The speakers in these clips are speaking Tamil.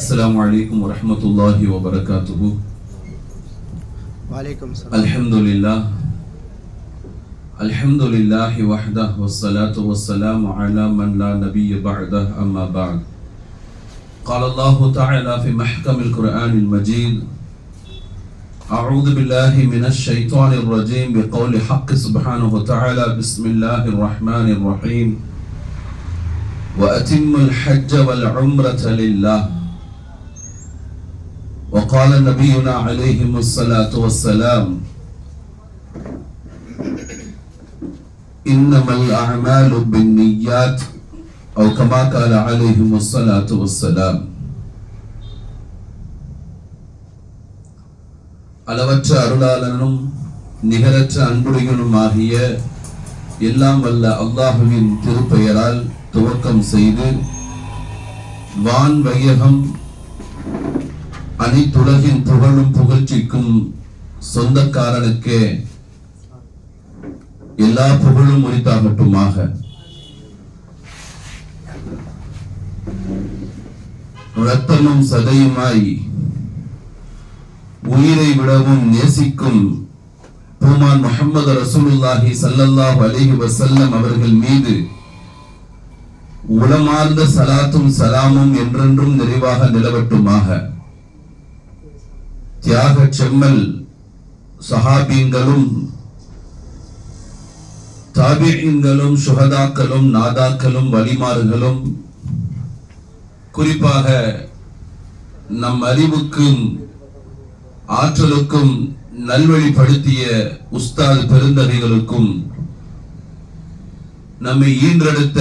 السلام عليكم ورحمة الله وبركاته. وعليكم السلام. الحمد لله وحده والصلاة والسلام على من لا نبي بعده أما بعد. قال الله تعالى في محكم القرآن المجيد: أعوذ بالله من الشيطان الرجيم بقول حق سبحانه وتعالى: بسم الله الرحمن الرحيم وأتم الحج والعمرة لله. وقال نبينا عليه الصلاة والسلام: إنما الأعمال بالنيات أو كما قال عليه الصلاة والسلام. அளவற்ற அருளாளனும் நிகரற்ற அன்புடையனுமாகிய எல்லாம் வல்ல அல்லாஹுவின் திருப்பெயரால் துவக்கம் செய்து வான் வையகம் அனைத்துலகின் புகழும் புகழ்ச்சிக்கும் சொந்தக்காரனுக்கே எல்லா புகழும் உரித்தாகட்டுமாக. ரத்தமும் சதையுமாய் உயிரை விடவும் நேசிக்கும் பூமான் முஹம்மது ரசூலுல்லாஹி ஸல்லல்லாஹு அலைஹி வஸல்லம் அவர்கள் மீது உளமார்ந்த சலாத்தும் சலாமும் என்றென்றும் நிறைவாக நிலவட்டுமாக. தியாக செம்மல் சஹாபீங்களும் தாபிஈன்களும் சுஹதாக்களும் நாதாக்களும் வலிமார்களும் குறிப்பாக நம் அறிவுக்கும் ஆற்றலுக்கும் நல்வழிப்படுத்திய உஸ்தாத் பெருந்தகைகளுக்கும் நம்மை ஈன்றெடுத்த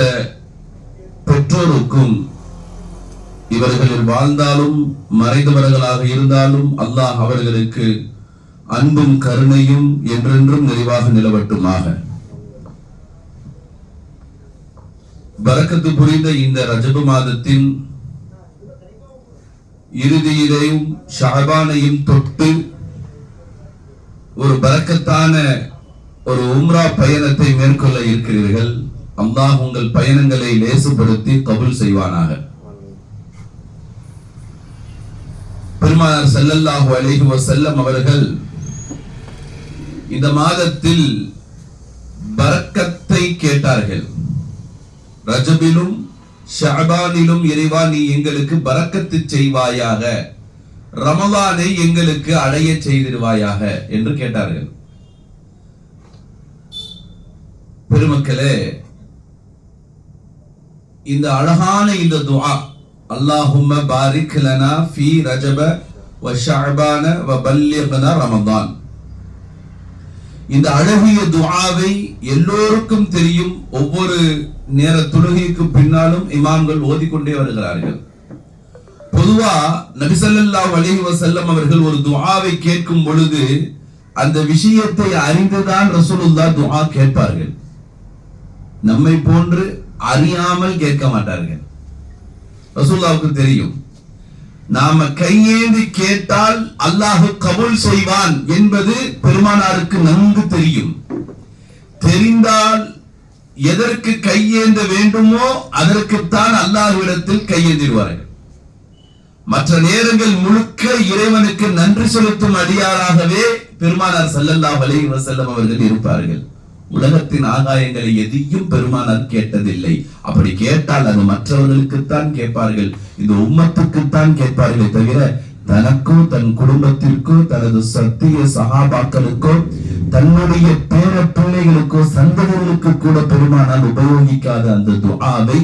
பெற்றோருக்கும் இவர்களில் வாழ்ந்தாலும் மறைந்தவர்களாக இருந்தாலும் அல்லாஹ் அவர்களுக்கு அன்பும் கருணையும் என்றென்றும் நிறைவாக நிலவட்டுமாக. பரக்கத்து புரிந்த இந்த ரஜபு மாதத்தின் இறுதியிலேயும் ஷஅபானையும் தொட்டு ஒரு பரக்கத்தான ஒரு உம்ரா பயணத்தை மேற்கொள்ள இருக்கிறீர்கள். அல்லாஹ் உங்கள் பயணங்களை லேசுபடுத்தி கபூல் செய்வானாக. பெருமானார் ஸல்லல்லாஹு அலைஹி வஸல்லம் அவர்கள் இந்த மாதத்தில் பரக்கத்தை கேட்டார்கள். ரஜபிலும் ஷஅபானிலும் இறைவா நீ எங்களுக்கு பரக்கத்து செய்வாயாக, ரமலானை எங்களுக்கு அடைய செய்திருவாயாக என்று கேட்டார்கள். பெருமக்களே, இந்த அழகான இந்த துஆ அல்லாஹும்ம பாரிக் லனா ஃபீ ரஜப வ ஷஅபான வ பல்லிக்னா ரமதான், இந்த அழகிய துஆவை எல்லோருக்கும் தெரியும். ஒவ்வொரு நேர தொழுகைக்கு பின்னாலும் இமாம்கள் ஓதிக்கொண்டே வருகிறார்கள். பொதுவா நபி ஸல்லல்லாஹு அலைஹி வஸல்லம் அவர்கள் ஒரு துஆவை கேட்கும் பொழுது அந்த விஷயத்தை அறிந்துதான் ரசூலுல்லாஹ் துஆ கேட்பார்கள். நம்மை போன்று அறியாமல் கேட்க மாட்டார்கள். ரசூலுல்லாஹ்வுக்கு தெரியும் நாம கையேந்தி கேட்டால் அல்லாஹ் கபூல் செய்வான் என்பது பெருமானாருக்கு நன்கு தெரியும். தெரிந்தால் எதற்கு கையேந்த வேண்டுமோ அதற்குத்தான் அல்லாஹ்விடத்தில் கையேந்திடுவார்கள். மற்ற நேரங்கள் முழுக்க இறைவனுக்கு நன்றி செலுத்தும் அடியாராகவே பெருமானார் ஸல்லல்லாஹு அலைஹி வஸல்லம் அவர்கள் இருப்பார்கள். உலகத்தின் ஆகாயங்களை எதையும் பெருமானார் கேட்டதில்லை. அப்படி கேட்டால் அது மற்றவர்களுக்குத்தான் கேட்பார்கள், இந்த உம்மத்துக்குத்தான் கேட்பார்களே தவிர தனக்கோ தன் குடும்பத்திற்கோ தனது சத்திய சஹாபாக்களுக்கோ தன்னுடைய பேர பிள்ளைகளுக்கோ சந்ததிகளுக்கு கூட பெருமானார் உபயோகிக்காத அந்த துஆவை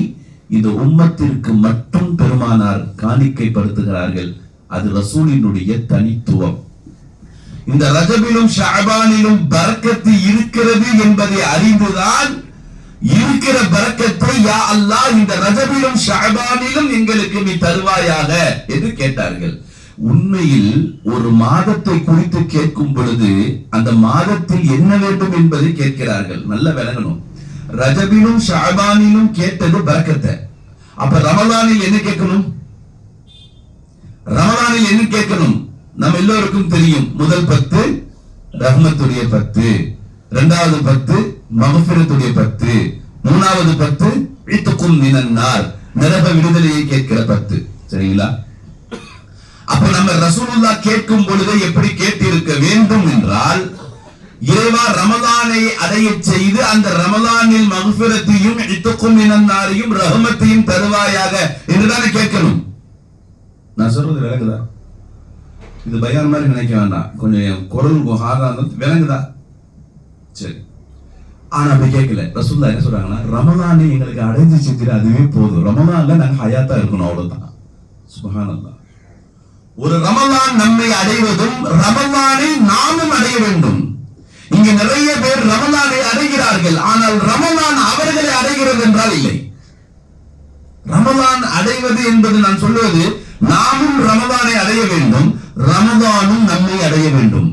இந்த உம்மத்திற்கு மட்டும் பெருமானார் காணிக்கைப்படுத்துகிறார்கள். அது ரசூலினுடைய தனித்துவம். இந்த ரஜபிலும் ஷஅபானிலும் பரக்கத்து இருக்கிறது என்பதை அறிந்துதான் இருக்கிற பரக்கத்தை யா அல்லாஹ் இந்த ரஜபிலும் ஷஅபானிலும் எங்களுக்கு நீ தருவாயாக என்று கேட்டார்கள். உண்மையில் ஒரு மாதத்தை குறித்து கேட்கும் பொழுது அந்த மாதத்தில் என்ன வேண்டும் என்பதை கேட்கிறார்கள். நல்ல விளங்கணும். ரஜபிலும் ஷஅபானிலும் கேட்டது பரக்கத்தை. அப்ப ரமலானில் என்ன கேட்கணும்? ரமலானில் என்ன கேட்கணும்? நம்ம எல்லோருக்கும் தெரியும். முதல் 10 ரஹ்மத்துடைய 10, இரண்டாவது 10 மக்ஃபிரத்துடைய 10, மூணாவது 10 இத்கும் மினன்னார் நரக விடுதலையை கேட்கிற 10. சரிங்களா? அப்ப நம்ம ரசூலுல்லாஹ் கேட்கும் பொழுது எப்படி கேட்டிருக்க வேண்டும் என்றால், இறைவா ரமலானை அடைய செய்து அந்த ரமலானில் மக்ஃபிரத்தையும் இத்கும் மினன் நாரையும் ரஹமத்தையும் தருவாயாக என்றுதானே கேட்கணும். நான் சொல்றது விளங்குதா? இது பயான் மாதிரி நினைக்க வேண்டாம், கொஞ்சம் குரல் ஹார்டா விளங்குதா? சரி. ஆனா அப்படி கேட்கல. ரசூலுல்லாஹ் என்ன சொல்றாங்கன்னா, ரமலானை எங்களுக்கு அடைஞ்சு செஞ்சிரு, அதுவே போதும். ரமலான்ல நாங்க ஹயாத்தா இருக்கணும், அவ்வளவுதான். சுப்ஹானல்லாஹ். ஒரு ரமலான் நம்மை அடைவதும் ரமலானை நாமும் அடைய வேண்டும். இங்க நிறைய பேர் ரமலானை அடைகிறார்கள், ஆனால் ரமலான் அவர்களை அடைகிறது என்றால் இல்லை. ரமலான் அடைவது என்பது நான் சொல்வது, நாமும் ரமலானை அடைய வேண்டும், ரமலானும் நம்மை அடைய வேண்டும்.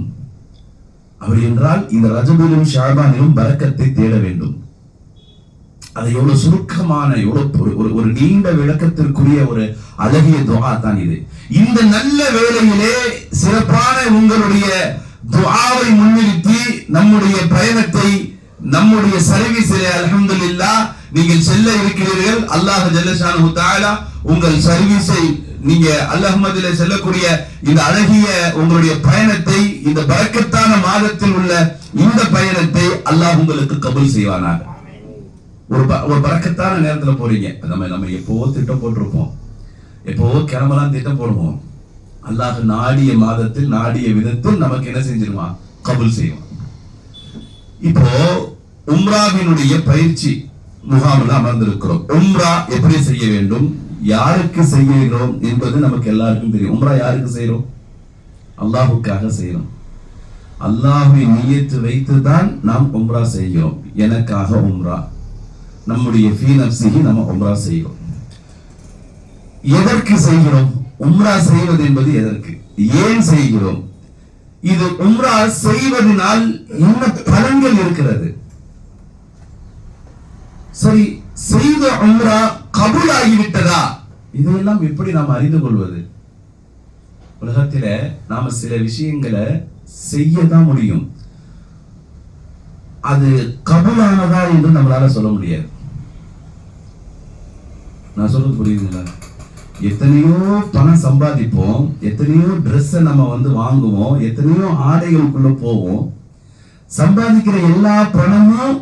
அப்படி என்றால் இந்த ரஜபிலும் ஷாபானிலும் பரக்கத்தை தேட வேண்டும். அது எவ்வளவு சுருக்கமான, எவ்வளவு ஒரு நீண்ட விளக்கத்திற்குரிய ஒரு அழகிய துஆ தான் இது. இந்த நல்ல வேளையிலே சிறப்பான உங்களுடைய துஆவை முன்னிறுத்தி நம்முடைய பயணத்தை, நம்முடைய சர்வீஸிலே அல்ஹம்துலில்லாஹ் நீங்கள் செல்ல இருக்கிறீர்கள். அல்லாஹ் ஜல்லஷானஹு தஆலா உங்கள் சர்வீஸை, நீங்க அல்ஹம்துலில்லாஹ்ல செல்லக்கூடிய இந்த அழகிய உங்களுடைய பயணத்தை, இந்த பரக்கத்தான மாதத்தில் உள்ள இந்த பயணத்தை அல்லாஹ் உங்களுக்கு கபூல் செய்வானாக. ஒரு பரக்கத்தான நேரத்துல போறீங்க. நம்ம எப்போ திட்டம் போட்டிருப்போம், எப்போ கிளம்பலாம் திட்டம் போடுவோம். அல்லாஹ் நாடிய மாதத்தில் நாடிய விதத்தில் நமக்கு என்ன செஞ்சிருவான்? கபூல் செய்வான். இப்போ உம்ராவினுடைய பயிற்சி முகாமில் அமர்ந்திருக்கிறோம். உம்ரா எப்படி செய்ய வேண்டும், யாருக்கு செய்கிறோம் என்பது நமக்கு எல்லாருக்கும் தெரியும். உம்ரா யாருக்கு செய்யறோம்? அல்லாஹுக்காக செய்யறோம். அல்லாஹ்வை நியத்து வைத்துதான் நாம் உம்ரா செய்கிறோம். எனக்காக உம்ரா, நம்முடைய ஃபீ நஃப்ஸிஹி நம்ம உம்ரா செய்கிறோம். எதற்கு செய்கிறோம்? உம்ரா செய்வது என்பது எதற்கு, ஏன் செய்கிறோம்? இது உம்ரா செய்வதனால் என்ன பலன்கள் இருக்கிறது? சரி, செய்த உம்ரா கபூல் ஆகிவிட்டதா? இதெல்லாம் எப்படி நாம் அறிந்து கொள்வது? உலகத்தில நாம சில விஷயங்களை செய்யதான் முடியும், அது கபூலானதா என்று நம்மளால சொல்ல முடியாது. நான் சொல்றது புரியுதுங்களா? எத்தனையோ பணம் சம்பாதிப்போம், எத்தனையோ ட்ரெஸ் நம்ம வாங்குவோம், எத்தனையோ ஆடைகளுக்குள்ள போவோம். சம்பாதிக்கிற எல்லா பணமும்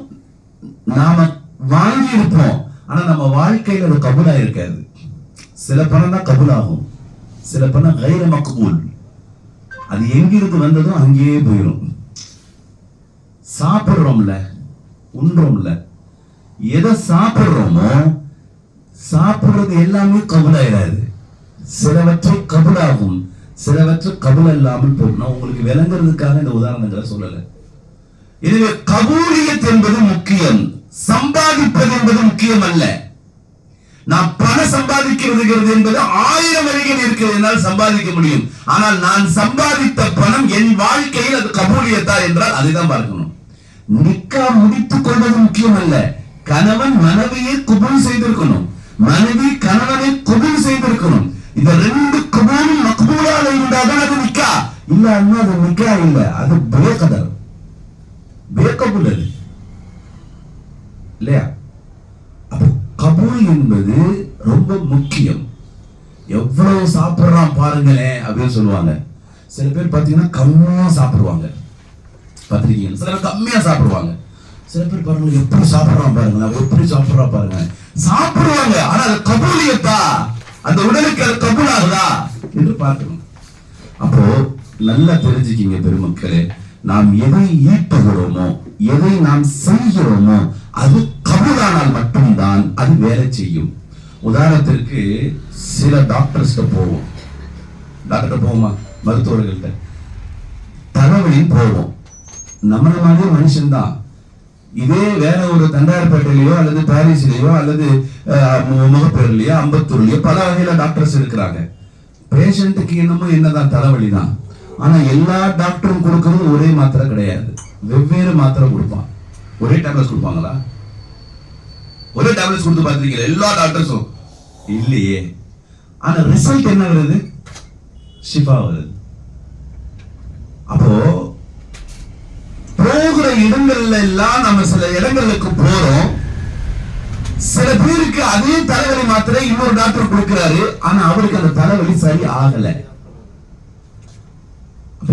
நாம வாங்கி இருப்போம், ஆனா நம்ம வாழ்க்கையில அது கபூலா இருக்காது. சில பணம் தான் கபூல் ஆகும், சில பணம் கைர மக்பூல். அது எங்கிருந்து வந்ததும் அங்கேயே போயிடும். சாப்பிடுறோம்ல, உண்றோம்ல, எதை சாப்பிடுறோமோ சாப்பிடுறது எல்லாமே கபூலாயிராது. சிலவற்றை கபூலாகும், சிலவற்றை கபூல் இல்லாமல் போகும். நான் உங்களுக்கு விளங்குறதுக்காக இந்த உதாரணங்களை சொல்லல. எனவே கபூலியத் என்பது முக்கியம், சம்பாதிப்பது என்பது முக்கியம் அல்ல. நான் பணம் சம்பாதிக்கிறது என்பது 1000 வழிகள் இருக்கிறது, என்னால் சம்பாதிக்க முடியும். ஆனால் நான் சம்பாதித்த பணம் என் வாழ்க்கையில் அது கபூலியத்தா என்றால் அதைதான் பார்க்கணும். நிக்கா முடித்துக் கொள்வது முக்கியம் அல்ல, கணவன் மனைவியை கபூல் செய்திருக்கணும், மனைவி கணவனை கபூல் செய்திருக்கணும். இந்த ரெண்டு கபூலும் மக்பூலாக இருந்தாதான் அது நிக்கா. இல்ல அது நிக்கா இல்ல, அது பேகதர், பேகபூல் அது இல்லையா? அப்போ கபூல் என்பது ரொம்ப முக்கியம். எவ்வளவு சாப்பிடுறான் பாருங்களேன் அப்படின்னு சொல்லுவாங்க. சில பேர் பாத்தீங்கன்னா கம்மியா சாப்பிடுவாங்க, பாத்திருக்கீங்க? சில பேர் கம்மியா சாப்பிடுவாங்க. சில பேர் பாருங்க எப்படி சாப்பிடுறான் பாருங்க, எப்படி சாப்பிடுறா பாருங்க, சாப்பிடுவாங்க. ஆனா அது கபூலியத்தா, அந்த உடலுக்கு அது கபூல் ஆகுதா என்று பார்க்கணும். அப்போ நல்லா தெரிஞ்சுக்கிங்க பெருமக்களே, நாம் எதை ஈட்டுகிறோமோ, எதை நாம் செய்கிறோமோ அது கபூலானால் மட்டும்தான் அது வேலை செய்யும். உதாரணத்திற்கு சில டாக்டர்ஸ்ட போவோம், டாக்டர் போவோமா, மருத்துவர்கள்ட்ட தலைவலின்னு போவோம். நம்மள மாதிரி மனுஷன் தான். இதே வேற ஒரு தண்டார்பேட்டையிலயோ அல்லது பாரிஸ்லயோ அல்லது முகப்பேர்லயோ அம்பத்தூர்லயோ பல வகையில டாக்டர்ஸ் இருக்கிறாங்க. பேஷண்ட்டுக்கு என்னதான் தலைவலி தான். ஆனா எல்லா டாக்டரும் கொடுக்கறது ஒரே மாத்திரை கிடையாது, வெவ்வேறு மாத்திரை கொடுப்பான். ஒரே டேப்லெட்ஸ் கொடுப்பாங்களா? ஒரே டேப்லெட்ஸ் கொடுத்து பார்த்திருக்கீங்களா எல்லா டாக்டர்ஸும்? இல்லையே. ஆனா ரிசல்ட் என்ன வருது? ஷிஃபா வருது. அப்போ போகிற இடங்கள்ல எல்லாம் நம்ம சில இடங்களுக்கு போறோம், சில பேருக்கு அதே தலைவலி மாத்திரை இன்னொரு டாக்டர் கொடுக்கிறாரு, ஆனா அவருக்கு அந்த தலைவலி சரி ஆகல.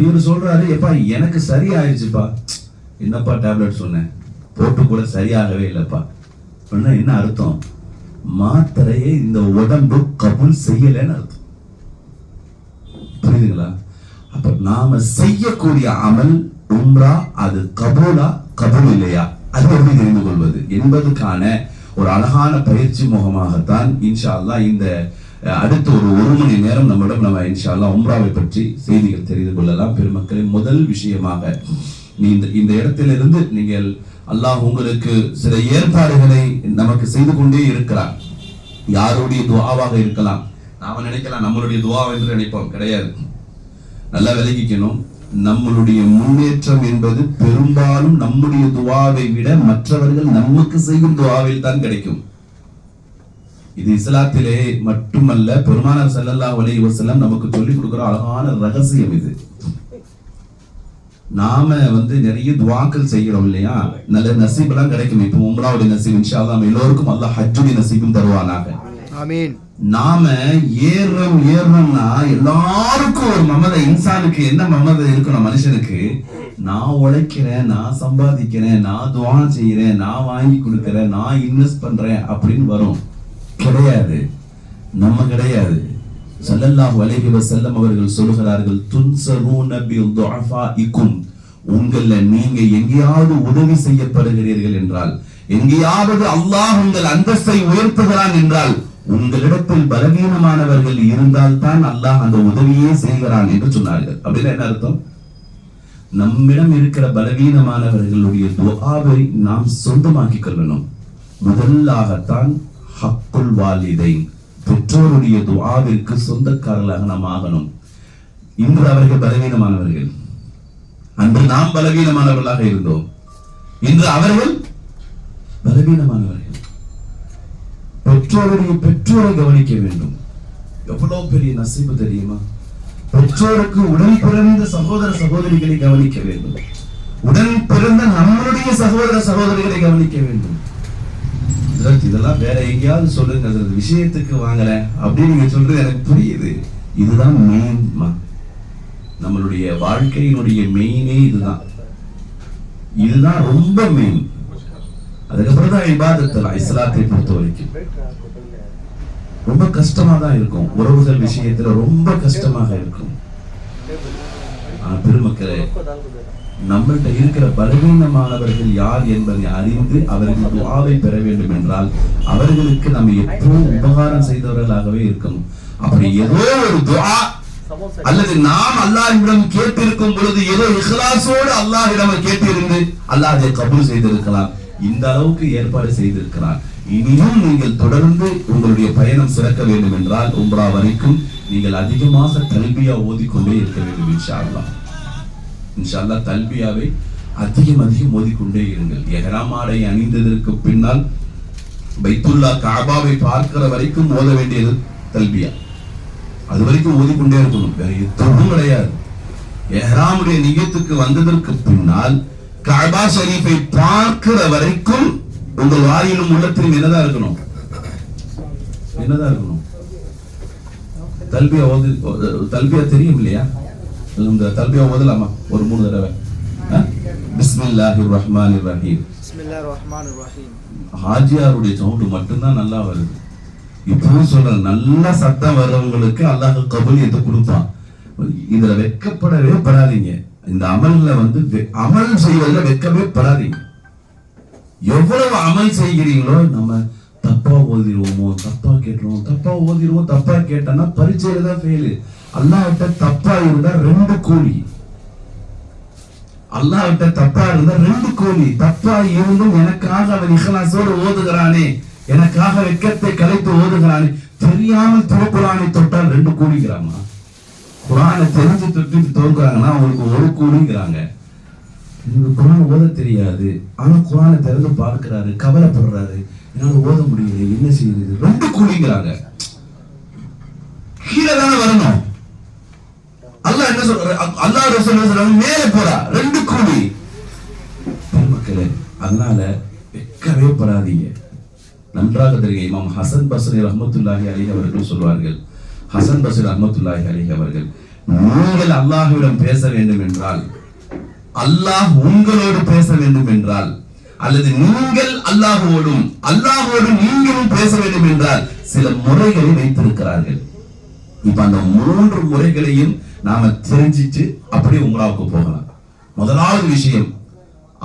இவர் சொல்றாரு, எப்பா எனக்கு சரியாயிருச்சுப்பா. என்னப்பா டேப்லெட் சொன்னேன், போட்டு கூட சரியாகவே இல்லப்பா. என்ன அர்த்தம்? மாத்திரையை இந்த உடம்பு கபூல் செய்யலன்னு அர்த்தம். புரியுதுங்களா? அப்ப நாம செய்யக்கூடிய அமல் உம்ரா அது கபூலா கபூல் இல்லையா, அது எப்படி தெரிந்து கொள்வது என்பதுக்கான ஒரு அழகான பயிற்சி முகமாகத்தான் இன்ஷா அல்லாஹ் இந்த அடுத்த ஒரு மணி நேரம் நம்ம இன்ஷா அல்லாஹ் உம்ராவை பற்றி செய்திகள் தெரிந்து கொள்ளலாம். பெருமக்களின் முதல் விஷயமாக இந்த இடத்திலிருந்து நீங்கள் அல்லாஹ் உங்களுக்கு சில ஏற்பாடுகளை நமக்கு செய்து கொண்டே இருக்கிறார். யாருடைய துஆவாக இருக்கலாம். நாம நினைக்கலாம் நம்மளுடைய துஆ என்று நினைப்போம், கிடையாது. நல்லா விளங்கிக்கணும், நம்மளுடைய முன்னேற்றம் என்பது பெரும்பாலும் நம்முடைய துஆவை விட மற்றவர்கள் நமக்கு செய்யும் துஆவில் தான் கிடைக்கும். இது இஸ்லாத்திலே மட்டுமல்ல, பெருமானார் ஸல்லல்லாஹு அலைஹி வஸல்லம் நமக்கு சொல்லிக் கொடுக்கிற அழகான ரகசியம் இது. நாம நிறைய துஆக்கள் செய்கிறோம் இல்லையா, நல்ல நசீப் எல்லாம் கிடைக்கும். இப்போ உம்ராவுடைய நசீப் இன்ஷா அல்லாஹ் எல்லோருக்கும் அல்லாஹ் ஹஜ்ஜுடைய நசீபும் தருவானாக. ஆமீன். நாம ஏறோம்னா எல்லாருக்கும் ஒரு மமதை, இன்சானுக்கு என்ன மமதை இருக்கணும் மனுஷனுக்கு, நான் உழைக்கிறேன், நான் சம்பாதிக்கிறேன், நான் துஆ செய்யறேன், நான் வாங்கி கொடுக்கிறேன், நான் இன்வெஸ்ட் பண்றேன் அப்படின்னு வரும். கிடையாது, நம்ம கிடையாது. ஸல்லல்லாஹு அலைஹி வஸல்லம் அவர்கள் சொல்கிறார்கள், துன்சரூன பிதுஅஃபாஇக்கும், உங்கள நீங்க எங்கேயாவது உதவி செய்யப்படுகிறீர்கள் என்றால், எங்கேயாவது அல்லாஹ் உங்கள் அந்தஸ்தை உயர்த்துகிறான் என்றால், உங்களிடத்தில் பலவீனமானவர்கள் இருந்தால் தான் அல்லாஹ் அந்த உதவியே செய்கிறான் என்று சொன்னார்கள். அப்படின்னா என்ன அர்த்தம்? நம்மிடம் இருக்கிற பலவீனமானவர்களுடைய துஆவை நாம் சொந்தமாக்கிக் கொள்ளணும். முதலாகத்தான் ஹக்குல் வாலிதைன், பெற்றோருடைய துஆவிற்கு சொந்தக்காரர்களாக நாம் ஆகணும். இன்று அவர்கள் பலவீனமானவர்கள், அன்று நாம் பலவீனமானவர்களாக இருந்தோம், இன்று அவர்கள் பலவீனமானவர்கள். பெற்றோரை கவனிக்க வேண்டும். எவ்வளவு பெரிய நசீபு தெரியுமா? பெற்றோருக்கு உடன் பிறந்த சகோதர சகோதரிகளை கவனிக்க வேண்டும். உடன் பிறந்த நம்மளுடைய சகோதர சகோதரிகளை கவனிக்க வேண்டும். இதெல்லாம் வேற எங்கேயாவது சொல்லுங்க, விஷயத்துக்கு வாங்கல அப்படின்னு நீங்க சொல்றது எனக்கு புரியுது. இதுதான் மெயின், நம்மளுடைய வாழ்க்கையினுடைய மெயினே இதுதான் ரொம்ப மெயின். அதுக்கப்புறம் தான் இபாதத். இஸ்லாத்தை பொறுத்த வரைக்கும் ரொம்ப கஷ்டமா தான் இருக்கும், உறவுகள் விஷயத்துல ரொம்ப கஷ்டமாக இருக்கும். பெருமக்களே, நம்மள்கிட்ட இருக்கிற பலவீனமானவர்கள் யார் என்பதை அறிந்து அவர்கள் துஆவை பெற வேண்டும் என்றால் அவர்களுக்கு நம்ம எப்பவும் உபகாரம் செய்தவர்களாகவே இருக்கணும். அப்படி ஏதோ ஒரு துஆ அல்லது நாம் அல்லாஹ்விடம் கேட்டிருக்கும் பொழுது ஏதோ இஹ்லாஸோடு அல்லாஹ்விடம் கேட்டிருந்து அல்லாஹ் அதை கபூல் செய்திருக்கலாம். இந்த அளவுக்கு ஏற்பாடு செய்திருக்கிறார். இனியும் நீங்கள் தொடர்ந்து உங்களுடைய பயணம் சிறக்க வேண்டும் என்றால் உம்ரா வரைக்கும் நீங்கள் அதிகமாக தல்பியா ஓதிக்கொண்டே இருக்க வேண்டும். இன்ஷா அல்லாஹ் தல்பியாவை அதிகம் ஓதிக்கொண்டே இருங்கள். இஹ்ராம் ஆடை அணிந்ததற்கு பின்னால் பைத்துல்லா காபாவை பார்க்கிற வரைக்கும் ஓத வேண்டியது தல்பியா. அது வரைக்கும் ஓதிக்கொண்டே இருக்கணும், வேற எதுவும் கிடையாது. இஹ்ராமுடைய நியத்துக்கு வந்ததற்கு பின்னால் கஅபா ஷரீஃபை பார்க்கிற வரைக்கும் உங்கள் வாயிலும் உள்ளத்திலும் என்னதான் இருக்கணும்? தல்பியா தெரியும் இல்லையா? இந்த தல்பியா ஓதலாமா ஒரு 3 தடவை? பிஸ்மில்லாஹிர் ரஹ்மானிர் ரஹீம். ஹாஜியாருடைய சவுண்ட் மட்டும்தான் நல்லா வருது. இப்பவும் சொல்றேன், நல்ல சத்தம் வர்றவங்களுக்கு அல்லாஹ் கபூலியத்தை கொடுப்பான். இதுல வெட்கப்படவே படாதீங்க. இந்த அமல்ல அமல் செய்வதில் வெட்கவே படாதீங்க. எவ்வளவு அமல் செய்கிறீங்களோ, நம்ம தப்பா ஓதிடுவோமோ, தப்பா கேட்டுருவோம், தப்பா ஓதிடுவோம், தப்பா கேட்டோம்னா பரீட்சையில தான் ஃபெயிலு. அல்லாஹ்விட்ட தப்பா இருந்தா 2 கோடி. அல்லாஹ்விட்ட தப்பா இருந்தா 2 கோடி. தப்பா இருந்தும் எனக்காக அவன் இஹ்லாஸோடு ஓதுகிறானே, எனக்காக வெட்கத்தை கலைத்து ஓதுகிறானே, தெரியாமல் திருக்குர்ஆனை தொட்டால் 2 கோடிங்கிறாமா? குர்ஆனை தெரிஞ்சு தொட்டு தோக்குறாங்கன்னா அவங்களுக்கு 1 கோடிங்கிறாங்க. குர்ஆன் ஓத தெரியாது, ஆனா குர்ஆனை திறந்து பார்க்கிறாரு, கவலைப்படுறாரு, என்னால ஓத முடியல, என்ன செய்யுது? 2 கோடிங்கிறாங்க. கீழே தானே வரணும். அல்லாஹ் என்ன சொல்றாரு? அல்லாஹ் ரசூல் சொல்றாங்க மேலே போறா 2 கோடி. பெருமக்களே, அதனால வெட்கவே படாதீங்க. நன்றாக தெரியும், இமாம் ஹசன் பஸ்ரி ரஹ்மத்துல்லாஹி அலைஹி அவர்கள் சொல்வார்கள். ஹசன் பஸ்ரி ரஹ்மத்துல்லாஹி அலைஹி அவர்கள், நீங்கள் அல்லாஹ்விடம் பேச வேண்டும் என்றால், அல்லாஹ் உங்களோடு பேச வேண்டும் என்றால், அல்லது நீங்கள் அல்லாஹ்வோடும் அல்லாஹ்வோடும் நீங்களும் பேச வேண்டும் என்றால் சில முறைகளை வைத்திருக்கிறார்கள். இப்ப அந்த 3 முறைகளையும் நாம தெரிஞ்சிட்டு அப்படியே உம்ராவுக்கு போகலாம். முதலாவது விஷயம்,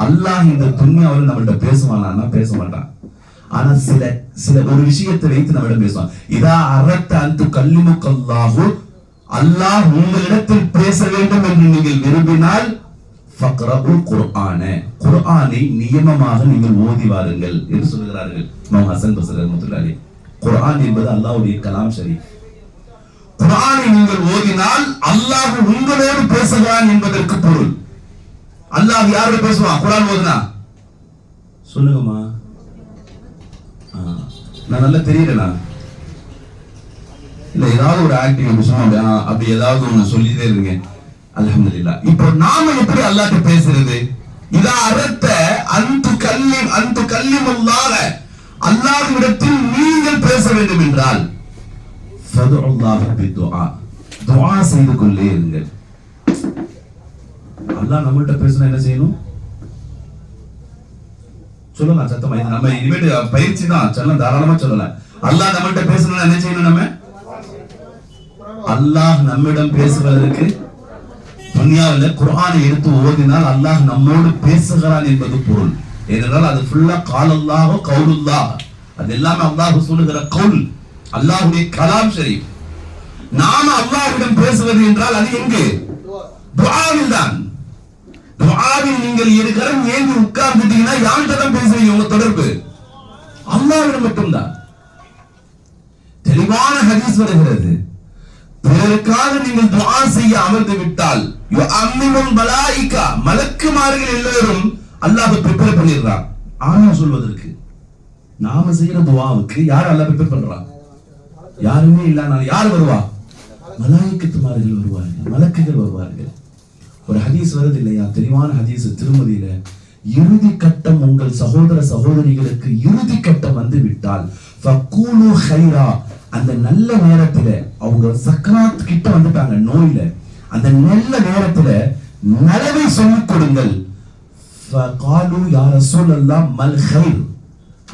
அல்லாஹ் இந்த துன்யாவில் நம்மள்ட்ட பேசுவானா? பேச மாட்டான். ஆனா சில ஒரு விஷயத்தை வைத்து நம்மிடம் பேசுவான். இதா அரத்த அந்து கல்லிமுக்கல்லாஹு, அல்லாஹ் உங்களிடத்தில் பேச வேண்டும் என்று நீங்கள் விரும்பினால் ஃபக்ரஉல் குர்ஆன, குர்ஆனை நியமமாக நீங்கள் ஓதி வாருங்கள் என்று சொல்கிறார்கள் இமாம் ஹசன் பஸ்ரி ரஹ்மத்துல்லாஹி அலைஹி. குர்ஆன் என்பது அல்லாஹ்வுடைய கலாம் ஷரீஃப். குர்ஆனை நீங்கள் ஓதினால் அல்லாஹ் உங்களோடு பேசுகிறான் என்பதற்கு பொருள். அல்லாஹ் யாரோட பேசுவான் குர்ஆன் ஓதுனா? சொல்லுங்கம்மா. நான் நல்லா தெரியலண்ணா. இல்ல ஏதாவது ஒரு ஆக்டிவிட்டி அப்படி ஏதாவது ஒண்ணு சொல்லிட்டே இருங்க. அல்ஹம்துலில்லாஹ். இப்போ நாம எப்படி அல்லாஹ்ட்ட பேசுறது? இதா அரத்த அந்து கல்லிமுல்லாஹ, அல்லாஹ்விடத்தில் நீங்கள் பேச வேண்டும் என்றால் ஃபதுல்லாஹ பிதுஆ, துஆ செய்து கொண்டே இருங்கள். அல்லாஹ் நம்மள்ட்ட பேசினா என்ன செய்யணும்? சொல்லலாம் சத்தமா. இது நம்ம இனிமேல் பயிற்சி தான், சொல்லலாம், தாராளமா சொல்லலாம். அல்லாஹ் நம்மள்ட்ட பேசணும்னா என்ன செய்யணும்? நம்ம அல்லாஹ் நம்மிடம் பேசுவதற்கு துன்யாவில் குர்ஆனை எடுத்து ஓதினால் அல்லாஹ் நம்மோடு பேசுகிறான் என்பது பொருள். ஏனென்றால் அது ஃபுல்லா காலல்லாஹ் கவுலுல்லாஹ், அது எல்லாமே அல்லாஹ் சொல்லுகிற கவுல், அல்லாஹ்வுடைய கலாம் ஷரீஃப். நாம அல்லாஹ்விடம் பேசுவது என்றால் அது எங்கே? துஆவில் தான். துஆவில் நீங்கள் இருக்கறம் ஏங்கி உட்கார்ந்துட்டீங்கன்னா யார்கிட்ட தான் பேசுவீங்க? உங்க தொடர்பு அல்லாஹ்விடம் மட்டும்தான். தெளிவான ஹதீஸ் வருகிறது, பிறருக்காக நீங்கள் துஆ செய்ய அமர்ந்து விட்டால் யுஅம்மினுல் மலாயிகா, மலக்குமார்கள் எல்லோரும் அல்லாஹ் ப்ரிப்பேர் பண்ணிடுறான் ஆமீன் சொல்வதற்கு. நாம செய்யற துஆவுக்கு யார் அல்லாஹ் ப்ரிப்பேர் பண்றான்? யாருமே இல்ல. யார் வருவா? மலாயிகத்துமார்கள் வருவார்கள், மலக்குகள் வருவார்கள். ஒரு ஹதீஸ் வருது இல்லையா, தெளிவான ஹதீஸ் திருமதியில, இறுதி கட்டம் உங்கள் சகோதர சகோதரிகளுக்கு இறுதி கட்டம் வந்து விட்டால் ஃபக்கூலு கைரா, அந்த நல்ல நேரத்துல அவங்க சக்கராத் கிட்ட வந்துட்டாங்க நோயில, அந்த நல்ல நேரத்துல நலவை சொல்லிக் கொடுங்கள். ஃபகாலு யா ரசூலல்லாஹ் மல் கைர்,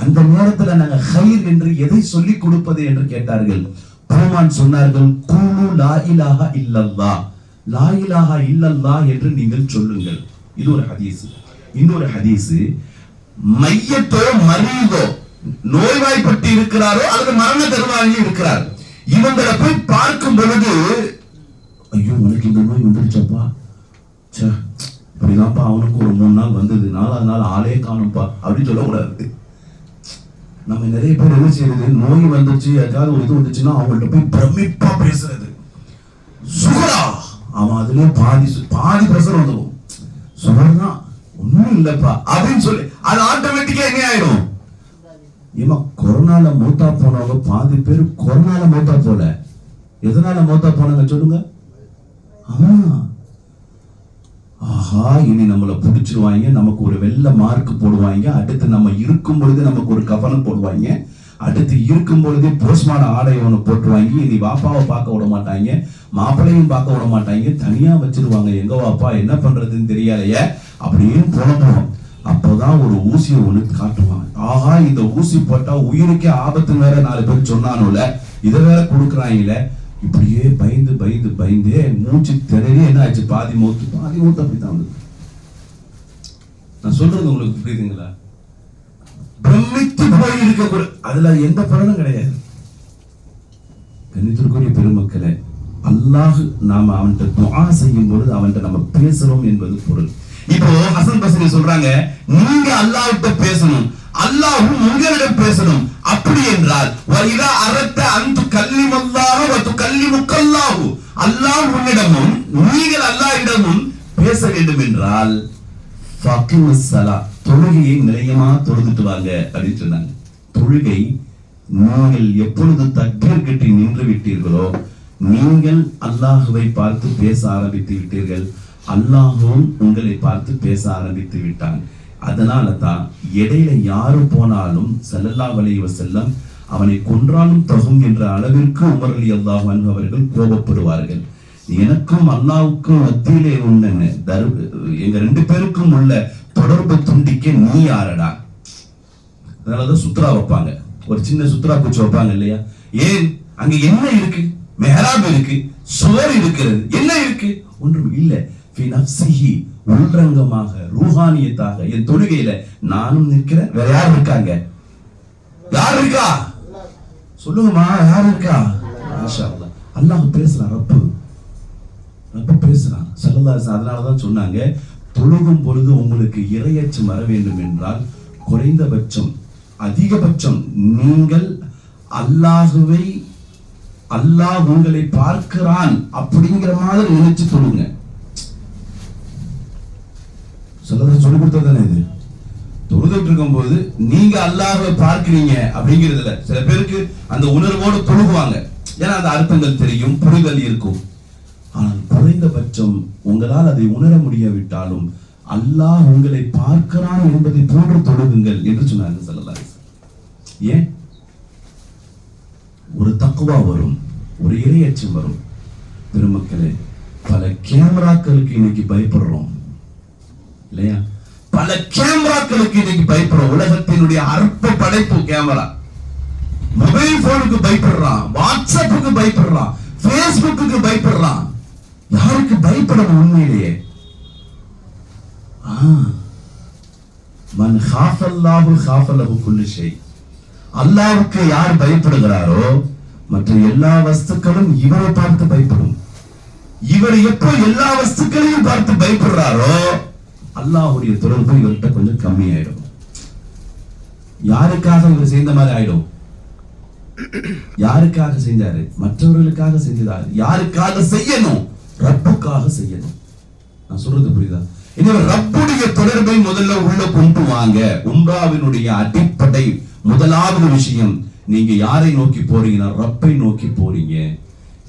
அந்த நேரத்துல நாங்க கைர் என்று எதை சொல்லிக் கொடுப்பது என்று கேட்டார்கள். பெருமான் சொன்னார்கள், கூலு லா இலாஹா இல்லல்லாஹ், லா இலாஹா இல்லல்லாஹ் என்று நீங்கள் சொல்லுங்கள். இது ஒரு ஹதீஸ். இன்னொரு ஹதீஸ், மையத்தோ மரீதோ, நோய்வாய்ப்பட்டு இருக்கிறாரோ அல்லது மரண தருவாயில் இருக்கிறார், இவங்களை போய் பார்க்கும் பொழுது, ஐயோ உனக்கு இந்த நோய் வந்துருச்சப்பா, அப்படிதான்ப்பா அவனுக்கு ஒரு 3 நாள் வந்தது, 4வது நாள் ஆளே காணும்பா அப்படின்னு சொல்லக்கூடாது. நம்ம நிறைய பேர் என்ன செய்யறது, நோய் வந்துச்சு ஏதாவது ஒரு இது வந்துச்சுன்னா அவங்கள்ட்ட போய் பிரமிப்பா பேசுறது. சுகரா, அவன் அதுலயே பாதி பிரசரம் வந்துடும், சுகர் தான் ஒண்ணும் இல்லப்பா அப்படின்னு சொல்லி அது ஆட்டோமேட்டிக்கா என்ன ஆயிடும்? ஏமா கொரோனால மூத்தா போனவங்க பாதி பேர் கொரோனால மூத்தா போல, எதனால மூத்தா போனாங்க சொல்லுங்க? ஆஹா இனி நம்மளை பிடிச்சிருவாங்க, நமக்கு ஒரு வெள்ள மார்க் போடுவாங்க, அடுத்து நம்ம இருக்கும் பொழுது நமக்கு ஒரு கவனம் போடுவாங்க, அடுத்து இருக்கும் பொழுதே போஸ்ட்மார்டம் ஆடை ஒன்று போட்டுருவாங்க, இனி வாப்பாவை பார்க்க விட மாட்டாங்க, மாப்பிள்ளையும் பார்க்க விட மாட்டாங்க, தனியா வச்சிருவாங்க, எங்க வாப்பா என்ன பண்றதுன்னு தெரியலையே அப்படின்னு புலம்புவோம். அப்போதான் ஒரு ஊசியை ஒண்ணு காட்டுவாங்க, ஆஹா இந்த ஊசி போட்டா உயிருக்கே ஆபத்து வேற 4 பேர் சொன்னானுல, இதை வேற கொடுக்குறாங்கல்ல. இப்படியே பயந்து பயந்து பயந்தே மூச்சு திணறி என்ன ஆச்சு, பாதி மூத்து அப்படித்தான் வந்து. நான் சொல்றது உங்களுக்கு புரியுதுங்களா? பிரமித்து போய் இருக்க, அதுல எந்த பலனும் கிடையாது. கண்ணியத்திற்குரிய பெருமக்களே, அல்லாஹ் நாம அவன்கிட்ட துஆ செய்யும் பொழுது அவன்கிட்ட நம்ம பேசுறோம் என்பது பொருள். இப்போ ஹசன் பஸ்ரி சொல்றாங்க, நீங்க அல்லாஹ்கிட்ட பேசணும், அல்லாஹ்வும் உங்களிடம் பேசணும். அப்படி என்றால் வஇதா அரத்த அந்து கல்லிமல்லாஹ வ துகல்லிமுக்கல்லாஹு, அல்லாஹ் உன்னிடமும் நீங்கள் அல்லாஹ்விடமும் பேச வேண்டும் என்றால் ஃபகிமுஸ் ஸலா, தொழுகையை நிலையமா தொழுதுட்டு வாங்க அப்படின்னு சொன்னாங்க. தொழுகை நீங்கள் எப்பொழுது தக்பீர் கட்டி நின்று விட்டீர்களோ நீங்கள் அல்லாஹ்வை பார்த்து பேச ஆரம்பித்து விட்டீர்கள், அல்லாஹ்வும் உங்களை பார்த்து பேச ஆரம்பித்து விட்டான். அதனால தான் இடையில யாரு போனாலும் ஸல்லல்லாஹு அலைஹி வஸல்லம் அவனை கொன்றாலும் தகும் என்ற அளவிற்கு உமர் ரலியல்லாஹு அன்ஹு அவர்கள் கோபப்படுவார்கள். எனக்கும் அல்லாவுக்கும் மத்தியிலே உள்ள எங்க 2 பேருக்கும் உள்ள தொடர்பு துண்டிக்க நீ யாரடா? அதனாலதான் சுத்ரா வைப்பாங்க, ஒரு சின்ன சுத்ரா குச்சி வைப்பாங்க இல்லையா? ஏன்? அங்க என்ன இருக்கு? மெஹராப் இருக்கு, சுவர் இருக்கிறது, என்ன இருக்கு? ஒன்றும் இல்ல. ஃபி நஃப்ஸிஹி, உள்ரங்கமாக ரூஹானியத்தாக என் தொழுகையில நானும் நிற்கிறேன். வேற யார் இருக்காங்க? யார் இருக்கா? சொல்லுங்கம்மா, யார் இருக்கா? மாஷா அல்லாஹ். அல்லாஹ் பேசுறான், ரப்பு பேசுறான். ஸல்லல்லாஹு அலைஹி வஸல்லம் அதனாலதான் சொன்னாங்க, தொழுகும் பொழுது உங்களுக்கு இறையச்சம் வர வேண்டும் என்றால் குறைந்தபட்சம் அதிகபட்சம் நீங்கள் அல்லாஹுவை, அல்லாஹ் உங்களை பார்க்கிறான் அப்படிங்கிற மாதிரி நினைச்சு சொல்லுங்க. சொல்லி கொடுத்ததானே இது. தொழுதுட்டு இருக்கும் போது நீங்க அல்லாஹ்வை பார்க்கிறீங்க அப்படிங்கிறதுல சில பேருக்கு அந்த உணர்வோடு தொழுகுவாங்க, ஏன்னா அந்த அர்த்தங்கள் தெரியும், புரிதல் இருக்கும். ஆனால் குறைந்தபட்சம் உங்களால் அதை உணர முடியாவிட்டாலும் அல்லாஹ் உங்களை பார்க்கிறான் என்பதை போன்று தொழுகுங்கள் என்று சொன்னாங்க ஸல்லல்லாஹு அலைஹி வஸல்லம். ஏன்? ஒரு தக்வா வரும், ஒரு இறையச்சம் வரும். பெருமக்களே, பல கேமராக்களுக்கு இன்னைக்கு பயப்படுறோம் இல்லையா? பல கேமராக்களுக்கு இன்னைக்கு பயப்படுறோம். உலகத்தினுடைய அற்ப படைப்பு கேமரா. மொபைல் போனுக்கு பயப்படுறான், வாட்ஸ்அப்புக்கு பயப்படுறான், பேஸ்புக்கு பயப்படுறான். யாருக்கு பயப்படணும் உண்மையிலேயே? மன் காஃபல்லாஹு காஃபலஹு குல்லு ஷை. அல்லாஹ்வுக்கு யார் பயப்படுகிறாரோ மற்ற எல்லா வஸ்துக்களும் இவரை பார்த்து பயப்படும். இவர் எப்போ எல்லா வஸ்துக்களையும் பார்த்து பயப்படுறாரோ அல்லாஹ்வுடைய தொடர்பு இவர்கிட்ட கொஞ்சம் கம்மியாயிடும். யாருக்காக இவர் செய்த மாதிரி ஆயிடும்? யாருக்காக செஞ்சாரு? மற்றவர்களுக்காக செஞ்சதாரு. யாருக்காக செய்யணும்? ரப்புக்காக செய்யணும். நான் சொல்றது புரியுதா? எனவே ரப்புடைய தொடர்பை முதல்ல உள்ள கொண்டு வாங்க. உம்ராவினுடைய அடிப்படை முதலாவது விஷயம், நீங்க யாரை நோக்கி போறீங்கன்னா ரப்பை நோக்கி போறீங்க.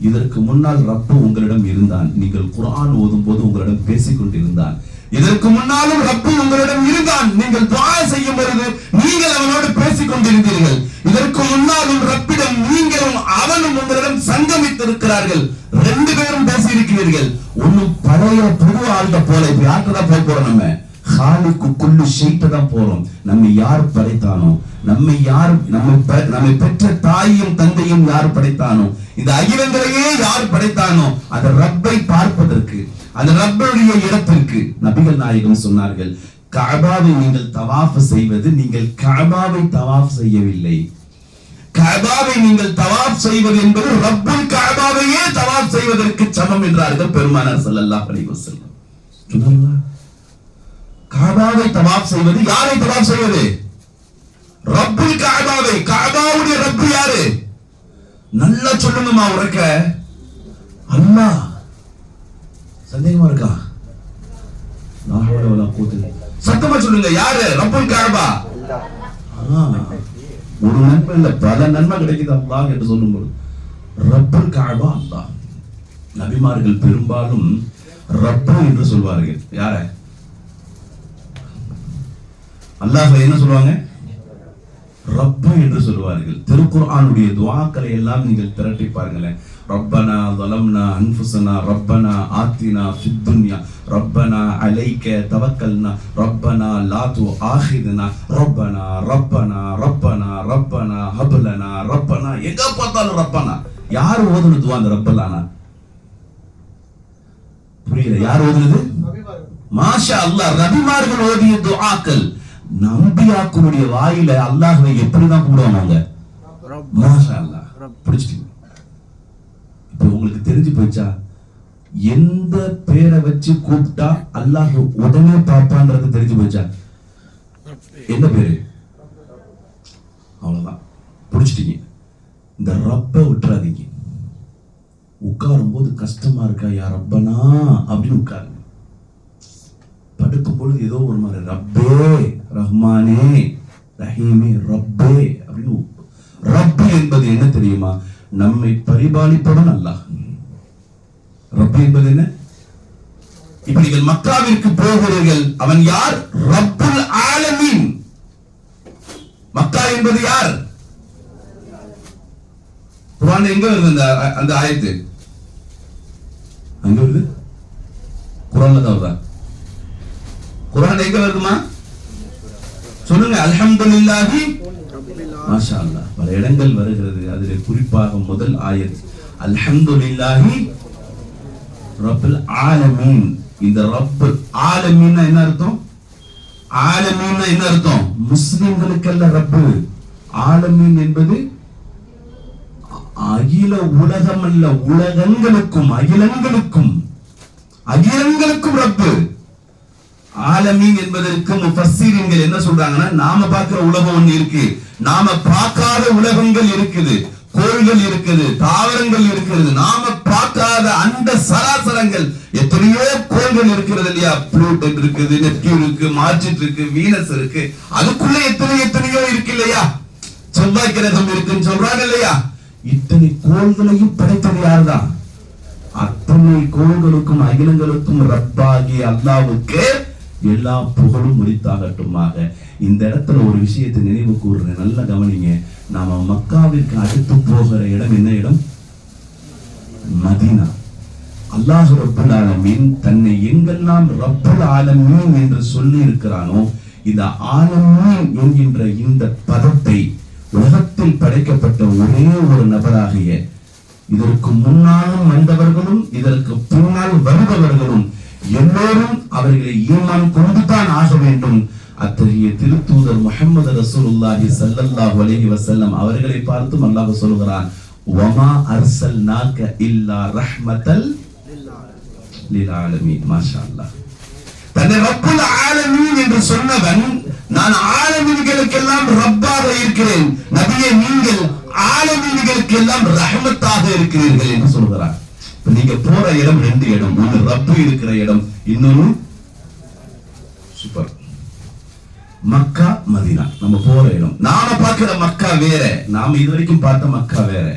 இதற்கு முன்னால் ரப்பு உங்களிடம் இருந்தான், நீங்கள் குர்ஆன் ஓதும் போது உங்களிடம் பேசிக் கொண்டிருந்தான். இதற்கு முன்னாலும் ரப்பு உங்களிடம் இருந்தான், நீங்கள் துஆ செய்யும் பொழுது நீங்கள் அவனோடு பேசிக் கொண்டிருந்தீர்கள். இதற்கு முன்னாலும் ரப்பிடம் நீங்களும் அவனும் உங்களிடம் சங்கமித்திருக்கிறார்கள். 2 பேரும் பேசியிருக்கிறீர்கள். ஒன்னும் பழைய புது ஆள்கிட்ட போல இப்ப யார்கிட்ட தான் போக போறோம்? நம்ம ஹாலிக்கு குல்லு ஷைட்ட தான் போறோம். நம்மை யார் படைத்தானோ, நம்மை பெற்ற தாயும் தந்தையும் யார் படைத்தானோ, இந்த அகிலங்களையே யார் படைத்தானோ அந்த ரப்பை பார்ப்பதற்கு, அந்த ரப்பருடைய இடத்திற்கு நபிகள் நாயகம் சொன்னார்கள், கஅபாவை நீங்கள் தவாஃப் செய்வது, நீங்கள் கஅபாவை தவாஃப் செய்யவில்லை. கஅபாவை நீங்கள் தவாஃப் செய்வது என்பது ரப்புல் கஅபாவையே தவாஃப் செய்வதற்கு சமம் என்றார்கள் பெருமானார் ஸல்லல்லாஹு அலைஹி வஸல்லம். சொன்னாங்களா? கஅபாவை தவாஃப் செய்வது, யாரை தவாஃப் செய்வது? ரப்புல் கஅபாவை. கஅபாவுடைய ரப்பு யாரு? நல்லா சொல்லுங்கம்மா உரக்க. அல்லாஹ். சந்தேகமா இருக்கா? லா ஹவ்ல வலா குவத்த இல்லா பில்லாஹ். சத்தமா சொல்லுங்க, யாரு ரப்புல் கஅபா? ஒரு நன்மை இல்ல, பல நன்மை கிடைக்குது அல்லாஹ் என்று சொல்லும்போது ரப்புல் கஅபா அல்லாஹ். நபிமார்கள் பெரும்பாலும் ரப்பு என்று சொல்வார்கள். யார? அல்லாஹ் என்ன சொல்லுவாங்க? ரப்பு என்று சொல்வார்கள். திருக்குர்ஆனுடைய துஆக்களை எல்லாம் நீங்கள் திரட்டி பாருங்களேன். ரப்பனா ظلمنا انفسنا ربنا آتنا في الدنيا ربنا عليك توكلنا ربنا لا تؤاخذنا ربنا ربنا ربنا ربنا هب لنا ربنا. எங்க பார்த்தாலும் ரப்பனா. யார் ஓதுனது அந்த ரப்பலானா? புரியல, யார் ஓதுனது? மாஷா அல்லாஹ். நபிமார்கள் ஓதிய துஆக்கள். நம்பியாக்களுடைய வாயில அல்லாஹ்வை எப்படிதான் கூப்பிடுவாங்க? மாஷா அல்லாஹ். பிடிச்சிட்டீங்க? இப்ப உங்களுக்கு தெரிஞ்சு போச்சா எந்த பேரை வச்சு கூப்பிட்டா அல்லாஹ் உடனே பாப்பான்றது தெரிஞ்சு போச்சா? என்ன பேரு? அவ்வளவுதான், பிடிச்சிட்டீங்க. இந்த ரப்ப விட்டுறாதீங்க. உட்காரும் போது கஷ்டமா இருக்கா, யா ரப்பனா அப்படின்னு உட்காருங்க. படுக்கும் பொழுது ஏதோ ஒரு மாதிரி ரப்பே ரஹ்மானே ரஹீமே ரப்பே அப்படின்னு. ரப்பு என்பது என்ன தெரியுமா? நம்மை பரிபாலிப்பவன் அல்லாஹ். ரப்பு என்பது என்ன? இப்ப நீங்கள் மக்காவிற்கு போகிறீர்கள், அவன் யார்? ரப்புல் ஆலமீன். மக்கா என்பது யார்? குர்ஆன்ல எங்க வருது அந்த ஆயத்து? அங்க வருது, குர்ஆன்ல தான் வருதா? குர்ஆன் எங்க வருதுமா சொல்லுங்க. அல்ஹம்துலில்லாஹி மாஷா அல்லாஹ் பல இடங்கள் வருகிறது. அதிலே குறிப்பாக முதல் ஆயத் அல்ஹம்துலில்லாஹி ரப்பில் ஆலமீன். இந்த ரப்பல் ஆலமீன் என்ன அர்த்தம்? ஆலமீன் என்ன அர்த்தம்? முஸ்லிம்களுக்கல்ல ரப்பு. ஆலமீன் என்பது அகில உலகம் அல்ல, உலகங்களுக்கும் அகிலங்களுக்கும் அகிலங்களுக்கும் ரப்பு. ஆலமீன் என்பதற்கு முஃபஸ்ஸிரீன்கள் என்ன சொல்றாங்கன்னா, நாம பார்க்கிற உலகம் ஒண்ணு இருக்கு, நாம பார்க்காத உலகங்கள் இருக்குது, கோள்கள் இருக்குது, தாவரங்கள் இருக்கிறது, நாம பார்க்காத அந்த சராசரங்கள் எத்தனையோ கோள்கள் இருக்கிறது இல்லையா? ப்ளூட்டோ இருக்குது, நெப்டியூன் இருக்கு, மார்ஸ் இருக்கு, வீனஸ் இருக்கு, அதுக்குள்ள எத்தனையோ இருக்கு இல்லையா? செவ்வாய் கிரகம் இருக்குன்னு சொல்றாங்க இல்லையா? இத்தனை கோள்களையும் படைத்தது யார்தான்? அத்தனை கோள்களுக்கும் அகிலங்களுக்கும் ரப்பாகி அல்லாஹ்வுக்கு எல்லா புகழும் உரித்தாகட்டுமாக. இந்த இடத்துல ஒரு விஷயத்தை நினைவு கூறுறேன், நல்ல கவனிங்க. நாம மக்காவிற்கு அடுத்து போகிற இடம் என்ன இடம்? மதீனா. அல்லாஹ் ரப்புல் ஆலமீன் தன்னை எங்கெல்லாம் ரப்புல் ஆலமீன் என்று சொல்லி இருக்கிறானோ, இந்த ஆலமீன் என்கின்ற இந்த பதத்தை உலகத்தில் படைக்கப்பட்ட ஒரே ஒரு நபராகிய, இதற்கு முன்னாலும் வந்தவர்களும் இதற்கு பின்னால் வருபவர்களும் எல்லோரும் அவர்களை ஈமான் கொண்டுதான் ஆக வேண்டும். அத்தகைய திருத்தூதர் முஹம்மது ரசூலுல்லாஹி ஸல்லல்லாஹு அலைஹி வஸல்லம் அவர்களை பார்த்து அல்லாஹ் சொல்கிறான், வமா அர்சல்நாக இல்லா ரஹ்மத்தல் லில் ஆலமீன். மாஷா அல்லாஹ். தன்னை ரப்புல் ஆலமீன் என்று சொன்னவன், நான் ஆலமீன்களுக்கெல்லாம் ரப்பாக இருக்கிறேன், நபியே நீங்கள் ஆலமீன்களுக்கு எல்லாம் ரஹ்மத்தாக இருக்கிறீர்கள் என்று சொல்கிறார். நீங்க போற இடம் ரெண்டு இடம், ஒன்று ரப்பு இருக்கிற இடம், இன்னொன்னு சூப்பர் மக்கா மதீனா. நம்ம போற இடம், நாம பார்க்கிற மக்கா வேற, நாம இதுவரைக்கும் பார்த்த மக்கா வேற,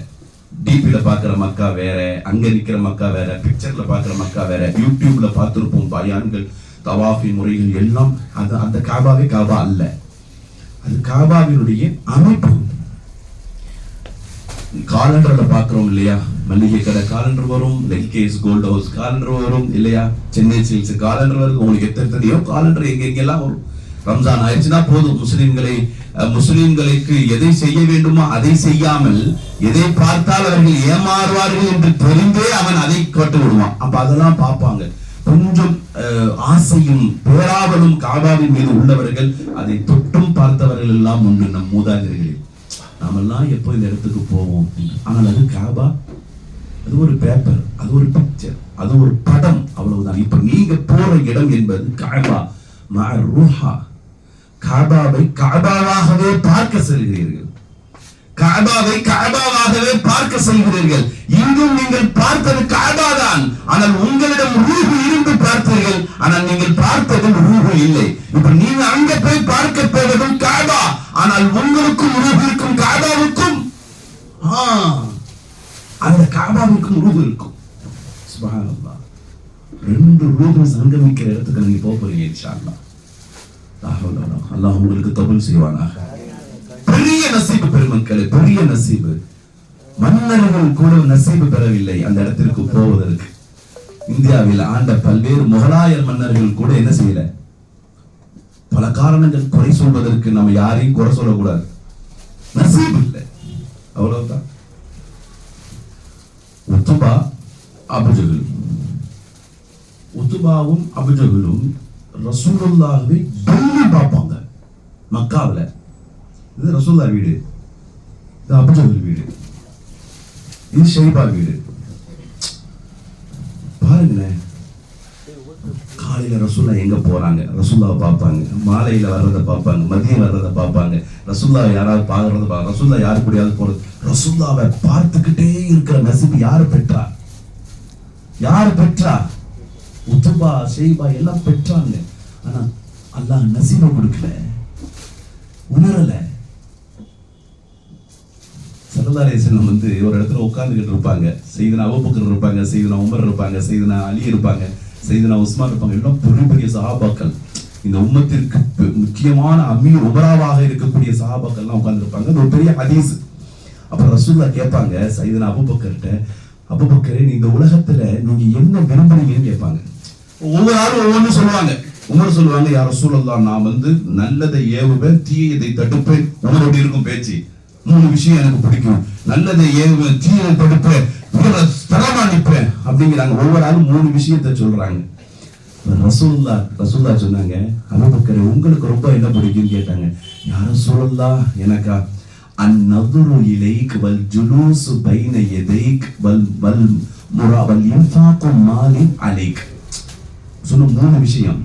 டிபில பாக்குற மக்கா வேற, அங்க நிக்கிற மக்கா வேற, பிக்சர்ல பாக்குற மக்கா வேற, யூடியூப்ல பார்த்திருப்போம் பயான்கள், தவாஃபின் முறைகள் எல்லாம். அந்த காபாவே காபா அல்ல, அது காபாவினுடைய அமைப்பு. காலண்டர்ல பாக்குறோம் இல்லையா? மல்லிகை கடை காலண்டர் வரும், எல்கேஎஸ் கோல்ட் ஹவுஸ் காலண்டர் வரும் இல்லையா? சென்னை சில்க்ஸ் காலண்டர் வருது. உங்களுக்கு எத்தனையோ காலண்டர் எங்கெல்லாம் வரும். ரம்ஜான் ஆயிடுச்சுன்னா போதும், முஸ்லிம்களுக்கு எதை செய்ய வேண்டுமோ அதை செய்யாமல் எதை பார்த்தால் அவர்கள் ஏமாறுவார்கள் என்று தெரிந்தே அவன் அதை கட்டு விடுவான். அப்ப அதெல்லாம் பார்ப்பாங்க. கொஞ்சம் ஆசையும் பேராவலும் காபாவின் மீது உள்ளவர்கள், அதை தொட்டும் பார்த்தவர்கள் எல்லாம் உண்டு நம் மூதாதையர்களில். நாமெல்லாம் எப்போ இந்த இடத்துக்கு போவோம், ஆனால் அது காபா, அது ஒரு பேப்பர், அது ஒரு பிக்சர், அது ஒரு படம், அவ்வளவுதான். இப்ப நீங்க போற இடம் என்பது காபா மஅரூஹா. காபாவை காபாவாகவே பார்க்க செல்கிறீர்கள், காபாவை காபாவாகவே பார்க்க செல்கிறீர்கள். இங்கும் நீங்கள் பார்த்தது காபா தான், ஆனால் உங்களிடம் ரூஹு இருந்து பார்த்தீர்கள், ஆனால் நீங்கள் பார்த்தது ரூஹு இல்லை. இப்ப நீங்க அங்க போய் பார்க்க போவதும் காபா, ஆனால் உங்களுக்கும் ரூஹு இருக்கும், காபாவுக்கும் அந்த காபாவுக்கும் ரூஹு இருக்கும். சுப்ஹானல்லாஹ். ரெண்டு ரூஹு சங்கமிக்கிற இடத்துக்கு நீங்க போக போறீங்க இன்ஷா அல்லாஹ். அல்லாஹ் உங்களுக்கு கபூல் செய்வானாக. பெரிய நசீபு பெருமக்களே, பெரிய நசீபு. மன்னர்கள் கூட நசீபு பெறவில்லை அந்த இடத்திற்கு போவதற்கு. இந்தியாவில் ஆண்ட பல்வேறு முகலாயர் மன்னர்கள் கூட என்ன செய்யல? பல காரணங்கள் குறை சொல்வதற்கு நம்ம யாரையும் குறை சொல்லக்கூடாது, நசீபு இல்லை, அவ்வளவுதான். உத்துபா அபுஜஹல், உத்துபாவும் அபுஜஹலும் ரசூலுல்லாஹ்வை டெய்லி பார்ப்பாங்க மக்காவுல. இது ரசூலுல்லாஹ் வீடு, இது அபுஜஹல் வீடு, இது ஷைபா வீடு. பாருங்களேன், காலையில ரசூலுல்லாஹ் எங்க போறாங்க, ரசூலுல்லாஹ் பார்ப்பாங்க, மாலையில வர்றதை பார்ப்பாங்க, மதியம் வர்றதை பார்ப்பாங்க, ரசூலுல்லாஹ் யாராவது பார்க்கறத பார்ப்பாங்க, ரசூலுல்லாஹ் யாரு கூடயாவது போறது. ரசூலுல்லாஹ்வை பார்த்துக்கிட்டே இருக்கிற நசீபு யாரு பெற்றா? யாரு பெற்றா? உத்துபா ஷைபா எல்லாம் பெற்றாங்க. ஆனா அல்லாஹ் நசீபை கொடுக்கல, உணரல. ஸல்லல்லாஹு அலைஹி வஸல்லம் வந்து ஒரு இடத்துல உட்கார்ந்துகிட்டு இருப்பாங்க. சையதுனா அபூபக்கர் இருப்பாங்க, சையதுனா உமர் இருப்பாங்க, சையதுனா அலி இருப்பாங்க, சையதுனா உஸ்மான் இருப்பாங்க. எல்லாம் பெரிய பெரிய சஹாபாக்கள், இந்த உம்மத்திற்கு முக்கியமான அமீர் உமராவாக இருக்கக்கூடிய சஹாபாக்கள் எல்லாம் உட்கார்ந்து இருப்பாங்க. அது ஒரு பெரிய ஹதீஸ். அப்ப ரசூலுல்லாஹ் கேட்பாங்க சையதுனா அபூபக்கர்ட்ட, அபூபக்கரே, இந்த உலகத்துல நீங்க என்ன விரும்புறீங்கன்னு கேட்பாங்க. ஒவ்வொரு ஆளும் ஒவ்வொன்னு சொல்லுவாங்க. உமர் சொல்லுவாங்க, யா ரசூலல்லாஹ், நான் நல்லதை ஏவுவேன், தீயதை தடுப்பேன். உமரோட இருக்கும் பேச்சு. 3 விஷயம் எனக்கு பிடிக்கும். நல்லதை ஏவுவேன், தீயதை தடுப்பேன், தரமானிப்பேன் அப்படிங்கிறாங்க. ஒவ்வொரு ஆளும் 3 விஷயத்தை சொல்றாங்க. ரசூலுல்லாஹ் சொன்னாங்க, அபூபக்கரே, உங்களுக்கு ரொம்ப என்ன பிடிக்கும்னு கேட்டாங்க. யா ரசூலல்லாஹ், எனக்கா அந்நதுரு இலைக் வல் ஜுலூசு பைன யதைக் வல் வல் முராவல் இன்ஃபாகு மாலி அலைக். சொன்ன 3 விஷயம்.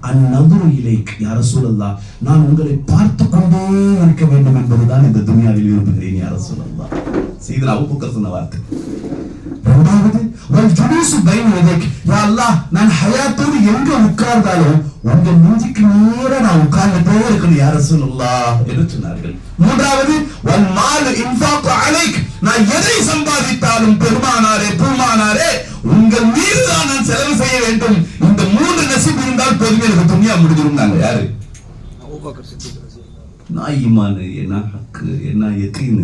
அந்நதுரு இலைக், யா ரசூலல்லாஹ், நான் உங்களை பார்த்து கொண்டே இருக்க வேண்டும் என்பதுதான் இந்த துனியாவில் விரும்புகிறேன் யா ரசூலல்லாஹ். சையதுனா அபூபக்கர் சொன்ன வார்த்தை. இரண்டாவது, வல் ஜுலூசு பைன யதைக், யா அல்லாஹ், நான் ஹயாத்தோடு எங்க உட்கார்ந்தாலும் உங்க நெஞ்சுக்கு நேரா நான் உட்கார்ந்துட்டே இருக்கணும் யா ரசூலுல்லாஹ் என்று சொன்னார்கள். மூன்றாவது, வல் மால் இன்ஃபாகு அலைக், நான் எதை சம்பாதித்தாலும் பெருமானாரே பூமானாரே உங்கள் மீது தான் நான் செலவு செய்ய வேண்டும். இந்த 3 நசீப் இருந்தால் போதுமே, எனக்கு துனியா முடிஞ்சிருந்தாங்க. யாரு? அபூபக்கர் சித்திக். நான் ஈமான், என்ன ஹக்கு, என்ன யகீன்,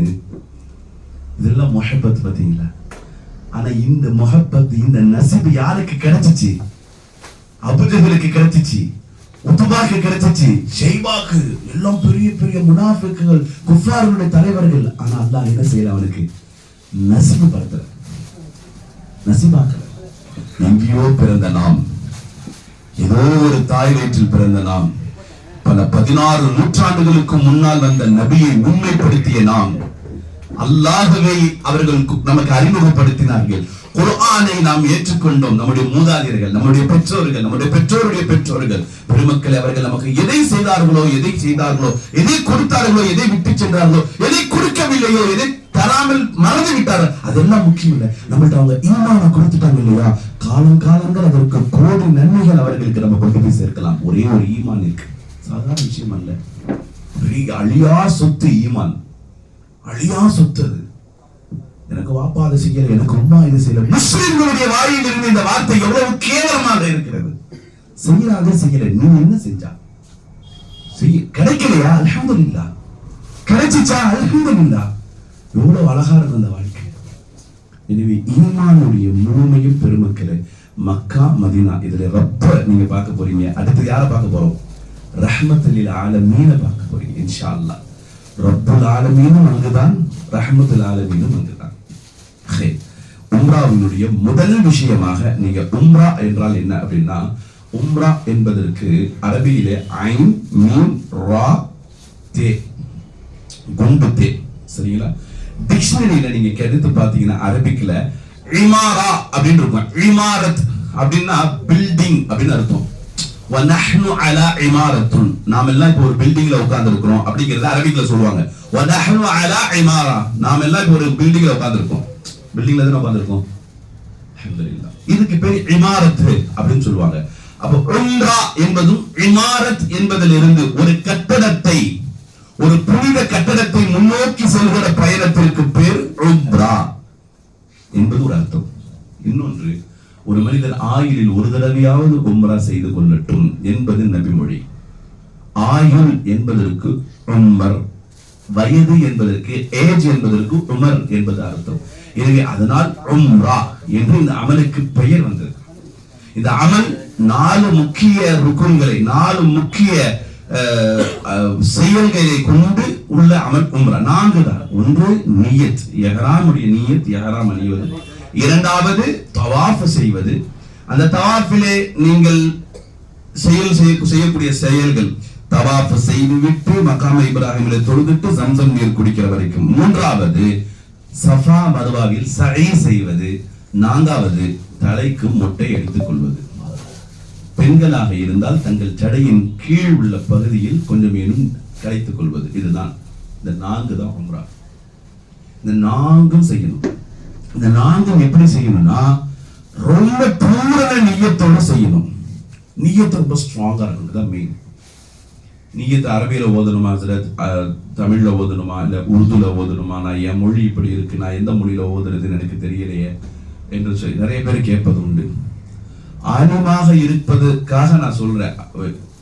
இதெல்லாம் முஹப்பத். பாத்தீங்களா? ஆனா இந்த முஹப்பத், இந்த நசீப் யாருக்கு கிடைச்சிச்சு? அபூஜஹலுக்கு கிடைச்சிச்சு, உத்பாக்கு கிடைச்சிச்சு, ஷைபாக்கு, எல்லாம் பெரிய பெரிய முனாஃபிக்குகள், குஃபார்களுடைய தலைவர்கள். ஆனா அல்லாஹ் என்ன செய்யல? அவனுக்கு நசீப் படுத்தல, நசீபாக்கல. எங்கேயோ பிறந்த நாம், ஏதோ ஒரு தாய் வயிற்றில் பிறந்த நாம், பல 16 நூற்றாண்டுகளுக்கு முன்னால் வந்த நபியை உண்மைப்படுத்திய நாம், அல்லாஹ்வை அவர்கள் நமக்கு அறிமுகப்படுத்தினார்கள். குர்ஆனை நாம் ஏற்றுக்கொண்டோம். நம்முடைய மூதாதையர்கள், நம்முடைய பெற்றோர்கள், நம்முடைய பெற்றோருடைய பெற்றோர்கள், பெருமக்கள், அவர்கள் நமக்கு எதை செய்தார்களோ, எதை கொடுத்தார்களோ, எதை விட்டு சென்றார்களோ, எதை கொடுக்கவில்லையோ, எதை தராமல் மறந்து விட்டார்கள், அதெல்லாம் முக்கியம் இல்லை. நம்மள்ட்ட அவங்க ஈமானை கொடுத்துட்டாங்க இல்லையா, காலங்கள் அதற்கு கோடி நன்மைகள் அவர்களுக்கு நம்ம கொண்டு போய் சேர்க்கலாம். ஒரே ஒரு ஈமான் இருக்கு, சாதாரண விஷயம் அல்ல. பெரிய அழியா சொத்து ஈமான், அழியா சொத்து. அது எனக்கு வாப்பா அதை செய்யல, எனக்கு உம்மா இதை செய்யல. முஸ்லிம்களுடைய வாயில் இருந்து இந்த வார்த்தை எவ்வளவு கேவலமாக இருக்கிறது. செய்யல, நீ என்ன செஞ்சா? கிடைக்கலையா? அல்ஹம்துலில்லாஹ். கிடைச்சிச்சா? அல்ஹம்துலில்லாஹ். எவ்வளவு அழகா இருக்கும் அந்த வாழ்க்கை. எனவே ஈமானுடைய முழுமையும் பெருமக்களே, மக்கா மதீனா, இதுல ரப்ப நீங்க பார்க்க போறீங்க. அடுத்து யாரை பார்க்க போறோம்? ரஹ்மத்துல் ஆலமீன பார்க்க போறீங்க இன்ஷா அல்லாஹ். ரப்புல் ஆலமீனும் அங்குதான், ரஹ்மத்துல் ஆலமீனும் அங்குதான். உம்ராவினுடைய முதல் விஷயமாக, நீங்க உம்ரா என்றால் என்ன அப்படின்னா, உம்ரா என்பதற்கு அரபியிலே ஐன் மீன் ரா தே குண்டு தே, சரிங்களா? டிக்ஷனரியில நீங்க எடுத்து பாத்தீங்கன்னா அரபிக்ல இமாரா அப்படின்னு இருக்கும். இமாரத் அப்படின்னா பில்டிங் அப்படின்னு அர்த்தம். வநஹ்னு அலா இமாரத்துன், நாம எல்லாம் இப்போ ஒரு பில்டிங்ல உட்கார்ந்து இருக்கிறோம் அப்படிங்கறத அரபிக்ல சொல்லுவாங்க. வநஹ்னு அலா இமாரா, நாம எல்லாம் இப்போ ஒரு பில்டிங்ல உட்கார்ந்து இருக்கோம். பில்டிங்ல தான் உட்கார்ந்து இருக்கோம். அல்ஹம்துலில்லாஹ். இதுக்கு பேர் இமாரத் அப்படின்னு சொல்லுவாங்க. அப்ப உம்ரா என்பதும் இமாரத் என்பதிலிருந்து ஒரு கட்டடத்தை, ஒரு புனித கட்டடத்தை முன்னோக்கி செல்கிற பயணத்திற்கு பேர் உம்ரா என்பது ஒரு அர்த்தம். இன்னொன்று, ஒரு மனிதர் ஆயுளில் ஒரு தடவையாவது உம்ரா செய்து கொள்ளட்டும் என்பது நபிமொழி. ஆயுள் என்பதற்கு உமர், வயது என்பதற்கு ஏஜ் என்பதற்கு உமர் என்பது அர்த்தம். எனவே அதனால் உம்ரா என்று இந்த அமலுக்கு பெயர் வந்தது. இந்த அமல் 4 முக்கிய ருக்குன்களை, 4 முக்கிய செயல்களை கொண்டு உள்ள அமல் உம்ரா. 4 தான். ஒன்று நியத், இஹ்ராமுடைய நியத், இஹ்ராம் அணிவது. இரண்டாவது தவாஃப் செய்வது. அந்த தவாஃபிலே நீங்கள் செய்யக்கூடிய செயல்கள், தவாஃப் செய்துவிட்டு மகாம இப்ராஹிமிலே தொழுதுட்டு ஜம்சம் நீர் குடிக்கிற வரைக்கும். மூன்றாவது சஃபா மர்வாவில் சഈ செய்வது. நான்காவது தலைக்கு மொட்டை அடித்துக் கொள்வது. பெண்களாக இருந்தால் தங்கள் ஜடையின் கீழ் உள்ள பகுதியில் கொஞ்சமேனும் கலைத்துக் கொள்வது. இதுதான், இந்த 4 தான் உம்ரா. இந்த 4 செய்யணும். இந்த 4 எப்படி செய்யணும்னா, ரொம்ப பூரண நியத்தோட செய்யணும். நியத்து ரொம்ப ஸ்ட்ராங்கா இருக்கணும், தான் மெயின். நியத்து அரபியில ஓதணுமா, தமிழ்ல ஓதணுமா, இல்ல உருதுல ஓதணுமா, நான் என் மொழி இப்படி இருக்கு, நான் எந்த மொழியில ஓதுறதுன்னு எனக்கு தெரியலையே என்று சொல்லி நிறைய பேர் கேட்பது உண்டு. ஆலிமாக இருப்பதற்காக நான் சொல்றேன்,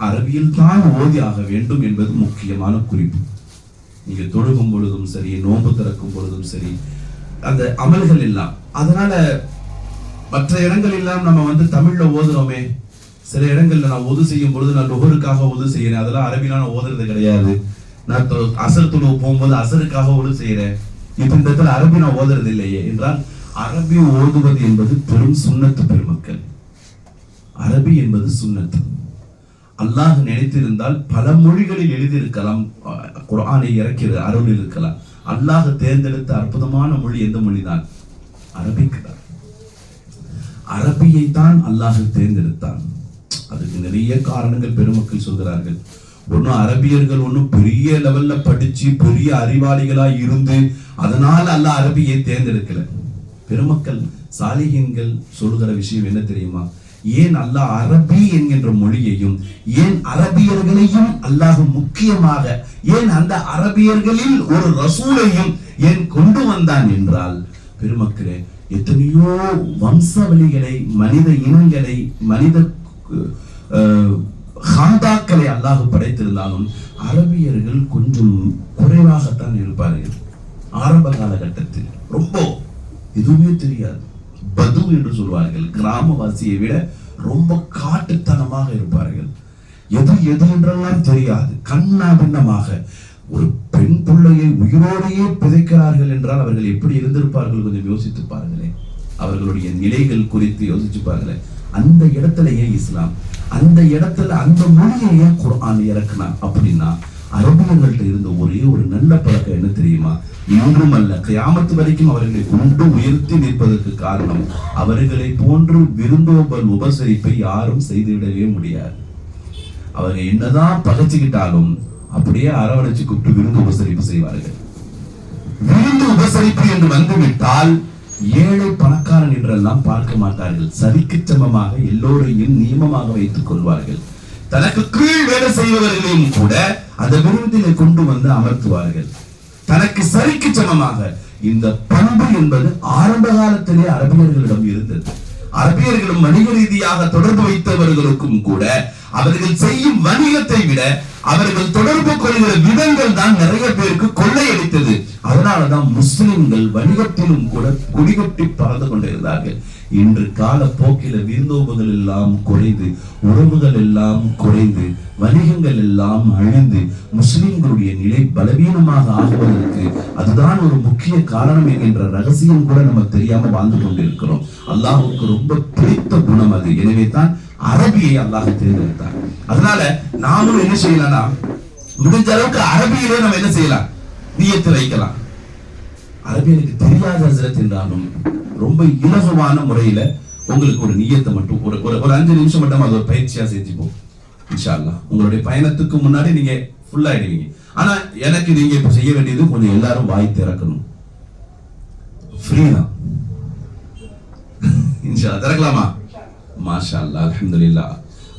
அரபியில் தான் ஓதி ஆக வேண்டும் என்பது முக்கியமான குறிப்பு. நீங்க தொழுகும் பொழுதும் சரி, நோன்பு திறக்கும் பொழுதும் சரி, அந்த அமல்கள் எல்லாம். அதனால மற்ற இடங்கள் எல்லாம் நம்ம தமிழ்ல ஓதுறோமே, சில இடங்கள்ல நான் ஒது செய்யும் பொழுது நான் லுஹருக்காக ஒது செய்யறேன், அதெல்லாம் அரபில நான் ஓதுறது கிடையாது. நான் அசர் துணு போகும்போது அசருக்காக ஒது செய்யறேன், இப்ப இந்த இடத்துல அரபி நான் ஓதுறது இல்லையே என்றால், அரபி ஓதுவது என்பது பெரும் சுன்னத்து பெருமக்கள். அரபி என்பது சுன்னத்து. அல்லாஹ் நினைத்திருந்தால் பல மொழிகளில் எழுதியிருக்கலாம், குர்ஆனை இறக்கிறது அருள் இருக்கலாம். அல்லாஹ் தேர்ந்தெடுத்த அற்புதமான மொழி எந்த மொழிதான்? அரபிக்கு தான். அரபியை தான் அல்லாஹ் தேர்ந்தெடுத்தான். அதுக்கு நிறைய காரணங்கள் பெருமக்கள் சொல்கிறார்கள். ஒன்னும் அரபியர்கள் ஒன்னும் பெரிய லெவல்ல படிச்சு பெரிய அறிவாளிகளா இருந்து அதனால அல்லாஹ் அரபியை தேர்ந்தெடுக்கல. பெருமக்கள் சாலிஹீன்கள் சொல்லுகிற விஷயம் என்ன தெரியுமா? ஏன் அல்லாஹ் அரபி என்கின்ற மொழியையும் ஏன் அரபியர்களையும் அல்லாஹ் முக்கியமாக ஏன் அந்த அரபியர்களில் ஒரு ரசூலையும் ஏன் கொண்டு வந்தான் என்றால், பெருமக்களே, எத்தனையோ வம்சவழிகளை, மனித இனங்களை, மனித ஹாந்தாக்களை அல்லாஹ் படைத்திருந்தாலும் அரபியர்கள் கொஞ்சம் குறைவாகத்தான் இருப்பார்கள். ஆரம்ப காலகட்டத்தில் ரொம்ப எதுவுமே தெரியாது, பது என்று சொல்வார்கள். கிராமவாசியை விட ரொம்ப காட்டுத்தனமாக இருப்பார்கள். எது எது என்றெல்லாம் தெரியாது. கண்ணா பின்னமாக ஒரு பெண் பிள்ளையை உயிரோடையே புதைக்கிறார்கள் என்றால் அவர்கள் எப்படி இருந்திருப்பார்கள்? கொஞ்சம் யோசித்து பாருங்களே. அவர்களுடைய நிலைகள் குறித்து யோசிச்சு பாருங்களேன். அந்த இடத்துல ஏன் இஸ்லாம், அந்த இடத்துல அந்த மொழியை ஏன் குர்ஆன் இறக்குனா அப்படின்னா, அரபியர்கள்ட்ட இருந்த ஒரே ஒரு நல்ல பழக்கம் என்ன தெரியுமா? இன்றும் அல்ல, கியாமத்து வரைக்கும் அவர்களை கொண்டு உயர்த்தி நிற்பதற்கு காரணம், அவர்களை போன்று விருந்தோம்பல் உபசரிப்பை யாரும் செய்துவிடவே முடியாது. அவங்க என்னதான் பகைச்சுக்கிட்டாலும் அப்படியே அரவணைச்சு கூப்பிட்டு விருந்து உபசரிப்பு செய்வார்கள். விருந்து உபசரிப்பு என்று வந்துவிட்டால் ஏழை பணக்காரன் என்றெல்லாம் பார்க்க மாட்டார்கள். சரிக்கு சமமாக எல்லோரையும் நியமமாக வைத்துக் கொள்வார்கள். தனக்கு கீழ் வேலை செய்பவர்களையும் கூட அந்த விருந்திலே கொண்டு வந்து அமர்த்துவார்கள். தனக்கு சரிக்கு சமமாக. இந்த பண்பு என்பது ஆரம்ப காலத்திலே அரபியர்களிடம் இருந்தது. அரபியர்களும் வணிக ரீதியாக தொடர்பு வைத்தவர்களுக்கும் கூட அவர்கள் செய்யும் வணிகத்தை விட அவர்கள் தொடர்பு கொள்கிற விதங்கள் தான் நிறைய பேருக்கு கொள்ளையடித்தது. அதனாலதான் முஸ்லிம்கள் வணிகத்திலும் கூட குடிகட்டி பறந்து கொண்டிருந்தார்கள். இன்று கால போக்கில விருந்தோம்புகள் எல்லாம் குறைந்து, உறவுகள் எல்லாம் குறைந்து, வணிகங்கள் எல்லாம் அழிந்து முஸ்லிம்களுடைய நிலை பலவீனமாக ஆகுவதற்கு அதுதான் ஒரு முக்கிய காரணம் என்கின்ற ரகசியம் கூட நம்ம தெரியாம வாழ்ந்து கொண்டிருக்கிறோம். அல்லாஹ்வுக்கு ரொம்ப பிடித்த குணம் அது. எனவே தான் அரபியை அல்லாஹ் தேர்ந்தெடுத்தார். அதனால நாமும் என்ன செய்யலாம்னா, முடிஞ்ச அளவுக்கு அரபியிலே நம்ம என்ன செய்யலாம், நியத்து வைக்கலாம். அரபியனுக்கு தெரியாத ஹஸ்ரத் என்றாலும் ரொம்ப இலகுவான முறையில உங்களுக்கு ஒரு நியத்தை மட்டும் ஒரு 5 நிமிஷம் மட்டும் அது ஒரு பயிற்சியா செஞ்சுப்போம். இன்ஷா அல்லாஹ் உங்களுடைய பயணத்துக்கு முன்னாடி நீங்க ஃபுல் ஆயிடுவீங்க. ஆனா எனக்கு நீங்க இப்ப செய்ய வேண்டியது கொஞ்சம் எல்லாரும் வாய் திறக்கணும். ஃப்ரீ தான். இன்ஷா அல்லாஹ் திறக்கலாமா? மாஷா அல்லாஹ், அல்ஹம்துலில்லாஹ்.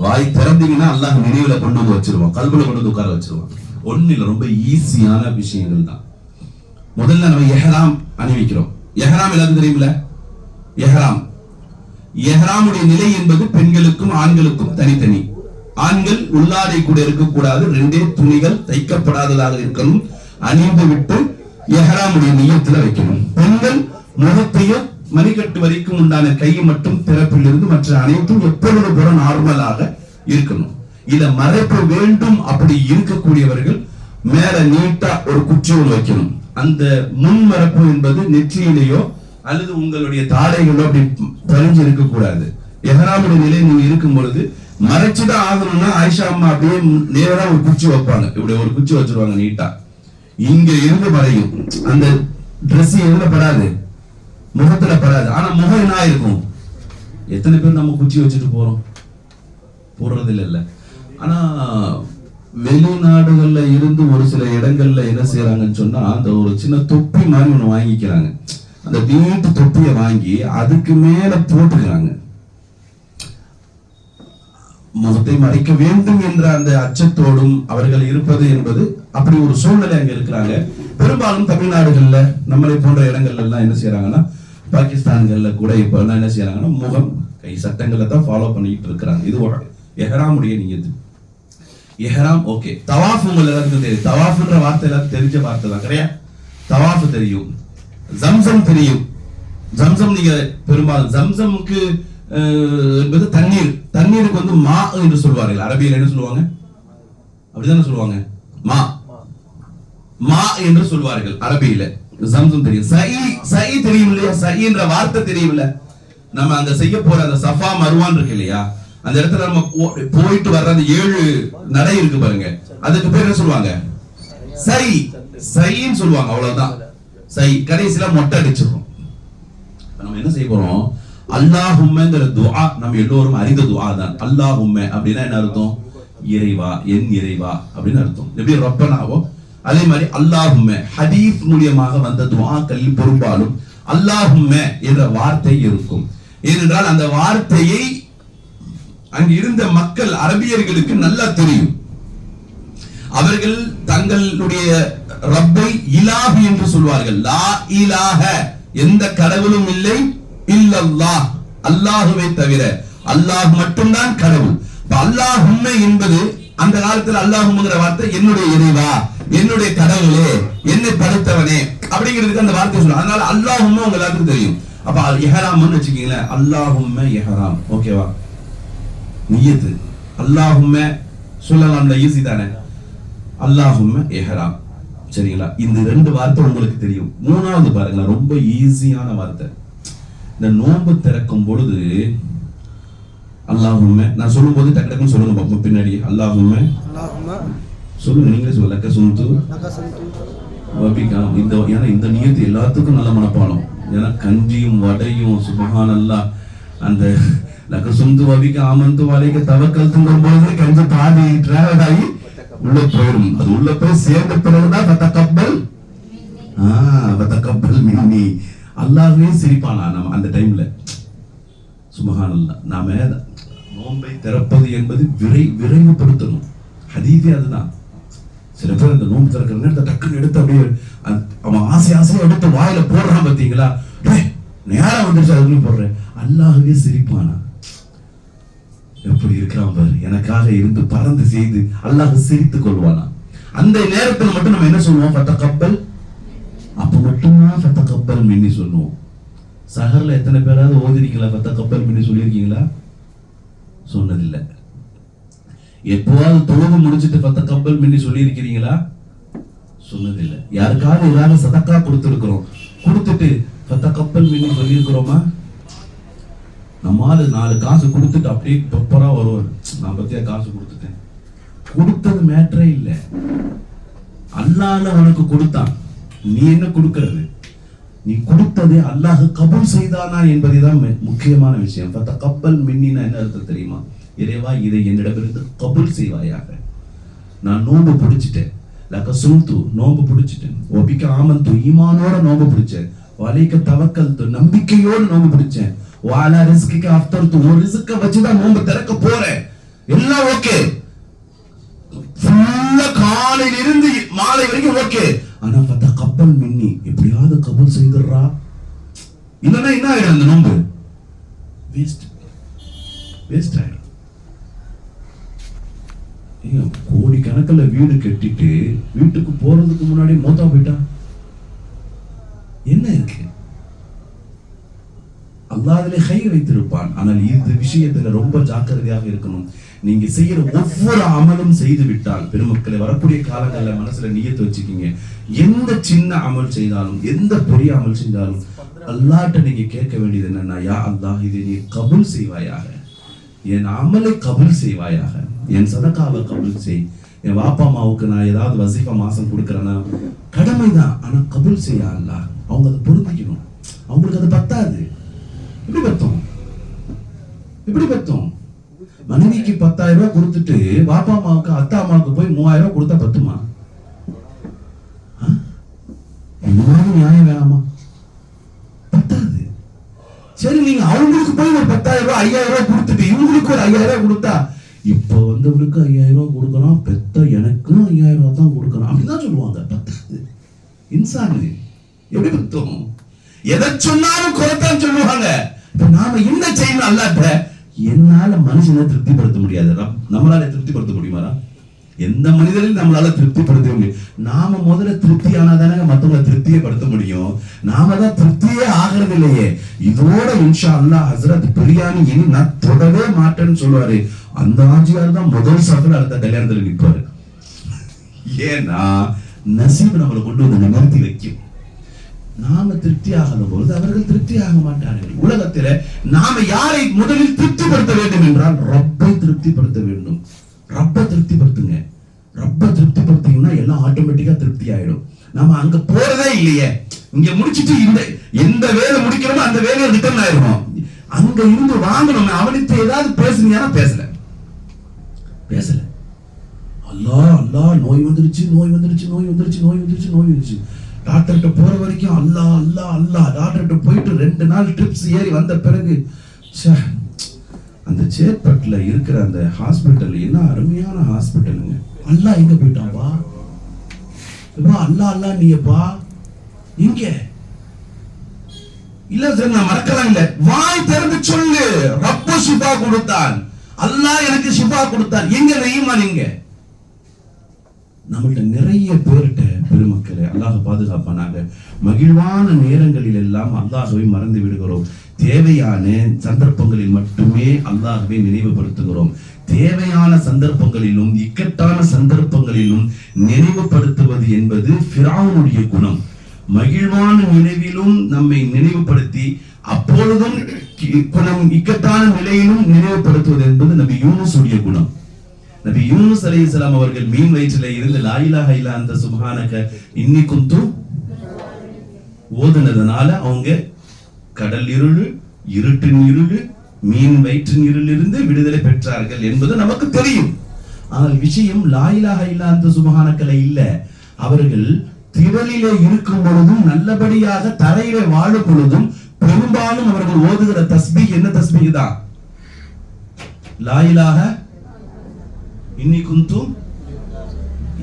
வாய் திறந்தீங்கன்னா அல்லாஹ் நினைவுல கொண்டு வந்து வச்சிருவான், கல்புல கொண்டு வந்து உட்கார வச்சிருவான். ஒண்ணுல ரொம்ப ஈஸியான விஷயங்கள் தான். முதல்ல நம்ம இஹ்ராம் அணிவிக்கிறோம். இஹ்ராம் எல்லாத்துக்கும் தெரியுமில்ல? இஹ்ராமுடைய நிலை என்பது பெண்களுக்கும் ஆண்களுக்கும் தனித்தனி. ஆண்கள் உள்ளாடை கூட இருக்கக்கூடாது, 2 துணிகள் தைக்கப்படாததாக இருக்கணும். அணிந்து விட்டு இஹ்ராமுடைய நியத்துல வைக்கணும். பெண்கள் முகத்தையும் மணிக்கட்டு வரைக்கும் உண்டான கையை மட்டும் திறப்பில் இருந்து மற்ற அனைத்தும் எப்பொழுது போல நார்மலாக இருக்கணும். இத மறைப்பு வேண்டும். அப்படி இருக்கக்கூடியவர்கள் மேல நீட்டா ஒரு குச்சி ஒன்று வைக்கணும். அந்த முன் மறைப்பு என்பது நெற்றியிலேயோ அல்லது உங்களுடைய தாடைகளோ அப்படி பறிஞ்சு இருக்க கூடாது. இஹ்ராமுடைய நிலை நீங்க இருக்கும் பொழுது மறைச்சுதான் ஆகணும்னா ஆயிஷா அம்மா அப்படியே நேரா ஒரு குச்சி வைப்பாங்க. இப்படி ஒரு குச்சி வச்சிருவாங்க நீட்டா. இங்க இருந்து மறையும். அந்த டிரெஸ் எதுல படாது, முகத்துல படாது. ஆனா முகம் என்ன இருக்கும்? எத்தனை பேர் நம்ம குச்சி வச்சுட்டு போறோம்? போடுறது இல்ல. ஆனா வெளிநாடுகள்ல இருந்து ஒரு சில இடங்கள்ல என்ன செய்யறாங்கன்னு சொன்னா, அந்த ஒரு சின்ன தொப்பி மாதிரி ஒண்ணு வாங்கிக்கிறாங்க. அந்த நீட்டு தொப்பியை வாங்கி அதுக்கு மேல போட்டுக்கிறாங்க. முகத்தை மறைக்க வேண்டும் என்ற அந்த அச்சத்தோடும் அவர்கள் இருப்பது என்பது அப்படி ஒரு சூழ்நிலை அங்க இருக்கிறாங்க. பெரும்பாலும் தமிழ்நாடுகள்ல நம்மளை போன்ற இடங்கள்ல எல்லாம் என்ன செய்யறாங்கன்னா, பாகிஸ்தான்கள்ல கூட இப்ப என்ன செய்யறாங்கன்னா முகம் கை சட்டங்களை தான் ஃபாலோ பண்ணிட்டு இருக்கிறாங்க. இது இஹ்ராமுடைய நியத்து. இஹ்ராம் ஓகே. தவாஃப் உங்க எல்லாருக்கும் தெரியும். தவாஃப்ன்ற வார்த்தை எல்லாரும் தெரிஞ்ச வார்த்தை தான். கிடையாது, தவாஃப் தெரியும். ஜம்சம் தெரியும். ஜம்சம் நீங்க பெரும்பாலும் ஜம்சமுக்கு என்பது தண்ணீர், தண்ணீருக்கு வந்து மா என்று சொல்வார்கள். அரபியில் என்ன சொல்லுவாங்க? அப்படிதானே சொல்லுவாங்க, மா மா என்று சொல்வார்கள் அரபியில. ஜம்சம் தெரியும். சை தெரியும் இல்லையா? சை என்ற வார்த்தை தெரியும் இல்ல? நம்ம அந்த செய்ய போற அந்த சஃபா மருவான் இருக்கு இல்லையா, அந்த இடத்துல நம்ம போயிட்டு வர்ற அந்த 7 நடை இருக்கு பாருங்க, அதுக்கு பேர் என்ன சொல்லுவாங்க? சை. சைன்னு சொல்லுவாங்க, அவ்வளவுதான். சை. கடைசியில மொட்டை அடிச்சிடும். நம்ம என்ன செய்ய போறோம்? அல்லாஹும்மங்கிற துஆ நம்ம எல்லோரும் அறிந்த துஆ தான். அல்லாஹும்ம அப்படின்னா என்ன அர்த்தம்? இறைவா, என் இறைவா அப்படின்னு அர்த்தம். எப்படி ரப்பனாவோ அதே மாதிரி அல்லாஹும்ம ஹதீஸ் மூலியமாக வந்த துஆக்கள் பெரும்பாலும் அல்லாஹும்ம என்ற வார்த்தை இருக்கும். ஏனென்றால் அந்த வார்த்தையை அங்கு இருந்த மக்கள் அரபியர்களுக்கு நல்லா தெரியும். அவர்கள் தங்களுடைய ரப்பை இலாஹ் என்று சொல்வார்கள். லா இலாஹ, எந்த கடவுளும் இல்லை, இல்லல்லாஹ், அல்லாஹுவை தவிர, அல்லாஹ் மட்டும்தான் கடவுள். அல்லாஹும்ம என்பது அந்த காலத்தில் அல்லாஹும்ங்கிற வார்த்தை என்னுடைய இறைவா, என்னுடைய கடவுளே, என்னை படைத்தவனே அப்படிங்கிறதுக்கு அந்த வார்த்தை சொல்லுவாங்க. அதனால அல்லாஹும்ம உங்க எல்லாத்துக்கும் தெரியும். அப்ப இஹ்ராம்னு வச்சுக்கீங்களேன், அல்லாஹும்ம இஹ்ராம். ஓகேவா? நியத்து அல்லாஹும்ம சொல்லலாம்ல, ஈஸி தானே? அல்லாஹும்ம இஹ்ராம். சரிங்களா? இந்த 2 வார்த்தை உங்களுக்கு தெரியும். 3வது பாருங்க, ரொம்ப ஈஸியான வார்த்தை. இந்த நோன்பு திறக்கும் பொழுது அல்லாஹும்ம நான் சொல்லும் போது டக்கு டக்குன்னு சொல்லுங்க பாப்போம். பின்னாடி அல்லாஹும்ம சொல்லுங்க, நீங்களே சொல்லுங்க. லக்க சுந்து வபிகா. இந்த ஏன்னா இந்த நியத்து எல்லாத்துக்கும் நல்ல மனப்பாடம். ஏன்னா கஞ்சியும் வடையும் சுப்ஹானல்லாஹ், அந்த லக்க சுந்து வபிகா ஆமந்து வலைக்க தவக்கல் தூங்கும் போது கஞ்சி பாதி டிராவல் ஆகி உள்ள போயிடும். அது உள்ள போய் சேர்ந்த பிறகுதான் ஃபதகப்பல் மின்னி, அல்லாஹ்வே சிரிப்பானா நம்ம அந்த டைம்ல. சுப்ஹானல்லாஹ். நாம நோன்பை திறப்பது என்பது விரைவுபடுத்தணும். ஹதீஸே அதுதான். சில பேர் அந்த நோன்பு திறக்கிற நேரத்தை டக்குன்னு எடுத்து அப்படியே அவன் ஆசையா எடுத்து வாயில போடுறான் பாத்தீங்களா, நேரம் வந்துருச்சு அதுக்குன்னு போடுறேன். அல்லாஹ்வே சிரிப்பானா? எப்படி இருக்கிறான் பாரு, எனக்காக இருந்து பறந்து செய்து அல்லாஹ் சிரித்துக் கொள்வானா? அந்த நேரத்தில் மட்டும் நம்ம என்ன சொல்லுவோம்? ஃபதகப்பல். அப்ப மட்டும்தான் ஃபதகப்பல் மின்னி சொல்லுவோம். சஹர்ல எத்தனை பேராவது ஓதிருக்கீங்களா? ஃபதகப்பல் மின்னி சொல்லியிருக்கீங்களா? சொன்னதில்லை. எப்போவாவது தொழுது முடிச்சுட்டு ஃபதகப்பல் மின்னி சொல்லி இருக்கிறீங்களா? சொன்னதில்லை. யாருக்காவது ஏதாவது சதக்கா கொடுத்துருக்கிறோம், கொடுத்துட்டு ஃபதகப்பல் மின்னி சொல்லி இருக்கிறோமா? நம்மால 4 காசு கொடுத்துட்டு அப்படியே பெப்பரா வருவார். நான் பத்தியா காசு கொடுத்துட்டேன். கொடுத்தது மேட்டரே இல்லை. அல்லாஹ் உனக்கு கொடுத்தான், நீ என்ன கொடுக்கிறது? நீ கொடுத்ததை அல்லாஹ் கபூல் செய்தானா என்பதுதான் முக்கியமான விஷயம். ஃபதகப்பல் மின்னினா என்ன அர்த்தம் தெரியுமா? இறைவா, இதை என்னிடமிருந்து கபூல் செய்வாயாக. நான் நோன்பு பிடிச்சிட்டேன், லக்க சுல்து நோன்பு பிடிச்சிட்டேன், ஒபிக்க ஆமந்து ஈமானோட நோன்பு பிடிச்சேன், வலைக்க தவக்கல்து நம்பிக்கையோடு நோன்பு பிடிச்சேன், வாலா ரிஸ்கிக்க அஃப்தர்து ஒரு ரிஸ்க வச்சுதான் நோன்பு திறக்க போறேன், எல்லாம் ஓகே, ஃபுல்லா காலையில இருந்து மாலை வரைக்கும் ஓகே. ஆனா ஃபதகப்பல் மின்னி, எப்படியாவது கபூல் செய்துறா, இல்லன்னா என்ன ஆயிடும்? அந்த நோன்பு வேஸ்ட் ஆயிடும். கோடி கணக்கில் வீடு கட்டிட்டு வீட்டுக்கு போறதுக்கு முன்னாடி மோத்தா போயிட்டா என்ன இருக்கு? அல்லாஹ் அதிலே கயிறு வைத்திருப்பான். ஆனால் இந்த விஷயத்துல ரொம்ப ஜாக்கிரதையாக இருக்கணும். நீங்க செய்யற ஒவ்வொரு அமலும் செய்து விட்டால், பெருமக்களை வரக்கூடிய காலங்களில் மனசுல நியத்து வச்சுக்கீங்க, எந்த சின்ன அமல் செய்தாலும் எந்த பெரிய அமல் செய்தாலும் அல்லாஹ்ட்ட நீங்க கேட்க வேண்டியது என்னன்னா, யா அல்லாஹ், இதை நீ கபூல் செய்வாயாக, என் அமலை கபூல் செய்வாயாக, என் சதகாவை கபூல் செய். என் வாப்பா அம்மாவுக்கு நான் ஏதாவது வசீஃபா மாசம் கொடுக்கறேன்னா கடமைதான், ஆனா கபூல் செய்ய அல்லாஹ். அவங்க அதை பொருந்திக்கணும். அவங்களுக்கு அது பத்தாது. எப்படி பத்தும்? மனைவிக்கு 10,000 ரூபாய் கொடுத்துட்டு வாப்பா அம்மாவுக்கு அத்தா அம்மாவுக்கு போய் 3,000 ரூபாய் கொடுத்தா பத்துமா? நியாயம் வேணாமா? பத்தாது. சரி, நீங்க அவங்களுக்கு போய் ஒரு 10,000 ரூபாய் 5,000 ரூபாய் கொடுத்துட்டு இவங்களுக்கு ஒரு 5,000 ரூபாய் கொடுத்தா, இப்ப வந்தவருக்கு 5,000 ரூபாய் கொடுக்கணும், பெத்த எனக்கும் 5,000 ரூபாய் தான் கொடுக்கணும் அப்படிதான் சொல்லுவாங்க. பத்தாது. இன்சானு எப்படி பத்தும்? எதை சொன்னாலும் குறைத்தான் சொல்லுவாங்க. இப்ப நாம என்ன செய்யணும்? அல்லாஹ்ட்ட என்னால மனுஷனை திருப்திப்படுத்த முடியாது, நம்மளால திருப்திப்படுத்த முடியுமா? எந்த மனிதரையும் நம்மளால திருப்திப்படுத்த முடியும். நாம முதல்ல திருப்தி ஆனாதானே மற்றவங்களை திருப்தியை படுத்த முடியும். நாம தான் திருப்தியே ஆகிறது இல்லையே. இதோட இன்ஷா அல்லாஹ் ஹஸ்ரத் பிரியாணி இனி நான் தொடவே மாட்டேன்னு சொல்லுவாரு. அந்த ஆஜியார் தான் முதல் சாப்பிட அடுத்த கல்யாணத்துல நிற்பாரு. ஏன்னா நசீப் நம்மளை கொண்டு வந்து நிறுத்தி வைக்கும். நாம திருப்தி ஆகாத பொழுது அவர்கள் திருப்தி ஆக மாட்டார்கள். உலகத்தில நாம யாரை முதலில் திருப்திப்படுத்த வேண்டும் என்றால் ரப்பை திருப்திப்படுத்த வேண்டும். ரப்பை திருப்திப்படுத்துங்க. ரப்பை திருப்திப்படுத்தீங்கன்னா எல்லாம் ஆட்டோமேட்டிக்கா திருப்தி ஆயிடும். நம்ம அங்க போறதே இல்லையே. இங்க முடிச்சிட்டு இந்த எந்த வேலை முடிக்கிறோமோ அந்த வேலையை ரிட்டர்ன் ஆயிடும். அங்க இருந்து வாங்கணும். அவனுக்கு ஏதாவது பேசுனீங்கன்னா பேசல. அல்லாஹ் அல்லாஹ் நோய் வந்துருச்சு. டாக்டர்கிட்ட போற வரைக்கும் அல்லாஹ் அல்லாஹ் அல்லாஹ். டாக்டர்கிட்ட போயிட்டு 2 நாள் ட்ரிப்ஸ் ஏறி வந்த பிறகு அந்த சேத்பட்ல இருக்கிற அந்த ஹாஸ்பிட்டல் என்ன அருமையான ஹாஸ்பிட்டலுங்க. அல்லாஹ் எங்க போயிட்டான்பா? அல்லாஹ் அல்லாஹ் நீப்பா எங்க இல்ல சார், நான் மறக்கலாம் இல்ல. வாய் திறந்து சொல்லு. ரப்பு ஷிஃபா கொடுத்தான். அல்லாஹ் எனக்கு ஷிஃபா கொடுத்தான். எங்க ஈமான் எங்க? நம்மள்ட்ட நிறைய பேர்கிட்ட பெருமக்களே அல்லாஹ் பாதுகாப்பானாங்க. மகிழ்வான நேரங்களில் எல்லாம் அல்லாஹ்வை மறந்து விடுகிறோம். தேவையான சந்தர்ப்பங்களில் மட்டுமே அல்லாஹ்வை நினைவுபடுத்துகிறோம். தேவையான சந்தர்ப்பங்களிலும் இக்கட்டான சந்தர்ப்பங்களிலும் நினைவுபடுத்துவது என்பது ஃபிரௌனுடைய குணம். மகிழ்வான நினைவிலும் நம்மை நினைவுபடுத்தி அப்பொழுதும் இக்கட்டான நிலையிலும் நினைவுபடுத்துவது என்பது நபி யூனுஸுடைய குணம். நபி யூனுஸ் அலைஹிஸ்ஸலாம் அவர்கள் மீன் வயிற்றிலே இருந்து லா இலாஹ இல்லா அன்த சுப்ஹானக இன்னி குன்து ஓதுனதனால அவங்க கடல் இருட்டின் இருள், மீன் வயிற்றின் இருளிலிருந்து விடுதலை பெற்றார்கள் என்பது நமக்கு தெரியும். ஆனால் விஷயம் லா இலாஹ இல்லா அன்த சுப்ஹானக இல்ல. அவர்கள் திரளிலே இருக்கும் பொழுதும் நல்லபடியாக தரையிலே வாழும் பொழுதும் பெரும்பாலும் அவர்கள் ஓதுகிற தஸ்பீஹ் என்ன தஸ்பீஹ் தான்? லா இலாஹ இன்னி குந்தும்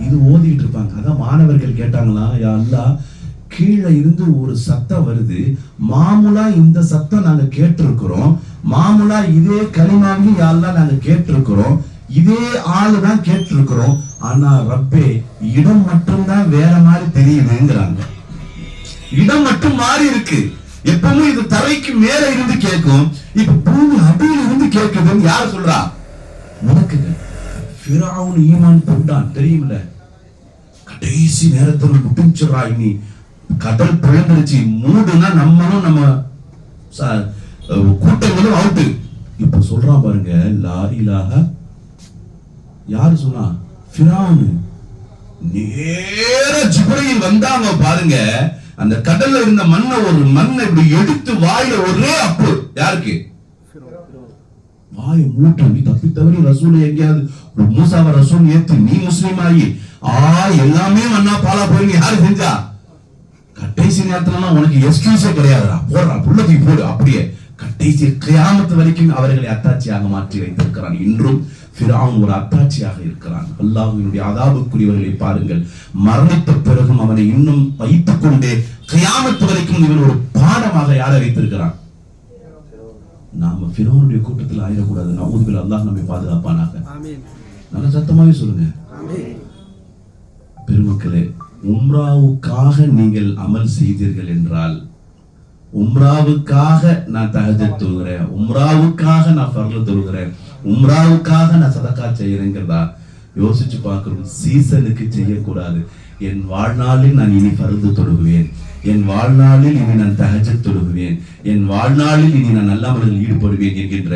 இது ஓதிட்டு இருப்பாங்க. அதான் மாணவர்கள் கேட்டாங்களா, யா அல்லாஹ் கீழே இருந்து ஒரு சத்தம் வருது, மாமுலா இந்த சத்தம் நாங்க கேட்டிருக்கிறோம், மாமுலா இதே கலிமாவையும் யா அல்லாஹ் நாங்க கேட்டிருக்கிறோம், இதே ஆளுதான் கேட்டிருக்கிறோம், ஆனா ரப்பே இடம் மட்டும்தான் வேற மாதிரி தெரியுதுங்கிறாங்க. இடம் மட்டும் மாறி இருக்கு. எப்பவுமே இது தரைக்கு மேல இருந்து கேட்கும், இப்ப பூமி அடியில் இருந்து கேட்குதுன்னு யார் சொல்றா? உனக்குங்க ஃபிரௌன் ஈமான் கொண்டான் தெரியுமில்ல. கடைசி நேரத்துல முட்டிச்சுறா. இனி கடல் பிளந்துருச்சு, மூடுனா நம்மளும் நம்ம கூட்டங்களும் அவுட்டு. இப்ப சொல்றான் பாருங்க, லா இலாஹ யாரு சொன்னா? ஃபிரௌன். நேர ஜிப்ரீல் வந்தாங்க பாருங்க. அந்த கடல்ல இருந்த மண்ணை இப்படி எடுத்து வாயில ஒரே அப்பு. யாருக்கு? வாய மூட்டு. நீ தப்பி தவறி ரசூல் எங்கேயாவது ஒரு மூசாவ ரசூல் ஏத்து நீ முஸ்லீம் ஆகி எல்லாமே மண்ணா பாலா போய் யாரு செஞ்சா? கடைசி நேரத்துல உனக்கு எக்ஸ்கியூஸே கிடையாதுடா, போடுறா புள்ளத்துக்கு போடு. அப்படியே கடைசி கியாமத் வரைக்கும் அவர்களை அத்தாட்சியாக மாற்றி வைத்திருக்கிறான். இன்றும் ஃபிரௌன் ஒரு அத்தாட்சியாக இருக்கிறான். அல்லாஹ்வினுடைய அதாபுக்குரியவர்களை பாருங்கள். மரணித்த பிறகும் அவனை இன்னும் வைத்துக் கொண்டே கியாமத் வரைக்கும் இவன் ஒரு பாடமாக யாரை வைத்திருக்கிறான்? நாம ஃபிரௌனுடைய கூட்டத்தில் ஆயிடக்கூடாது. நஊது அல்லாஹ் நம்மை பாதுகாப்பானாக. நல்ல சத்தமாவே சொல்லுங்க. பெருமக்களே, உம்ராவுக்காக நீங்கள் அமல் செய்தீர்கள் என்றால், உம்ராவுக்காக நான் தஹஜ்ஜத் தொழுகிறேன், உம்ராவுக்காக நான் ஃபர்ல் தொழுகிறேன், உம்ராவுக்காக நான் சதகா செய்யறேங்கிறதா யோசிச்சு பார்க்கிறோம். சீசனுக்கு செய்யக்கூடாது. என் வாழ்நாளில் நான் இனி ஃபர்து தொழுகுவேன், என் வாழ்நாளில் இனி நான் தஹஜ்ஜத் தொழுகுவேன், என் வாழ்நாளில் இனி நான் நல்ல அமல்களில் ஈடுபடுவேன் என்கின்ற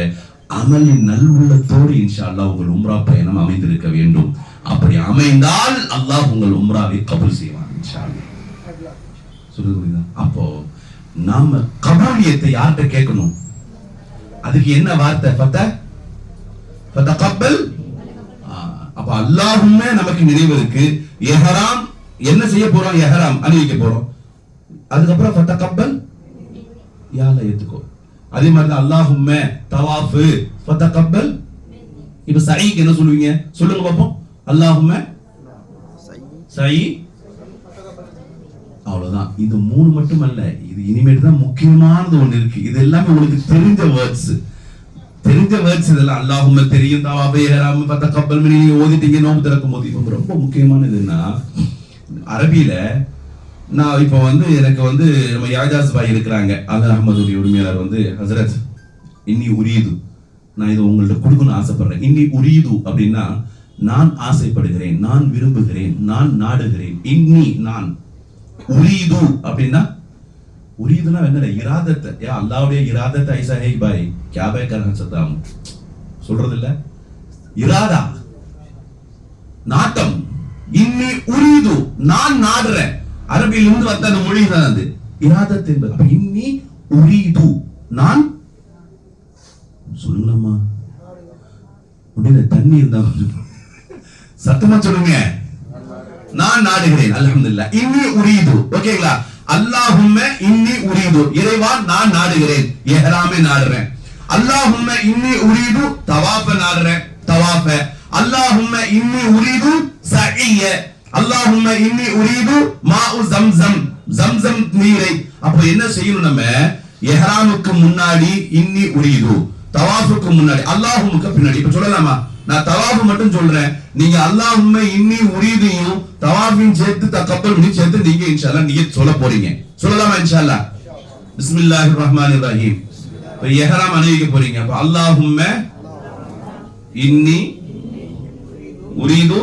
அமலின் நல்லுள்ளத்தோடு இன்ஷா அல்லாஹ் உங்கள் உம்ரா பயணம் அமைந்திருக்க வேண்டும். அப்படி அமைந்தால் அல்லாஹ் உங்கள் உம்ராவை கபூல் செய்வான் இன்ஷா அல்லாஹ். சொல்லுங்க. அப்போ நாம கபூலியத்தை யார்கிட்ட கேட்கணும்? அதுக்கு என்ன வார்த்தை? ஃபதகப்பல். அப்ப அல்லாஹுமே நமக்கு நினைவு இருக்கு. இஹ்ராம் என்ன செய்ய போறோம்? இஹ்ராம் அணிவிக்க போறோம். அதுக்கப்புறம் ஃபதகப்பல் யா அல்லாஹ் ஏத்துக்கோ. அதே மாதிரி தான் அல்லாஹுமே தவாஃப் ஃபதகப்பல். இப்ப சஈக்கு என்ன சொல்லுவீங்க? சொல்லுங்க பாப்போம். அல்லாஹுமே சஈ. அவ்வளவுதான். இது 3 மட்டுமல்ல, இது இனிமேல் தான் முக்கியமானது ஒண்ணு இருக்கு. இது எல்லாமே உங்களுக்கு தெரிஞ்ச வேர்ட்ஸ். தெரிஞ்ச வேர்ட்ஸ் இதெல்லாம். அல்லாஹும்ம தெரியும், தவாஃபே இஹ்ராம் ஃபதகப்பல் மின்னி ஓதிட்டீங்க. நோம்பு திறக்கும் போது இப்போ ரொம்ப முக்கியமானதுன்னா அரபியில நான் இப்போ எனக்கு நம்ம யாஜாஸ் பாய் இருக்கிறாங்க, அல் அஹமதுடைய உரிமையாளர் ஹசரத் இன்னி உரியது, நான் இதை உங்கள்ட்ட கொடுக்கணும்னு ஆசைப்படுறேன். இன்னி உரியது அப்படின்னா நான் ஆசைப்படுகிறேன், நான் விரும்புகிறேன், நான் நாடுகிறேன். இன்னி நான், உரியது அப்படின்னா உரியதுன்னா என்ன இராதத்தை, அல்லாவுடைய இராதத்தை ஐசா ஹே பாய் கியா பாய் கரஹன் சத்தாம் சொல்றது இல்ல, இராதா நாட்டம். இன்னி உரியது நான் நாடுறேன், அரபியிலிருந்து வந்த அந்த மொழி தான் அது இராதத் என்பது. அப்ப இன்னி உரியது நான் சொல்லுங்களாமா முடியல, தண்ணி இருந்தா சத்தமா சொல்லுங்க. நான் நாடுகிறேன், அல்ஹம்துலில்லாஹ். இன்னி உரியது, ஓகேங்களா? அல்லாஹும்ம இன்னி உரியது, இறைவா நான் நாடுகிறேன், இஹ்ராமை நாடுறேன். அல்லாஹும்ம இன்னி உரியது, தவாஃப நாடுறேன், தவாஃப. அல்லாஹும்ம இன்னி உரியது சஇய. அல்லாஹும்ம இன்னி உரியது மாஉ ஜம்ஸம், ஜம்ஸம் நீரை. அப்ப என்ன செய்யணும் நம்ம? இஹ்ராமுக்கு முன்னாடி இன்னி உரியது, தவாஃபுக்கு முன்னாடி அல்லாஹும்முக்கு பின்னாடி. இப்ப சொல்லலாமா? நான் தவாஃபு மட்டும் சொல்றேன், நீங்க அல்லாஹும்ம இன்னி உரியதையும் தவாஃபையும் சேர்த்து தகப்பல் பண்ணி சேர்த்து நீங்க இன்ஷாஅல்லாஹ் நியத் சொல்ல போறீங்க. சொல்லலாமா இன்ஷாஅல்லாஹ்? பிஸ்மில்லாஹிர் ரஹ்மானிர் ரஹீம். இப்ப இஹ்ராம் அணிவிக்க போறீங்க. அப்ப அல்லாஹும்ம இன்னி உரியது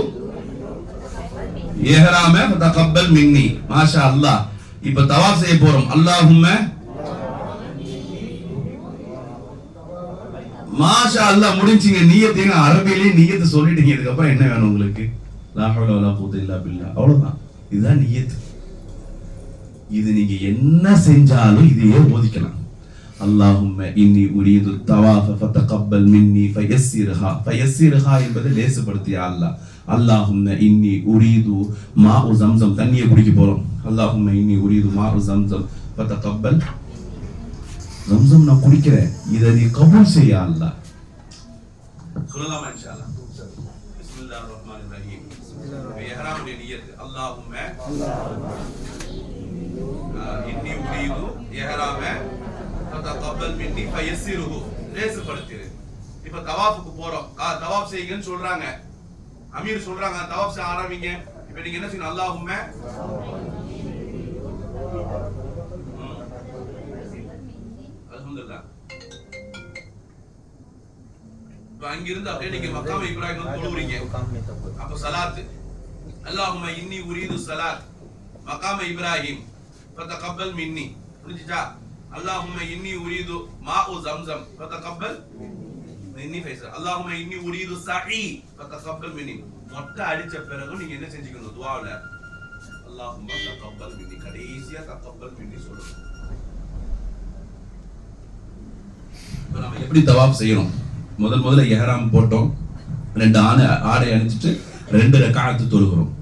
இஹ்ராம ஃபதகப்பல் மின்னி. மாஷா அல்லாஹ். இப்ப தவாஃப் செய்ய போறோம். அல்லாஹும்ம மாஷா அல்லாஹ் முடிஞ்சீங்க. நியத்தீங்க, அரபியிலே நியத்து சொல்லிட்டீங்க. இதுக்கு அப்புறம் என்ன வேணும் உங்களுக்கு? லா ஹவ்ல வலா குவத்த இல்லா பில்லாஹ். அவ்வளவுதான், இதுதான் நியத். இது நீங்க என்ன செஞ்சாலும் இதையே ஓதிக்கலாம். அல்லாஹும்ம இன்னி உரீது தவாஃப ஃபதகப்பல் மின்னி ஃபயஸ்ஸிர்ஹா. ஃபயஸ்ஸிர்ஹா என்பது லேசுபடுத்தியா அல்லாஹ். அல்லாஹும்ம இன்னி உரீது மாஉ ஜம்ஸம், தண்ணியை குடிக்க போறோம். அல்லாஹும்ம இன்னி உரீது மாஉ ஜம்ஸம் ஃபதகப்பல். ஜம்ஸம் நான் குடிக்கிறேன், இதை நீ கபூல் செய்ய அல்லாஹ். சொல்லலாமா இன்ஷாஅல்லாஹ்? பிஸ்மில்லாஹிர் ரஹ்மானிர் ரஹீம். இஹ்ராமுடைய நியத் அல்லாஹும்ம இன்னி உரீது இஹ்ராம ஃபதகப்பல் மின்னி ஃபயஸ்ஸிர்ஹு. லேசுபடுத்திரு. இப்ப தவாஃபுக்கு போறோம். தவாஃப் செய்யுங்கன்னு சொல்றாங்க, அமீர் சொல்றாங்க, தவாஃப் செய்ய ஆரம்பிங்க. இப்ப நீங்க என்ன செய்யணும்? அல்லாஹும்ம அல்ஹம்துலில்லாஹ். இப்ப அங்கிருந்து அப்படியே நீங்க மக்காம இப்ராஹிம் தொழுவுறீங்க. அப்ப ஸலாத் அல்லாஹும்ம இன்னி உரீது ஸலாத் மக்காம இப்ராஹிம் ஃபதகப்பல் மின்னி. புரிஞ்சுச்சா? அல்லாஹும்ம இன்னி உரீது மாஉ ஜம்ஸம் ஃபதகப்பல் மின்னி ஃபைஸல். அல்லாஹும்ம இன்னி உரீது சஇ ஃபதகப்பல் மின்னி. மொட்டை அடிச்ச பிறகு நீங்க என்ன செஞ்சுக்கணும்? துஆவுல அல்லாஹும்ம தகப்பல் மின்னி, கடைசியா தகப்பல் மின்னி சொல்லணும். இப்ப நம்ம எப்படி தவாஃப் செய்யணும்? முதல்ல இஹ்ராம் போட்டோம், 2 ஆடை அணிஞ்சிட்டு 2 ரக்அத் தொழுகிறோம்.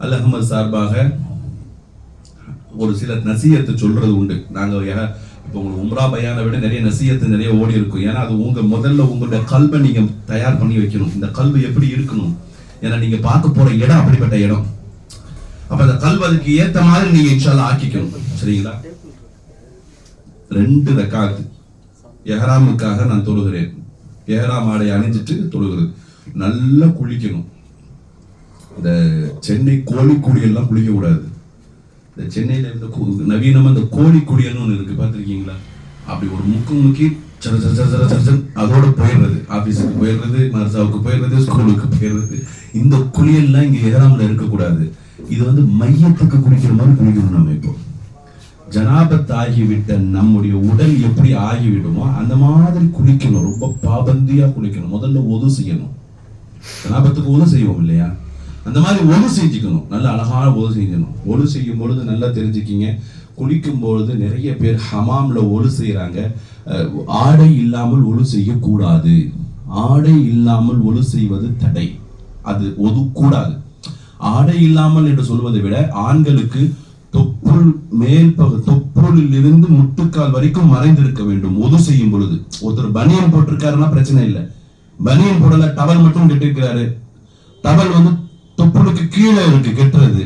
அல் அஹ்மத் சார்பாக ஒரு சில நசியத்து சொல்றது உண்டு. நாங்க இப்போ உங்களுக்கு உம்ரா பயானை விட நிறைய நசியத்து நிறைய ஓடி இருக்கும். ஏன்னா அது முதல்ல உங்களுடைய கல்வை நீங்க தயார் பண்ணி வைக்கணும். இந்த கல்வி எப்படி இருக்கணும்? ஏன்னா நீங்க பார்க்க போற இடம் அப்படிப்பட்ட இடம். அப்ப அந்த கல்வி அதுக்கு ஏத்த மாதிரி நீங்க இன்ஷாஅல்லாஹ் ஆக்கிக்கணும். சரிங்களா? 2 ரக்அத் இஹ்ராமுக்காக நான் தொழுகிறேன். இஹ்ராம் ஆடை அணிஞ்சிட்டு தொழுகிறது. நல்லா குளிக்கணும். இந்த சென்னை கோழி குடியெல்லாம் குளிக்க கூடாது. இந்த சென்னையில இருந்த நவீனமா இந்த கோழி குடியல்னு ஒண்ணு இருக்கு, பார்த்திருக்கீங்களா? அப்படி ஒரு முக்கி அதோட போயிடுறது, ஆபீஸுக்கு போயிடுறது, மதரசாவுக்கு போயிடுறது, ஸ்கூலுக்கு போயிடுறது. இந்த குளியல்லாம் இங்க இஹ்ராம்ல இருக்கக்கூடாது. இது மையத்துக்கு குளிக்கிற மாதிரி குளிக்கணும். நம்ம இப்போ ஜனாபத் ஆகிவிட்ட நம்முடைய உடல் எப்படி ஆகிவிடுமோ அந்த மாதிரி குளிக்கணும். ரொம்ப பாபந்தியா குளிக்கணும். முதல்ல ஒது செய்யணும். ஜனாபத்துக்கு ஒது செய்வோம் இல்லையா? அந்த மாதிரி ஒது செஞ்சுக்கணும். நல்ல அழகான ஒது செஞ்சணும். ஒது செய்யும் பொழுது நல்லா தெரிஞ்சுக்கிங்க, குளிக்கும் பொழுது நிறைய பேர் ஹமாம்ல ஒது செய்யறாங்க. ஆடை இல்லாமல் ஒது செய்யக்கூடாது. ஆடை இல்லாமல் ஒது செய்வது தடை, அது ஒது கூடாது. ஆடை இல்லாமல் என்று சொல்வதை விட ஆண்களுக்கு தொப்புள் தொப்புளில் இருந்து முட்டுக்கால் வரைக்கும் மறைந்திருக்க வேண்டும் ஒது செய்யும் பொழுது. ஒருத்தர் பனியன் போட்டிருக்காருன்னா பிரச்சனை இல்லை. பனியன் போடல, டவல் மட்டும் கட்டிருக்கிறாரு. டவல் தொப்புளுக்கு கீழே இருக்கு கெட்டுறது,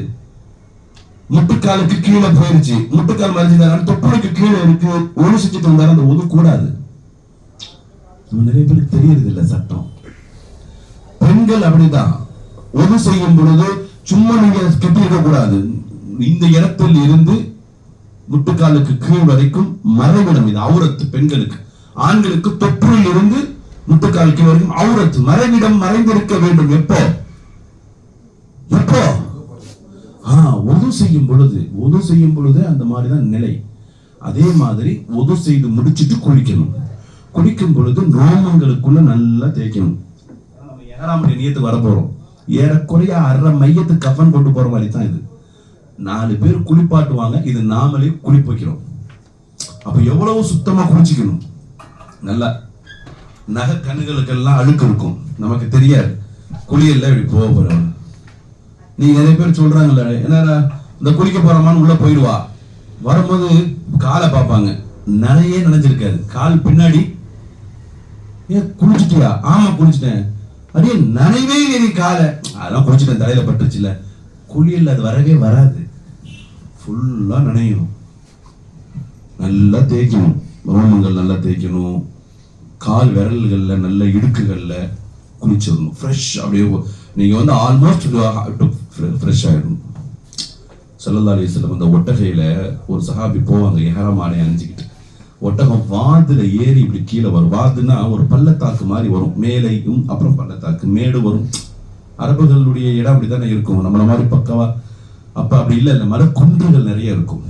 முட்டுக்காலுக்கு கீழே போயிருச்சு, முட்டுக்கால் மறைஞ்சிருந்தாரு, தொப்புளுக்கு கீழே இருக்கு, ஒது செஞ்சுட்டு வந்தாரு, அந்த ஒது கூடாது. நம்ம நிறைய பேருக்கு தெரியறது இல்லை சட்டம். பெண்கள் அப்படிதான் ஒது செய்யும் பொழுது சும்மா நீங்க கட்டியிருக்க கூடாது. இந்த இடத்தில் இருந்து முட்டுக்காலுக்கு கீழ் வரைக்கும் மறைவிடம். இது அவுரத்து பெண்களுக்கு. ஆண்களுக்கு தொற்றுயில் இருந்து முட்டுக்கால் கீழ் வரைக்கும் அவுரத்து மறைவிடம் மறைந்திருக்க வேண்டும். எப்போ எப்போ ஒது செய்யும் பொழுது அந்த மாதிரிதான் நிலை. அதே மாதிரி ஒது செய்து முடிச்சுட்டு குளிக்கணும். குளிக்கும் பொழுது ரோமங்களுக்குள்ள நல்லா தேய்க்கணும். நம்ம ஏறாமடைய நியத்துக்கு வர போறோம். ஏறக்குறைய அரை மையத்து கஃன் கொண்டு போற மாதிரி தான் இது. 4 பேர் குளிப்பாட்டுவாங்க, இது நாமளே குளிப்பு வைக்கிறோம். அப்ப எவ்வளவு சுத்தமா குளிச்சுக்கணும். நல்லா நகை கண்ணுகளுக்கெல்லாம் அழுக்கு இருக்கும், நமக்கு தெரியாது. குளியல்ல இப்படி போக போறோம். நீ நிறைய பேர் சொல்றாங்கல்ல, என்ன இந்த குளிக்க போறமான்னு உள்ள போயிடுவா. வரும்போது காலை பார்ப்பாங்க, நனையே நினைஞ்சிருக்காது. கால் பின்னாடி, ஏன் குளிச்சுட்டியா? ஆமா குளிச்சுட்டேன். அப்படியே நனைவே நீ காலை, அதெல்லாம் குளிச்சுட்டேன், தலையில பட்டுச்சு இல்ல. குளியல் அது வரவே வராது, ஃபுல்லா நனையும். நல்லா தேய்க்கணும், ரோமங்கள் நல்லா தேய்க்கணும். கால் விரல்கள்ல நல்ல இடுக்குகள்ல குளிச்சிடணும். ஃப்ரெஷ் அப்படியே நீங்க ஆல்மோஸ்ட் ஃப்ரெஷ் ஆயிடணும். ஸல்லல்லாஹு அலைஹி வஸல்லம் அந்த ஒட்டகையில ஒரு சஹாபி போவாங்க, இஹ்ராம் ஆடை அணிஞ்சுக்கிட்டு. ஒட்டகம் வாதுல ஏறி இப்படி கீழே வரும். வாதுன்னா ஒரு பள்ளத்தாக்கு மாதிரி வரும், மேலையும் அப்புறம் பள்ளத்தாக்கு, மேடு வரும். அரபுகளுடைய இடம் அப்படித்தானே இருக்கும், நம்மள மாதிரி பக்கவா. அப்ப அப்படி இல்லை, இந்த மலை குன்றுகள் நிறைய இருக்கும்.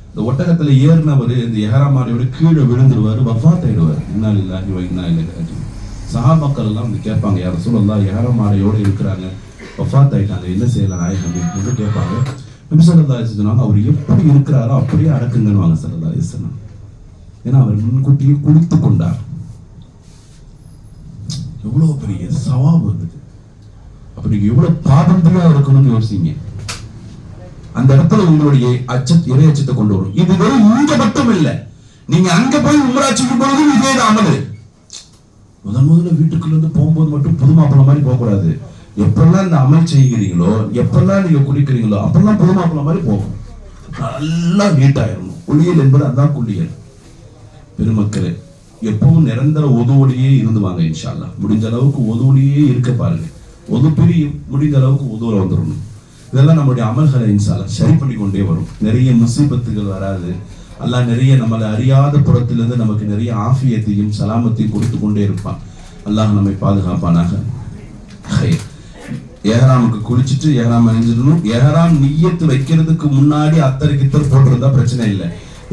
இந்த ஒட்டகத்துல ஏறினவர் இந்த இஹ்ராம் ஆடையோட கீழே விழுந்துருவாரு, வஃபாத் ஆயிடுவார். இன்னா லில்லாஹி வ இன்னா இலைஹி ராஜிஊன். சஹாபாக்கள் எல்லாம் வந்து கேட்பாங்க, யா ரசூலல்லாஹ் இஹ்ராம் ஆடையோட இருக்கிறாங்க, வஃபாத் ஆயிட்டாங்க, என்ன செய்யலாம் நாயகம் என்று கேட்பாங்க. நபி ஸல்லல்லாஹு அலைஹி வஸல்லம் அவர் எப்படி இருக்கிறாரோ அப்படியே அடக்குங்கன்னு வாங்க ஸல்லல்லாஹு அலைஹி வஸல்லம். ஏன்னா அவர் முன்கூட்டியே குளித்து கொண்டார். எவ்வளவு பெரிய சவாபு இருக்குது. அப்படி எவ்வளவு பாபந்தியா இருக்கணும்னு யோசிங்க. அந்த இடத்துல உங்களுடைய இறை அச்சத்தை கொண்டு வரும். இது வெறும் இங்க மட்டும் இல்ல, நீங்க அங்க போய் உம்ரா செய்யும் பொழுதும் இதே அமலு. முதல்ல வீட்டுக்குள்ள இருந்து போகும்போது மட்டும் புது மாப்பிள்ள மாதிரி போக கூடாது. எப்பெல்லாம் இந்த அமல் செய்கிறீங்களோ, எப்பெல்லாம் நீங்க குளிக்கிறீங்களோ, அப்பெல்லாம் புது மாப்பிள்ள மாதிரி போகும். நல்லா நீட்டாயிரணும். குளியல் என்பது அதான் குளியல். பெருமக்களே, எப்பவும் நிரந்தர ஒதுவோடையே இருந்து வாங்க. இன்ஷா அல்லாஹ் முடிஞ்ச அளவுக்கு ஒதுவோடையே இருக்க பாருங்க. ஒது பிரியும், முடிந்த அளவுக்கு ஒதுவுல வந்துடணும். இதெல்லாம் நம்மளுடைய அமல்களை இன்ஷா அல்லாஹ் சரி பண்ணி கொண்டே வரும். நிறைய முசீபத்துகள் வராது. அல்லாஹ் நிறைய நம்மளை அறியாத புறத்திலிருந்து நமக்கு நிறைய ஆஃபியத்தையும் சலாமத்தையும் கொடுத்து கொண்டே இருப்பான். அல்லாஹ் நம்மை பாதுகாப்பானாக. ஏஹராமுக்கு குளிச்சுட்டு ஏஹராம் அணிஞ்சிடணும். ஏஹராம் நிய்யத்து வைக்கிறதுக்கு முன்னாடி அத்தர் கித்தர் போட்டிருந்தா பிரச்சனை இல்லை.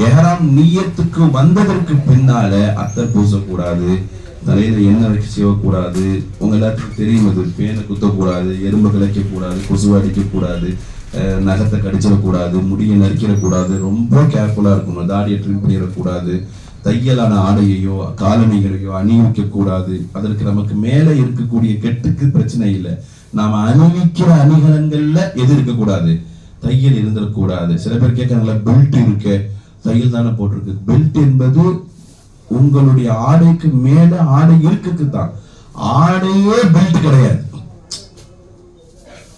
ஏஹராம் நிய்யத்துக்கு வந்ததற்கு பின்னால அத்தர் பூசக்கூடாது, தலையில எண்ணெய் வச்சு செய்யக்கூடாது. உங்க எல்லாத்துக்கும் தெரியும், அது பேனை குத்தக்கூடாது, எறும்பு கிளைக்க கூடாது, கொசுவை அடிக்க கூடாது, நகத்தை கடிச்சிடக்கூடாது, முடியை நறுக்கிடக்கூடாது. ரொம்ப கேர்ஃபுல்லா இருக்கணும். தாடியை ட்ரிம் பண்ணிடக்கூடாது. தையலான ஆடையையோ காலணிகளையோ அணிவிக்க கூடாது. அதற்கு நமக்கு மேல இருக்கக்கூடிய கெட்டுக்கு பிரச்சனை இல்லை. நாம அணிவிக்கிற அணிகலன்கள்ல எது இருக்கக்கூடாது? தையல் இருந்துடக்கூடாது. சில பேர் கேட்கறாங்களா, பெல்ட் இருக்கு, தையல் தானே போட்டிருக்கு. பெல்ட் என்பது உங்களுடைய ஆடைக்கு மேல ஆடை இருக்குக்கு தான். ஆடையே பெல்ட் கிடையாது.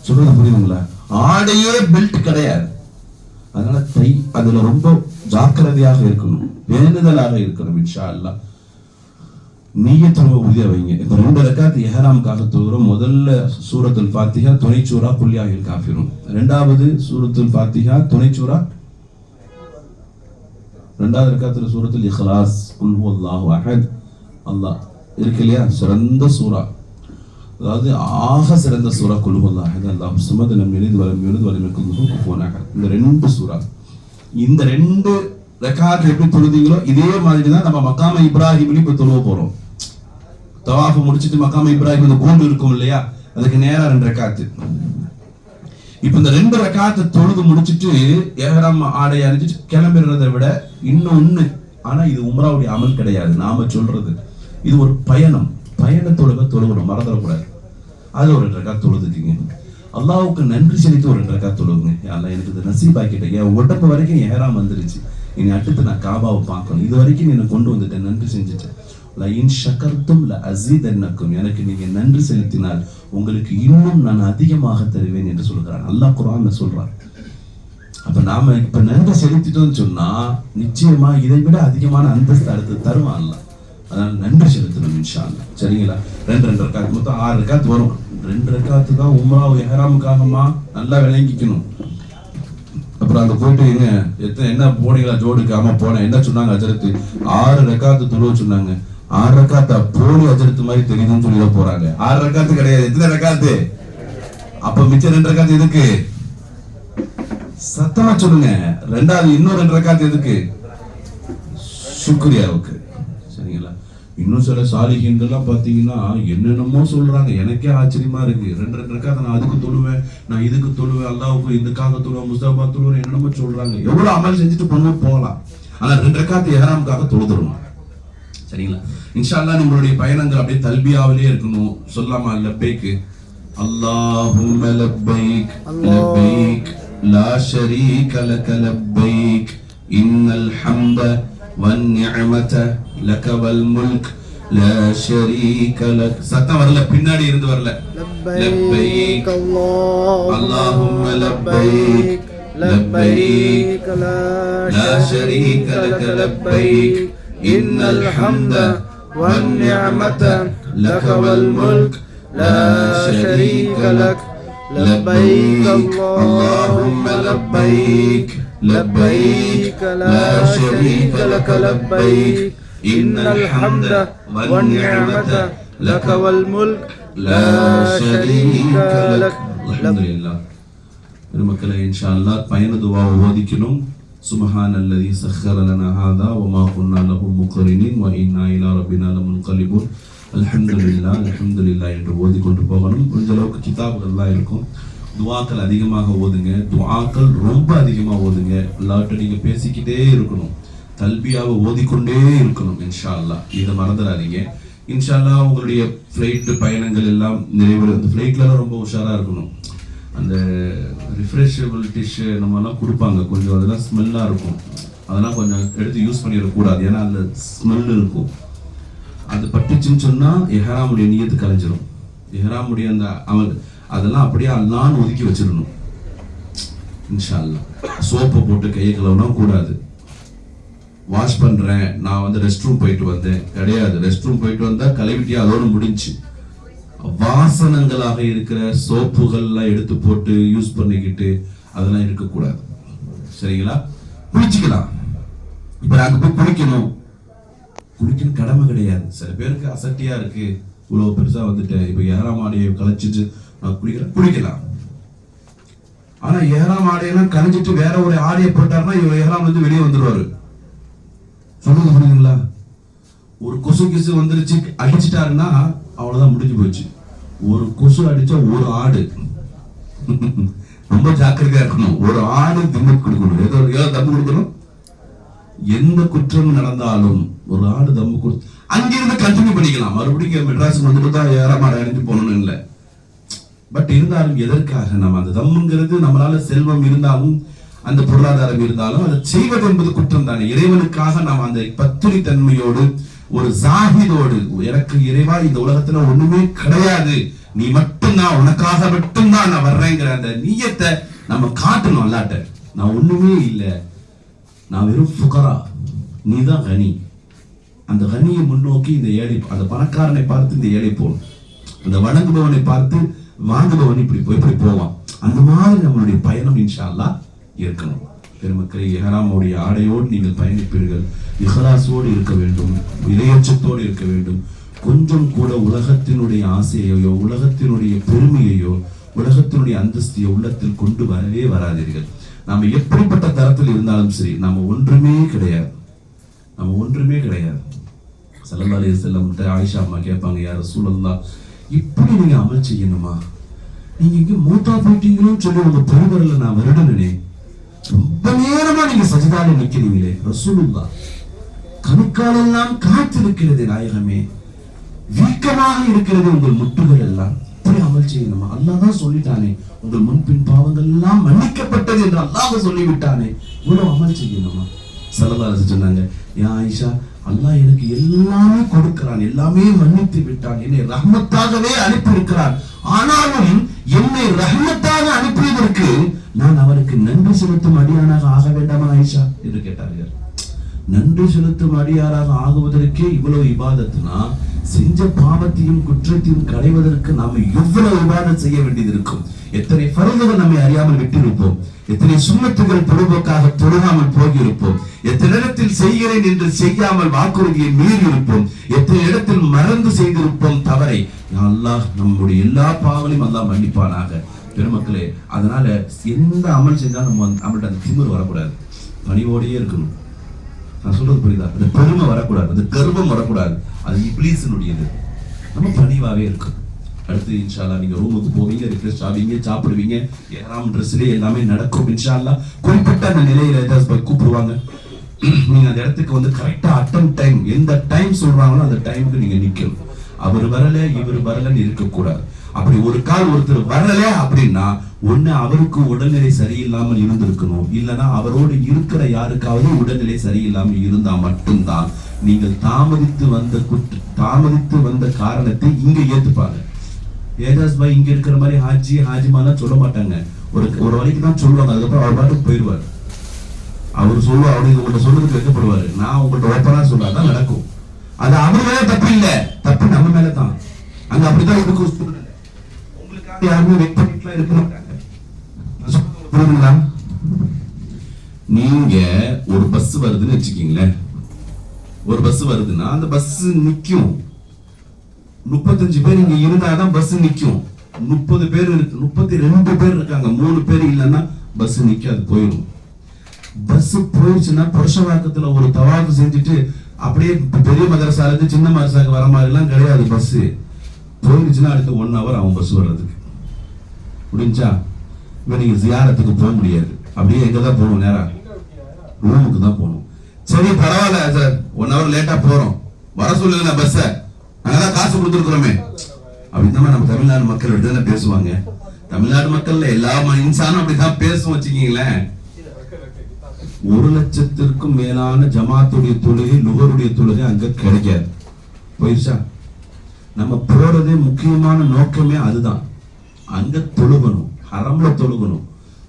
சொல்றது புரியுதுங்களா? ஆடையே பெல்ட் கிடையாது. அதனால அதுல ரொம்ப ஜாக்கிரதையாக இருக்கணும், வேண்டுதலாக இருக்கணும். இன்ஷா அல்லாஹ் நீயத்தை ரொம்ப உறுதியா வைங்க. இப்ப 2 ரக்காத் இஹ்ராமுக்காக தொழுகிறோம். முதல்ல சூரத்துல் ஃபாத்திஹா, துணை சூரா குல் யா அய்யுல் காஃபிரூன். இரண்டாவது சூரத்துல் ஃபாத்திஹா, துணை சூரா. இரண்டாவது ரக்காத்துல சூரத்துல் இக்லாஸ், குல் ஹுவல்லாஹு அஹத். அல்லாஹ் இருக்கு இல்லையா, சிறந்த சூரா, அதாவது ஆக சிறந்த சூரா குல் ஹுவல்லாஹு அஹத், அல்லாஹு ஸமத், லம் யலித் வலம் யூலத் வலம் யகுல் லஹு குஃபுவன் அஹத். இந்த 2 சூரா, இந்த 2 ரக்காத் எப்படி தொழுதீங்களோ இதே மாதிரி தான் நம்ம மக்காம இப்ராஹிம்ல இப்ப தொழுவ போறோம். தவாஃப் முடிச்சிட்டு மக்காம இப்ராஹிம் அந்த கூண்டு இருக்கும் இல்லையா, அதுக்கு நேரா 2 ரக்காத்து. இப்ப இந்த 2 ரக்காத்து தொழுது முடிச்சிட்டு இஹ்ராம் ஆடை அணிஞ்சிட்டு கிளம்பிடுறதை விட இன்னொன்னு, ஆனா இது உம்ராவுடைய அமல் கிடையாது, நாம சொல்றது. இது ஒரு பயணம். பயணத்தொழுக தொழுகணும், மறந்துடக்கூடாது. அது ஒரு 2 ரக்காத் தொழுதுக்குங்க. அல்லாஹ்வுக்கு நன்றி செலுத்தி ஒரு 2 ரக்காத் தொழுகுங்க. அல்லாஹ் எனக்கு இது நசீபாக்கிட்டேன், என் உடம்பு வரைக்கும் இஹ்ராம் வந்துருச்சு, இனி அடுத்து நான் காபாவை பார்க்கணும், இது வரைக்கும் நீ கொண்டு வந்துட்டேன், நன்றி செஞ்சுட்டேன். லஇன் ஷகர்தும் லஅஸீதன்னக்கும், எனக்கு நீங்க நன்றி செலுத்தினால் உங்களுக்கு இன்னும் நான் அதிகமாக தருவேன் என்று சொல்கிறான். அல்லாஹ் குர்ஆன்ல சொல்றான். அப்ப நாம இப்ப நன்றி செலுத்திட்டோம்னு சொன்னா நிச்சயமா இதை விட அதிகமான அந்தஸ்து அடுத்து தருவான் அல்லாஹ். அதான் நன்றி செலுத்தணும் இன்ஷா அல்லாஹ். சரிங்களா? 2 ரக்காத் மொத்தம் 6 ரக்காத் வரும். 2 ரக்காத்து தான் உம்ரா இஹ்ராமுக்காகமா, நல்லா விளங்கிக்கணும். அப்புறம் அங்க போயிட்டு என்ன போனீங்களா ஜோடுக்கு? ஆமா போனேன். என்ன சொன்னாங்க அஜரத்து? 6 ரக்காத்து தொழுவ சொன்னாங்க. 6 ரக்காத்தா? போலி அஜரத்து மாதிரி தெரியுதுன்னு சொல்லி போறாங்க. 6 ரக்காத்து கிடையாது. எத்தனை ரக்காத்து? அப்ப மிச்சம் 2 ரக்காத்து எதுக்கு? சத்தமா சொல்லுங்க. ரெண்டாவது இன்னும் 2 ரக்காத்து எதுக்கு? சுக்ரியாவுக்கு. சரிங்களா? இன்னும் சில சாலிஹீன்கள்லாம் பாத்தீங்கன்னா என்னென்னமோ சொல்றாங்க. எனக்கே ஆச்சரியமா இருக்கு. 2 ரக்காத் நான் அதுக்கு தொழுவேன், நான் இதுக்கு தொழுவேன், அல்லாஹ்வுக்கு இதுக்காக தொழுவேன், முஸ்தபா தொழுவேன், என்னென்னமோ சொல்றாங்க. எவ்வளவு அமல் செஞ்சுட்டு போகலாம். ஆனா 2 ரக்காத் இஹ்ராமுக்காக தொழுதுறணும். சரிங்களா? இன்ஷா அல்லாஹ் நம்மளுடைய பயணங்கள் அப்படியே தல்பியாவிலே இருக்கணும். சொல்லாமா லப்பைக் அல்லாஹும்ம லப்பைக் லப்பைக் லா ஷரீக லக லப்பைக் இன்னல் ஹம்த வன் நிஅமத லக வல் முல்க் லா ஷரீக லக். சத்தம் வரல, பின்னாடி இருந்து வரல. லப்பைக் அல்லாஹும்ம லப்பைக் லப்பைக் லா ஷரீக லக லப்பைக் இன்னல் ஹம்த வன் நிஅமத லக வல் முல்க் லா ஷரீக லக் லப்பைக் அல்லாஹும்ம லப்பைக் لبيك لا شريك لك لبيك إن الحمد والنعمة لك والملك لا شريك لك. அல்ஹம்துலில்லாஹ். பெருமக்களே, இன்ஷா அல்லாஹ் பயண துஆவை ஓதிக்கணும். சுப்ஹானல்லதி சக்கர லனா ஹாதா வமா குன்னா லஹு முக்ரினீன் வ இன்னா இலா ரப்பினா லமுன்கலிபூன். அல்ஹம்துலில்லாஹ் அல்ஹம்துலில்லாஹ் என்று ஓதிக்கொண்டு போகணும். கொஞ்ச அளவுக்கு கிதாபுகள்லாம் இருக்கும். துஆக்கள் அதிகமாக ஓதுங்க. துஆக்கள் ரொம்ப அதிகமா ஓதுங்க. அல்லாஹ்ட்ட நீங்க பேசிக்கிட்டே இருக்கணும். தல்பியாவை ஓதிக்கொண்டே இருக்கணும். இன்ஷா அல்லாஹ் இதை மறந்துடாதீங்க. இன்ஷா அல்லாஹ் உங்களுடைய ஃப்ளைட் பயணங்கள் எல்லாம் நிறைவேறும். அந்த ஃப்ளைட்லாம் ரொம்ப உஷாரா இருக்கணும். அந்த ரிஃப்ரெஷபிள் டிஷ் நம்மலாம் கொடுப்பாங்க, கொஞ்சம் அதெல்லாம் ஸ்மெல்லாக இருக்கும். அதெல்லாம் கொஞ்சம் எடுத்து யூஸ் பண்ணிடக்கூடாது. ஏன்னா அதில் ஸ்மெல் இருக்கும். அது பட்டுச்சுன்னு சொன்னால் இஹ்ராமுடைய நியத்து கலைஞ்சிரும். இஹ்ராமுடைய அந்த அதெல்லாம் அப்படியே அல்லான்னு ஒதுக்கி வச்சிடணும். இன்ஷா அல்லாஹ் சோப்பை போட்டு கையை கழுவுனா கூடாது. வாஷ் பண்றேன், நான் ரெஸ்ட் ரூம் போயிட்டு வந்தேன் கிடையாது. ரெஸ்ட் ரூம் போயிட்டு வந்தா கழுவிட்டியா, அதோடு முடிஞ்சு. வாசனங்களாக இருக்கிற சோப்புகள்லாம் எடுத்து போட்டு யூஸ் பண்ணிக்கிட்டு அதெல்லாம் இருக்கக்கூடாது. சரிங்களா? குளிச்சுக்கலாம். இப்ப நாங்க போய் குளிக்கணும் கடமை கிடையாது. சில பேருக்கு அசட்டியா இருக்கு, இவ்வளவு பெருசா வந்துட்டேன், இப்ப 7ஆம் ஆடையை கலைச்சிட்டு நான் குளிக்கலாம். ஆனா 7ஆம் ஆடையெல்லாம் கலைஞ்சிட்டு வேற ஒரு ஆடையை போட்டாருன்னா இவர் 7ஆம் வெளியே வந்துருவாரு. சொல்லுங்க, புரியுதுங்களா? ஒரு கொசு கிசு வந்துருச்சு அடிச்சுட்டாருன்னா அவ்வளவுதான், முடிஞ்சு போச்சு. ஒரு கொசு அடிச்சா ஒரு ஆடு. ரொம்ப ஜாக்கிரதையா இருக்கணும். ஒரு ஆடு திம்மு கொடுக்கணும். ஏதோ தம்மு கொடுக்கணும். எந்த குற்றம் நடந்தாலும் ஒரு ஆடு தம்மு கொடுத்து அங்கிருந்து கண்டினியூ பண்ணிக்கலாம். மறுபடியும் மெட்ராஸுக்கு வந்துட்டு தான் 7ஆம் ஆடை அணிஞ்சு போகணும்னு இல்லை. பட் இருந்தாலும் எதற்காக நம்ம அந்த தம்முங்கிறது, நம்மளால செல்வம் இருந்தாலும் அந்த பொருளாதாரம் இருந்தாலும் அதை செய்வது என்பது குற்றம் தானே. இறைவனுக்காக நாம் அந்த பத்துரி தன்மையோடு ஒரு ஜாஹிதோடு, எனக்கு இறைவா இந்த உலகத்துல ஒண்ணுமே கிடையாது, நீ மட்டும்தான், உனக்காக மட்டும்தான் நான் வர்றேங்கிற அந்த நியத்தை நம்ம காட்டணும் அல்லாட்ட. நான் ஒண்ணுமே இல்லை, நான் வெறும் ஃபுகரா, நீ தான் கனி. அந்த கனியை முன்னோக்கி இந்த ஏழை, அந்த பணக்காரனை பார்த்து இந்த ஏழை போகணும். அந்த வணங்குபவனை பார்த்து வாங்குபவன் இப்படி போவான். அந்த மாதிரி நம்மளுடைய பயணம் இன்ஷா அல்லாஹ் இருக்கணும். பெருமக்களை, இஹ்ராமுடைய ஆடையோடு நீங்கள் பயணிப்பீர்கள். இஹ்லாஸோடு இருக்க வேண்டும், இறையச்சத்தோடு இருக்க வேண்டும். கொஞ்சம் கூட உலகத்தினுடைய ஆசையையோ, உலகத்தினுடைய பெருமையையோ, உலகத்தினுடைய அந்தஸ்தையோ உள்ளத்தில் கொண்டு வரவே வராதீர்கள். நாம எப்படிப்பட்ட தரத்தில் இருந்தாலும் சரி, நாம ஒன்றுமே கிடையாது. ஸல்லல்லாஹு அலைஹி வஸல்லம் ஆயிஷா அம்மா கேட்பாங்க, யா ரசூலல்லாஹ், இப்படி நீங்க அமல் செய்யணுமா? நீங்க இங்க மூத்தா போயிட்டீங்களோன்னு சொல்லி உங்க பெருவரல நான் வருடனே, ரொம்ப நேரமா நீங்க சஜிதால நிக்கிறீங்களே ரசூலுல்லாஹ், கணுக்காலெல்லாம் காத்திருக்கிறது நாயகமே, வீக்கமாக இருக்கிறது உங்கள் முட்டுகள் எல்லாம், இப்படி அமல் செய்யணுமா? அல்லாஹ் தான் சொல்லிட்டானே, உங்கள் முன்பின் பாவங்கள் எல்லாம் மன்னிக்கப்பட்டது என்று அல்லாஹ் சொல்லிவிட்டானே, இவ்வளவு அமல் செய்யணுமா? ஸல்லல்லாஹு அலைஹி வஸல்லம் சொன்னாங்க, யா ஆயிஷா, அல்லாஹ் எனக்கு எல்லாமே கொடுக்கிறான், எல்லாமே மன்னித்து விட்டான், என்னை ரஹ்மத்தாகவே அனுப்பி இருக்கிறான். ஆனாலும் என்னை ரஹ்மத்தாக அனுப்பியதற்கு நான் அவருக்கு நன்றி செலுத்தும் அடியானாக ஆக வேண்டாமா ஆயிஷா என்று கேட்டார்கள். நன்றி செலுத்தும் அடியாராக ஆகுவதற்கே இவ்வளவு இபாதத்துனா செஞ்ச பாவத்தையும் குற்றத்தையும் களைவதற்கு நாம எவ்வளவு இபாதத் செய்ய வேண்டியது இருக்கும். எத்தனை ஃபர்துகள் நம்மை அறியாமல் விட்டிருப்போம், எத்தனை சுன்னத்துகள் பொழுதுபோக்காக தொழுகாமல் போகியிருப்போம், எத்தனை இடத்தில் செய்கிறேன் என்று செய்யாமல் வாக்குறுதியை மீறி இருப்போம், எத்தனை இடத்தில் மறந்து செய்திருப்போம் தவறை. அல்லாஹ் நம்முடைய எல்லா பாவங்களையும் அல்லாஹ் மன்னிப்பானாக. பெருமக்களே, அதனால எந்த அமல் செஞ்சாலும் நம்ம நம்மள்ட்ட அந்த திமிர் வரக்கூடாது, பணிவோடையே இருக்கணும். நான் சொல்றது புரியுதா? அந்த பெருமை வரக்கூடாது, அந்த கர்வம் வரக்கூடாது, அது இப்லீஸினுடையது. நம்ம பணிவாவே இருக்கும். அடுத்து இன்ஷா அல்லாஹ் நீங்க ரூமுக்கு போவீங்க, ரிஃப்ரெஷ் ஆவீங்க, சாப்பிடுவீங்க, ஏறாம் ட்ரெஸ்லேயே எல்லாமே நடக்கும் இன்ஷா அல்லாஹ். குறிப்பிட்ட அந்த நிலையில ஏதாவது கூப்பிடுவாங்க, நீங்க அந்த இடத்துக்கு வந்து கரெக்டா அட்டன் டைம், எந்த டைம் சொல்றாங்களோ அந்த டைமுக்கு நீங்க நிக்கணும். அவர் வரல இவர் வரலன்னு இருக்கக்கூடாது. அப்படி ஒரு கால் ஒருத்தர் வரல அப்படின்னா ஒண்ணு அவருக்கு உடல்நிலை சரியில்லாமல் இருந்திருக்கணும், இல்லைன்னா அவரோடு இருக்கிற யாருக்காவது உடல்நிலை சரியில்லாமல் இருந்தா மட்டும்தான் நீங்கள் தாமதித்து வந்த காரணத்தை இங்க ஏத்துப்பாங்க. ஏஜாஸ் பாய் இங்க இருக்கிற மாதிரி ஹாஜிமாலாம் சொல்ல மாட்டாங்க, ஒரு வரைக்கும் தான் சொல்லுவாங்க, அதுக்கப்புறம் அவர் பாட்டுக்கு போயிடுவார். அவர் சொல்லுவார், அவரு உங்கள்கிட்ட சொல்றதுக்கு வைக்கப்படுவாரு. நான் உங்கள்கிட்ட ஓப்பனா சொல்றாதான் நடக்கும். அது அவர் மேல தப்பு இல்ல, தப்பு நம்ம மேலதான். அங்க அப்படித்தான் இருக்கும். உங்களுக்காக யாருமே வெயிட் பண்ணிட்டுலாம் இருக்க மாட்டாங்க. நீங்க ஒரு பஸ் வருதுன்னு வச்சுக்கீங்களேன், ஒரு பஸ் வருதுன்னா அந்த பஸ் நிக்கும். 35 பேர் இங்க இருந்தாதான் பஸ் நிக்கும். 30 பேர் இருக்கு, 32 பேர் இருக்காங்க, 3 பேர் இல்லைன்னா பஸ் நிக்காது, போயிடும். பஸ் போயிடுச்சுன்னா புருஷவாக்கத்துல ஒரு தவாஃப் செஞ்சுட்டு அப்படியே பெரிய மதரசால இருந்து சின்ன மதரசாக்கு வர மாதிரி எல்லாம் கிடையாது. பஸ் போயிடுச்சுன்னா அடுத்து 1 hour ஆகும் பஸ் வர்றதுக்கு. முடிஞ்சா இப்ப நீங்க ஜியாரத்துக்கு போக முடியாது, அப்படியே எங்கதான் போகணும், நேரா ரூமுக்கு தான் போகணும். சரி பரவாயில்ல சார், 1 hour லேட்டா போறோம், வர சொல்லுங்க பஸ்ஸ, நாங்கதான் காசு கொடுத்துருக்குறோமே அப்படின்னா நம்ம தமிழ்நாடு மக்கள் அப்படித்தானே பேசுவாங்க. தமிழ்நாடு மக்கள்ல எல்லா இன்சானும் அப்படிதான் பேசுவோம் வச்சுக்கீங்களேன். 1 லட்சத்திற்கும் மேலான ஜமாத்துடைய தொழுகை, லுகருடைய தொழுகை அங்க கிடைக்காது. போயிடுச்சா? நம்ம போறதே முக்கியமான நோக்கமே அதுதான். அங்க தொழுகணும், ஹரம்ல தொழுகணும்,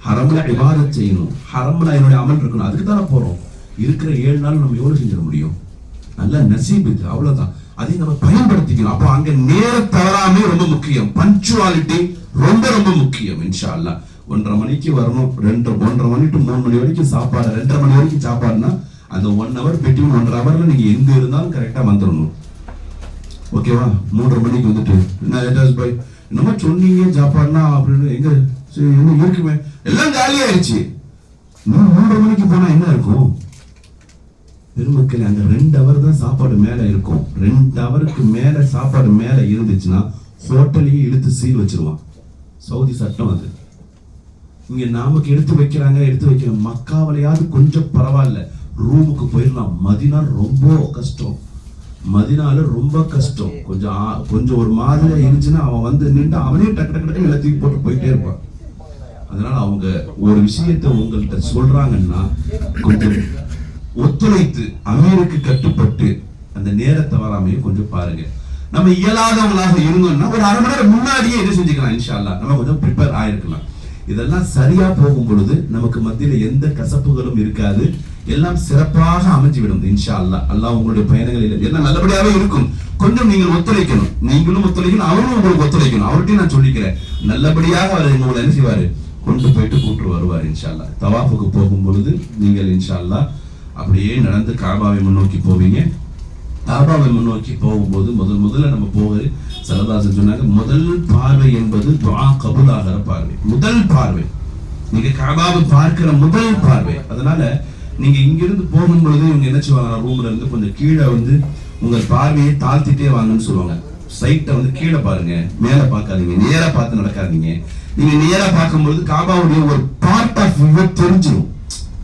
ஹரம்ல இபாதத் செய்யணும், ஹரம்ல என்னுடைய அமல் இருக்கணும். அதுக்கு தானே போறோம். இருக்கிற 7 நாள் நம்ம எவ்வளவு செஞ்சிட முடியும்? நல்ல நசீப் இது, அவ்வளவுதான். அதை நம்ம பயன்படுத்திக்கணும். அப்போ அங்க நேர தவறாமே ரொம்ப முக்கியம், பஞ்சுவாலிட்டி ரொம்ப ரொம்ப முக்கியம். இன்ஷா அல்லாஹ் 1:30 மணிக்கு வரணும், 1:30 மணி டு 3 மணி வரைக்கும் சாப்பாடு, 2:30 மணி வரைக்கும் சாப்பாடுனா அந்த 1 hour பிட்வீன் 1.5 hourல நீங்க எங்க இருந்தாலும் கரெக்டா வந்துடணும். ஓகேவா? 3:30 மணிக்கு வந்துட்டு என்ன ஏஜாஸ் பாய் என்னமோ சொன்னீங்க சாப்பாடுனா அப்படின்னு எங்க என்ன இருக்குமே, எல்லாம் காலியாயிருச்சு. 3:30 மணிக்கு போனா என்ன இருக்கும்? பெருமக்கள் அங்க 2 hour தான் சாப்பாடு மேல இருக்கும். 2 hourக்கு மேல சாப்பாடு மேல இருந்துச்சுன்னா ஹோட்டலையும் இழுத்து சீல் வச்சிருவான். சவுதி சட்டம் அது. இங்க நாமக்கு எடுத்து வைக்கிற மக்காவிலையாவது கொஞ்சம் பரவாயில்ல, ரூமுக்கு போயிடலாம். மதினா ரொம்ப கஷ்டம், மதினால ரொம்ப கஷ்டம். கொஞ்சம் ஒரு மாதிரியா இருந்துச்சுன்னா அவன் வந்து நின்று அவனே டக்கு டக்கு எல்லாத்தையும் போட்டு போயிட்டே இருப்பான். அதனால அவங்க ஒரு விஷயத்தை உங்கள்கிட்ட சொல்றாங்கன்னா கொஞ்சம் ஒத்துழைத்து அமீருக்கு கட்டுப்பட்டு அந்த நேரத்தை வராமையும் கொஞ்சம் பாருங்க. நம்ம இயலாதவங்களாக இருந்தோம்னா ஒரு 1/2 மணி நேரம் முன்னாடியே என்ன செஞ்சுக்கலாம், இன்ஷா அல்லாஹ் நம்ம கொஞ்சம் ப்ரிப்பேர் ஆயிருக்கலாம். இதெல்லாம் சரியா போகும் பொழுது நமக்கு மத்தியில எந்த கசப்புகளும் இருக்காது, எல்லாம் சிறப்பாக அமைஞ்சுவிடும் இன்ஷா அல்லாஹ். அல்லாஹ் உங்களுடைய பயணங்களில் எல்லாம் நல்லபடியாவே இருக்கும். கொஞ்சம் நீங்கள் ஒத்துழைக்கணும், நீங்களும் ஒத்துழைக்கணும், அவரும் உங்களுக்கு ஒத்துழைக்கணும். அவர்கிட்டையும் நான் சொல்லிக்கிறேன், நல்லபடியாக அவர் உங்களை என்ன செய்வாரு, கொண்டு போயிட்டு கூட்டு வருவார் இன்ஷா அல்லாஹ். தவாஃபுக்கு போகும் பொழுது நீங்கள் இன்ஷா அல்லாஹ் அப்படியே நடந்து காபாவை முன்னோக்கி போவீங்க. காபாவை முன்னோக்கி போகும்போது முதல்ல நம்ம போவது சல்லல்லாஹு சொன்னாங்க, முதல் பார்வை என்பது துஆ கபூல் ஆகிற பார்வை. முதல் பார்வை நீங்க காபாவை பார்க்கிற முதல் பார்வை. அதனால நீங்க இங்கிருந்து போகும் பொழுது இவங்க என்ன செய்வாங்க, ரூம்ல இருந்து கொஞ்சம் கீழே வந்து உங்கள் பார்வையை தாழ்த்திட்டே வாங்கன்னு சொல்லுவாங்க. சைட்டை வந்து கீழே பாருங்க, மேல பார்க்காதீங்க, நேரா பார்த்து நடக்காதீங்க. நீங்க நேரா பார்க்கும்போது காபாவுடைய ஒரு பார்ட் ஆஃப் வியூ தெரிஞ்சிடும்.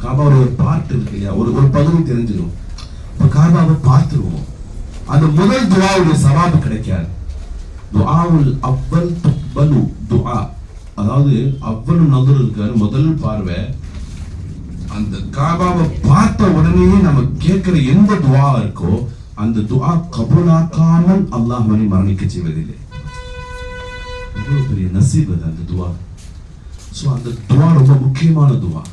காபாவுடைய ஒரு பார்ட் இருக்கு இல்லையா, ஒரு பகுதி தெரிஞ்சிடும். இப்ப காபாவை பார்த்துருவோம். அந்த முதல் துஆவுடைய சவாபு கிடைக்காது. துஆவுல் அவ்வல் துக்பலு துஆ, அதாவது அவ்வளவு நதுர் இருக்காரு, முதல் பார்வை. அந்த காபாவை பார்த்த உடனே நம்ம கேட்கிற எந்த துஆ இருக்கோ அந்த துஆ கபூலாக்காமல் அல்லாஹ் மரணிக்க செய்வதில்லை. எவ்வளவு பெரிய நசீப் அது அந்த துஆ. சோ அந்த துஆ ரொம்ப முக்கியமான துஆ.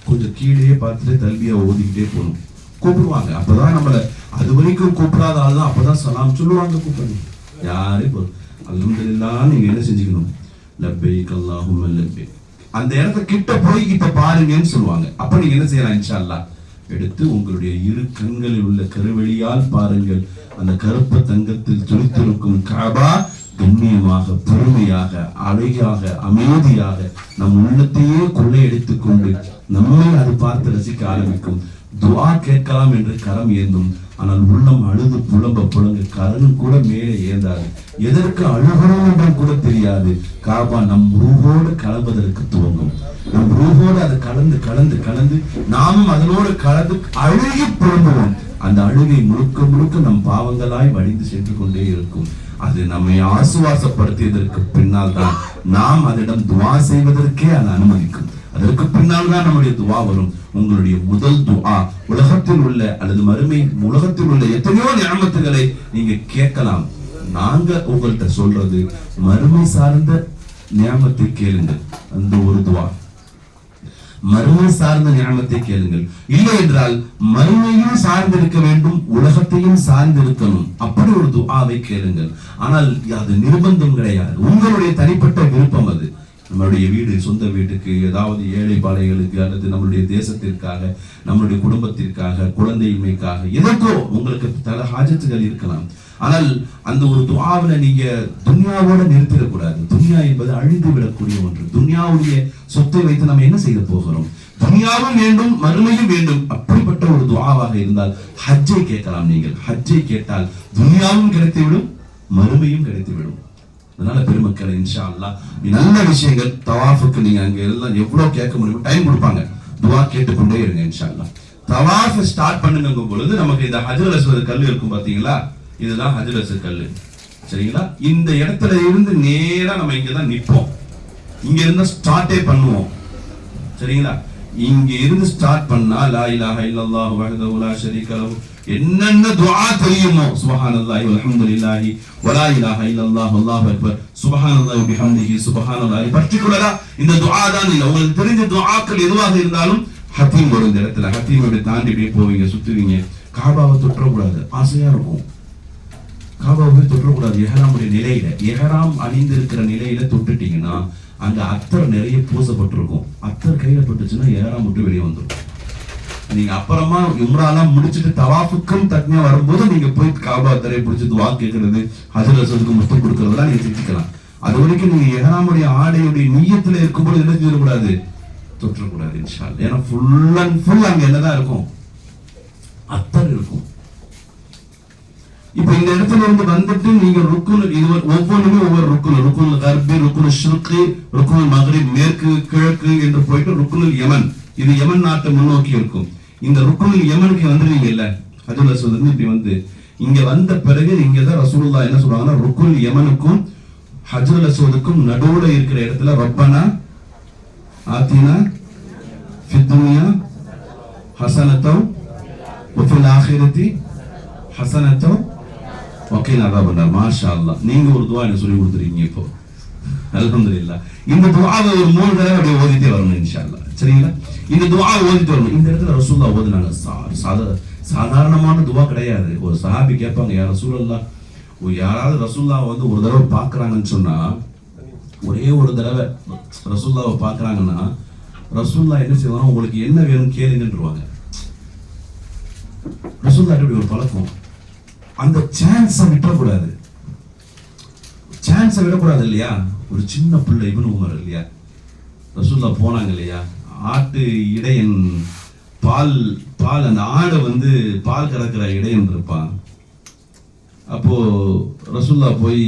கொஞ்சம் கீழே பார்த்துட்டு தல்பியா ஓதிக்கிட்டே போகணும். கூப்பிடுவாங்க. அப்பதான் நம்மள அது வரைக்கும் கூப்பிடாத ஆள் தான் அப்பதான் சலாம் சொல்லுவாங்க. கூப்பிடணும் யாரு இப்போ அல்ஹம்துலில்லாஹ் நீங்க என்ன செஞ்சுக்கணும், லப்பைக் அல்லாஹும்ம லப்பைக். அந்த இடத்த கிட்ட போய் இப்ப பாருங்கன்னு சொல்லுவாங்க. அப்ப நீங்க என்ன செய்யலாம், இன்ஷா அல்லாஹ் எடுத்து உங்களுடைய இரு கண்களில் உள்ள கருவெளியால் பாருங்கள். அந்த கருப்பு தங்கத்தில் துளித்திருக்கும் காபா கண்ணியமாக, பெருமையாக, அழகாக, அமைதியாக நம் உள்ளத்தையே கொள்ளையடித்துக் கொண்டு நம்மை அது பார்த்து ரசிக்க ஆரம்பிக்கும். துஆ கேட்கலாம் என்று கரம் ஏந்தும், ஆனால் உள்ளம் அழுது புலங்க கரனும் கூட மேலே ஏந்தாது. எதற்கு அழுகிறோம் என்றும் கூட தெரியாது. காபா நம் ரூஹோடு கலப்பதற்கு துவங்கும். நம் ரூஹோடு அது கலந்து கலந்து கலந்து நாமும் அதனோடு கலந்து அழுகி புலம்புவோம். அந்த அழுகை முழுக்க முழுக்க நம் பாவங்களாய் வடிந்து சென்று கொண்டே இருக்கும். அது நம்மை ஆசுவாசப்படுத்தியதற்கு பின்னால் தான் நாம் அதனிடம் துஆ செய்வதற்கே அது அனுமதிக்கும். அதற்கு பின்னால் தான் நம்முடைய துஆ வரும். உங்களுடைய முதல் துஆ உலகத்தில் உள்ள அல்லது மறுமை உலகத்தில் உள்ள எத்தனையோ நியமத்துகளை நீங்க கேட்கலாம். நாங்க உங்கள்கிட்ட சொல்றது மறுமை சார்ந்த நியமத்தை கேளுங்கள். அந்த ஒரு துஆ மறுமை சார்ந்த நியமத்தை கேளுங்கள். இல்லை என்றால் மறுமையும் சார்ந்திருக்க வேண்டும், உலகத்தையும் சார்ந்திருக்கணும். அப்படி ஒரு துஆவை கேளுங்கள். ஆனால் அது நிர்பந்தம் கிடையாது, உங்களுடைய தனிப்பட்ட விருப்பம் அது. நம்மளுடைய வீடு, சொந்த வீட்டுக்கு, ஏதாவது ஏழை பாளைகளுக்கு, அல்லது நம்மளுடைய தேசத்திற்காக, நம்மளுடைய குடும்பத்திற்காக, குழந்தையின்மைக்காக, எதற்கோ உங்களுக்கு பல ஹாஜத்துகள் இருக்கலாம். ஆனால் அந்த ஒரு துஆவில நீங்க துன்யாவோட நிறுத்திடக்கூடாது. துன்யா என்பது அழிந்து விடக்கூடிய ஒன்று. துன்யாவுடைய சொத்தை வைத்து நம்ம என்ன செய்ய போகிறோம்? துன்யாவும் வேண்டும், மறுமையும் வேண்டும். அப்படிப்பட்ட ஒரு துஆவாக இருந்தால் ஹஜ்ஜை கேட்கலாம். நீங்கள் ஹஜ்ஜை கேட்டால் துன்யாவும் கிடைத்துவிடும், மறுமையும் கிடைத்துவிடும். அதனால பெருமக்களை இன்ஷா அல்லாஹ் நல்ல விஷயங்கள் தவாஃபுக்கு நீங்க அங்க எல்லாம் எவ்வளவு கேட்க முடியுமோ டைம் கொடுப்பாங்க. துஆ கேட்டுக்கொண்டே இருங்க இன்ஷா அல்லாஹ். தவாஃப் ஸ்டார்ட் பண்ணுங்க பொழுது நமக்கு இந்த ஹஜ்ருல் அஸ்வத் கல் இருக்கும் பாத்தீங்களா, இதுதான் ஹஜ்ருல் அஸ்வத் கல். சரிங்களா? இந்த இடத்துல இருந்து நேரா நம்ம இங்கதான் நிப்போம். இங்க இருந்து ஸ்டார்ட்டே பண்ணுவோம். சரிங்களா? இங்க இருந்து ஸ்டார்ட் பண்ணா லா இலாஹ இல்லல்லாஹு வஹ்தஹு லா ஷரீக லஹு என்னென்ன துஆ தெரியுமோ, சுப்ஹானல்லாஹி வல்ஹம்துலில்லாஹி வலா இலாஹ இல்லல்லாஹு அல்லாஹு அக்பர், சுப்ஹானல்லாஹி வபிஹம்திஹி சுப்ஹானல்லாஹி, பர்టిక్యులரா இந்த துஆ தான். இல்ல உங்களுக்கு தெரிஞ்ச துஆக்கள் எதுவாக இருந்தாலும் ஹத்தீம் வரும். இந்த இடத்துல ஹத்தீம் அப்படி தாண்டி அப்படியே போவீங்க, சுத்துவீங்க. காபாவை தொற்றக்கூடாது, ஆசையா இருக்கும். காபாவை தொற்றக்கூடாது. எஹராமுடைய நிலையில, எஹராம் அணிந்திருக்கிற நிலையில தொட்டுட்டீங்கன்னா அங்க அத்தர் நிறைய பூசப்பட்டிருக்கும். அத்தர் கையில பட்டுச்சுன்னா எஹராம் விட்டு வெளியே வந்துடும். நீங்க அப்புறமா உம்ராலாம் முடிச்சுட்டு தவாஃபுக்கும் தக்னியா வரும்போது நீங்க போய் காபா தரையை பிடிச்சி துஆ கேட்கறது, ஹஜ்ருல் அஸ்வதுக்கு முத்தம் கொடுக்கறதெல்லாம் நீங்க செஞ்சுக்கலாம். அது வரைக்கும் நீங்க எஹராமுடைய ஆடையுடைய நிய்யத்துல இருக்கும்போது என்ன செய்யக்கூடாது, தொற்றக்கூடாது இன்ஷா அல்லாஹ். ஏன்னா ஃபுல் அண்ட் ஃபுல் அங்க என்னதான் இருக்கும், அத்தர் இருக்கும். இப்ப இந்த இடத்துல இருந்து வந்துட்டு நீங்க ருக்குன், இது ஒவ்வொன்றுமே ஒவ்வொரு ருக்குன், ருக்குன் கர்பி, ருக்குன் ஷுர்கி, ருக்குன் மக்ரிப் மேற்கு கிழக்கு என்று போயிட்டு ருக்குன் யமன், இது யமன் நாட்டை முன்னோக்கி இருக்கும். இந்த ருக்குன் யமனுக்கு வந்துருவீங்க இல்ல, ஹஜ்ருல் அஸ்வத் இப்படி வந்து இங்க வந்த பிறகு இங்கதான் ரசூலுல்லாஹ் என்ன சொல்றாங்கன்னா, ருக்குன் யமனுக்கும் ஹஜ்ருல் அஸ்வதுக்கும் நடுவுல இருக்கிற இடத்துல ரப்பனா ஆத்தினா ஃபித் துன்யா ஹஸனத்தன் வ ஃபில் ஆখিরাতি ஹஸனத்தன் வகீனா அஸாபன்னார். மாஷா அல்லாஹ், நீங்க ஒரு துஆ எனக்கு சொல்லி கொடுத்துருக்கீங்க இப்போ, அல்ஹம்துலில்லாஹ். இந்த துஆவை ஒரு 3 தடவை அப்படியே ஓதிட்டே வரணும் இன்ஷா அல்லாஹ். சரிங்களா? இந்த துஆவை ஓதிட்டு வரணும். இந்த இடத்துல ரசூலுல்லாஹ் ஓதுனாங்க. சாதாரணமான துஆ கிடையாது. ஒரு சஹாபி கேட்பாங்க, யா ரசூலல்லாஹ், யாராவது ரசூலுல்லாஹ் வந்து ஒரு தடவை பார்க்கறாங்கன்னு சொன்னா, ஒரே ஒரு தடவை ரசூலுல்லாஹ்வை பார்க்கறாங்கன்னா ரசூலுல்லாஹ் என்ன செய்வாங்க, உங்களுக்கு என்ன வேணும் கேளுங்கன்றுவாங்க. ரசூலுல்லாஹ் அப்படி ஒரு பழக்கம். அந்த சான்ஸை விடக்கூடாது, சான்ஸை விடக்கூடாது இல்லையா? ஒரு சின்ன பிள்ளை இப்னு உமர் இல்லையா, ரசூலுல்லாஹ் போனாங்க இல்லையா, ஆட்டு இடையன் பால் அந்த ஆடை வந்து பால் கறக்கிற இடையன் இருப்பான். அப்போ ரசூலுல்லாஹ் போய்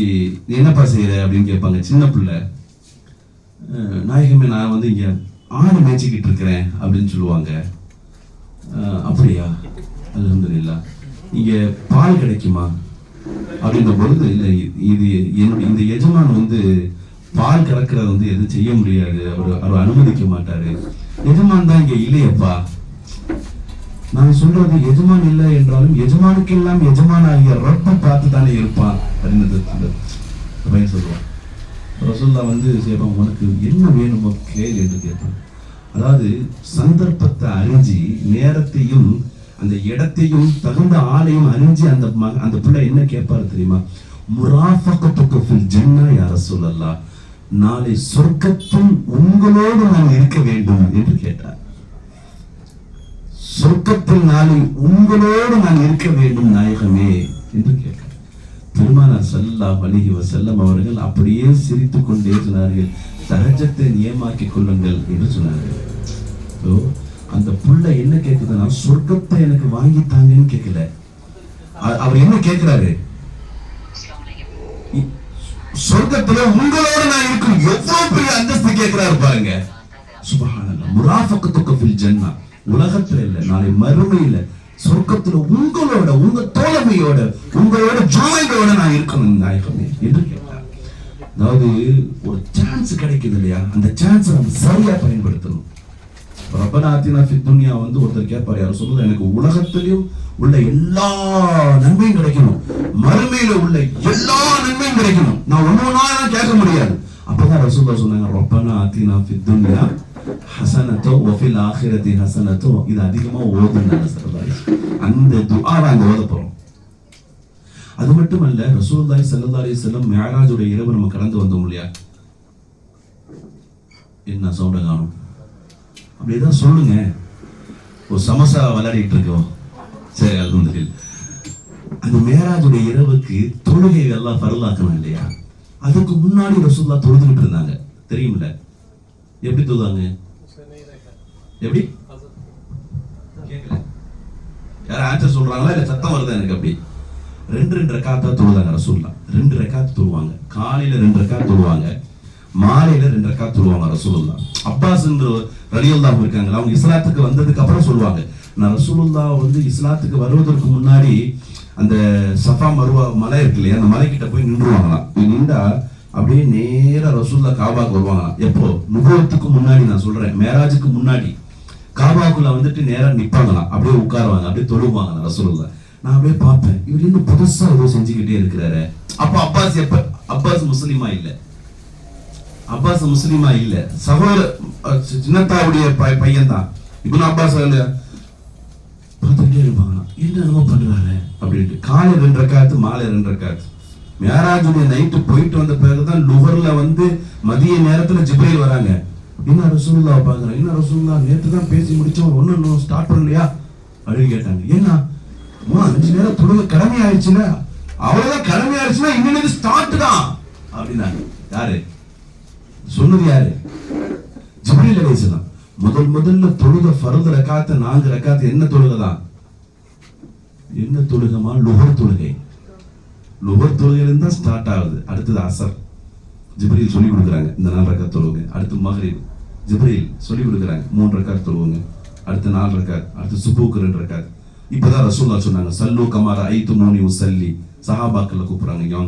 நீ என்னப்பா செய்யற அப்படின்னு கேட்பாங்க. சின்ன பிள்ளை, நாயகமே நான் வந்து இங்க ஆடு மேய்ச்சிக்கிட்டு இருக்கிறேன் அப்படின்னு சொல்லுவாங்க. அப்படியா, அல்ஹம்துலில்லாஹ், இங்க பால் கிடைக்குமா அப்படின்ற பொழுது, இல்லை இது என்னுடைய இந்த எஜமான் வந்து பால் கறக்கிறத வந்து எதுவும் செய்ய முடியாது, அவர் அனுமதிக்க மாட்டாரு. எஜமான் தான் இங்க இல்லையப்பா. நான் சொல்றது எஜமான் இல்லை என்றாலும் எஜமானுக்கு எல்லாம் எஜமான் ஆகிய ரப்ப பார்த்து தானே இருப்பான் அப்படின்னு சொல்லுவான். ரசூலுல்லாஹ் வந்து கேட்பான், உனக்கு என்ன வேணுமோ கேள் என்று கேட்பான். அதாவது சந்தர்ப்பத்தை அறிஞ்சு நேரத்தையும் அந்த இடத்தையும் தகுந்த ஆளையும் அறிஞ்சு அந்த பிள்ளை என்ன கேட்பாரு தெரியுமா? முராஃபகத்துக்கு ஃபில் ஜன்னா யா ரசூலல்லாஹ், நாளை சொர்க்கத்தில் உங்களோடு நான் இருக்க வேண்டும் என்று கேட்டார். சொர்க்கத்தில் நாளை உங்களோடு நான் இருக்க வேண்டும் நாயகமே என்று கேட்டார். பெருமானார் ஸல்லல்லாஹு அலைஹி வஸல்லம் அவர்கள் அப்படியே சிரித்துக் கொண்டே சொன்னார்கள், தரஜத்தை நியமாக்கிக் கொள்ளுங்கள் என்று சொன்னார்கள். அந்த புள்ள என்ன கேட்குதுன்னா, சொர்க்கத்தை எனக்கு வாங்கித்தாங்கன்னு கேட்கல. அவர் என்ன கேட்கிறாரு? சொர்க்கத்துல உங்களோட நான் இருக்கும் எவ்வளவு பெரிய அந்தஸ்து கேட்கிறாரு பாருங்க. சுப்ஹானல்லாஹ். முராஃபகத்துக்கு ஃபில் ஜன்னா, உலகத்துல இல்ல, நாளை மறுமையில சொர்க்கத்துல உங்களோட, உங்க தோழமையோட, உங்களோட ஜாயிண்டோட நான் இருக்கணும் நாயகமே என்று கேட்டார். அதாவது ஒரு சான்ஸ் கிடைக்குது இல்லையா, அந்த சான்ஸ் நம்ம சரியா பயன்படுத்தணும். ரப்பனா ஆத்தினா ஃபித் துன்யா ஒருத்தர் கேட்பாரு, யாரும் சொல்லுது, எனக்கு உலகத்திலும் உள்ள எல்லா நன்மையும் கிடைக்கணும், மறுமையில உள்ள எல்லா நன்மையும் கிடைக்கணும், நான் ஒண்ணா கேட்க முடியாது. அப்பதான் ரசூலுல்லாஹ் சொன்னாங்க, ரப்பனா ஆத்தினா ஃபித் துன்யா ஹஸனத்தோ வ ஃபில் ஆখিরাতি ஹஸனத்தோ. இது அதிகமா ஓதுனாங்க சல்லல்லாஹு. அந்த துஆவை அங்க ஓத போறோம். அது மட்டுமல்ல, ரசூலுல்லாஹி ஸல்லல்லாஹு அலைஹி வஸல்லம் மிஅராஜுடைய இரவு நம்ம கடந்து வந்தோம் இல்லையா? என்ன சவுண்ட காணும்? அப்படிதான் சொல்லுங்க. ஒரு சமோசா விளையாடிட்டு இருக்கோம், சரி அது அந்த மேராஜுடைய இரவுக்கு தொழுகை எல்லாம் ஃபர்லாக்கணும் இல்லையா? அதுக்கு முன்னாடி ரசூலுல்லாஹ் தொழுதுகிட்டு இருந்தாங்க, தெரியுமில்ல? எப்படி தொழுதாங்க? எப்படி கேட்கல, யாரும் ஆன்சர் சொல்றாங்களா இல்ல சத்தம் வருதா எனக்கு? அப்படி 2 ரக்காத்தா தொழுதாங்க ரசூலுல்லாஹ். 2 ரக்காத் தொழுவாங்க, காலையில 2 ரக்காத் தொழுவாங்க, மாலையில 2 ரக்காத் தொழுவாங்க ரசூலுல்லாஹ். அப்பாஸ் ரலியல்லாஹு இருக்காங்க, அவங்க இஸ்லாத்துக்கு வந்ததுக்கு அப்புறம் சொல்லுவாங்க, நான் ரசூலுல்லாஹ் இஸ்லாத்துக்கு வருவதற்கு முன்னாடி அந்த சஃபா மருவா மலை இருக்கு இல்லையா, அந்த மலைக்கிட்ட போய் நின்றுவாங்களாம். நின்றா அப்படியே நேரா ரசூலுல்லாஹ் காபாக்கு வருவாங்களாம். எப்போ? நுபுவத்துக்கு முன்னாடி, நான் சொல்றேன் மேராஜுக்கு முன்னாடி காபாக்குள்ள நேரா நிப்பாங்களாம், அப்படியே உட்காருவாங்க, அப்படியே தொழுவாங்க ரசூலுல்லாஹ். நான் அப்படியே பார்ப்பேன், இவர் இன்னும் புதுசா ஏதோ செஞ்சுக்கிட்டே இருக்கிறாரு. அப்ப அப்பாஸ் முஸ்லிமா இல்ல, அப்பாஸ் முஸ்லிமா இல்ல, சகோதர சின்னத்தாவுடைய பையன் தான் இப்னு அப்பாஸ். பார்த்துட்டே இருப்பாங்க, என்ன பண்றாரு அப்படின்ட்டு. காலை 2 ரக்காத்து, மாலை 2 ரக்காத்து. மேராஜுடைய நைட்டு போயிட்டு வந்த பிறகுதான் லுஹர்ல மதிய நேரத்துல ஜிப்ரீல் வராங்க. என்ன ரசூலுல்லாஹ் பாக்குறாங்க, என்ன ரசூலுல்லாஹ் நேற்று தான் பேசி முடிச்சோம், ஒன்னும் ஸ்டார்ட் பண்ணலையா அப்படின்னு கேட்டாங்க. ஏன்னா 5 நேரம் தொழுகை கடமை ஆயிடுச்சுல, அவ்வளவுதான், கடமை ஆயிடுச்சுன்னா இன்னும் ஸ்டார்ட் தான் அப்படின்னாங்க. யாரு சொன்னது? யாரு? ஜிப்ரீல் அலைஹிஸ்ஸலாம். முதல்ல தொழுக ஃபர்து ரக்காத் 4 ரக்காத். என்ன தொழுகைதான்? என்ன தொழுகமா? லுஹர் தொழுகை. லுஹர் தொழுகையிலிருந்து தான் ஸ்டார்ட் ஆகுது. அடுத்தது அசர், ஜிப்ரீல் சொல்லி கொடுக்குறாங்க, இந்த 4 ரக்காத் தொழுவுங்க. அடுத்து மக்ரிப், ஜிப்ரீல் சொல்லி கொடுக்குறாங்க, 3 ரக்காத் தொழுவுங்க. அடுத்து 4 ரக்காத். அடுத்து சுபூக்கு 2 ரக்காத். இப்பதான் ரசூலுல்லாஹ் சொன்னாங்க, சல்லு கமா ரஅய்துமூனி உஸல்லி. சஹாபாக்களை கூப்பிடுறாங்க,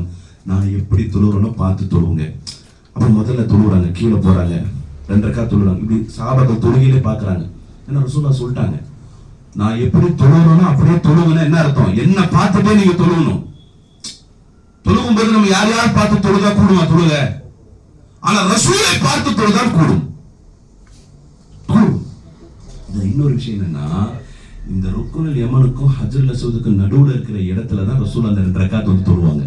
நான் எப்படி தொழுறேனோ பார்த்து தொழுவுங்க. அப்ப முதல்ல தொழுறாங்க, கீழே போறாங்க, 2 ரக்காத் தொழுறாங்க. இப்படி சஹாபாக்கள் தொழுகையிலே பாக்குறாங்க. என்ன ரசூலுல்லாஹ் சொல்லிட்டாங்க, நான் எப்படி தொழுறேனோ அப்படியே தொழுவுனா என்ன அர்த்தம்? என்ன பார்த்துட்டே நீங்க தொழுகணும். தொழுகும் போது நம்ம யார் பார்த்து தொழுதா கூடுமா தொழுக? ஆனா ரசூலை பார்த்து தொழுதான் கூடும். இன்னொரு விஷயம் என்னன்னா, இந்த ருக்குனுல் யமனுக்கும் ஹஜ்ருல் அஸ்வதுக்கும் நடுவுல இருக்கிற இடத்துலதான் ரசூல் அந்த 2 ரக்காத் தொழுவாங்க.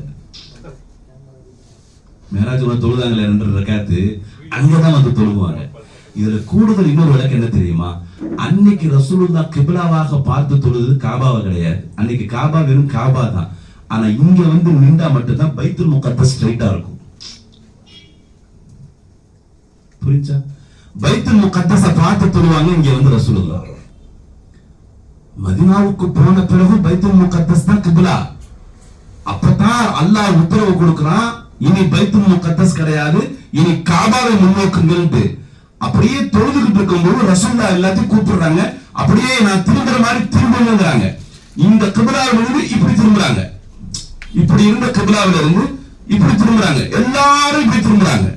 மேராஜ் தொழுதாங்களே 2 ரக்காத்து, அங்கதான் தொழுவாங்க. இதுல கூடுதல் இன்னொரு விளக்கம் என்ன தெரியுமா? அன்னைக்கு ரசூலுல்லாஹ் கிப்லாவாக பார்த்து தொழுது காபாவா கிடையாது. அன்னைக்கு காபா வெறும் காபா தான். ஆனா இங்க நின்றா மட்டும்தான் பைத்துல் முகத்தஸ் ஸ்ட்ரைட்டா இருக்கும். புரிஞ்சா? பைத்துல் முகத்தஸ பார்த்து தொழுவாங்க இங்க ரசூலுல்லாஹ். மதீனாவுக்கு போன பிறகு பைத்துல் முகத்தஸ் தான் கிப்லா. அப்பதான் அல்லாஹ் உத்தரவு கொடுக்கிறான், இனி பைத்துல் முகத்தஸ் கிடையாது, இனி காபாவை முன்னோக்குங்கள். அப்படியே தொழுதுகிட்டு இருக்கும்போது ரசூலுல்லாஹ் எல்லாத்தையும் கூப்பிடுறாங்க, அப்படியே நான் திரும்புற மாதிரி திரும்புங்கிறாங்க. இந்த கிப்லாவில இருந்து இப்படி திரும்புறாங்க, இப்படி இருந்த கிப்லாவில இருந்து இப்படி திரும்புறாங்க, எல்லாரும் இப்படி திரும்புறாங்க.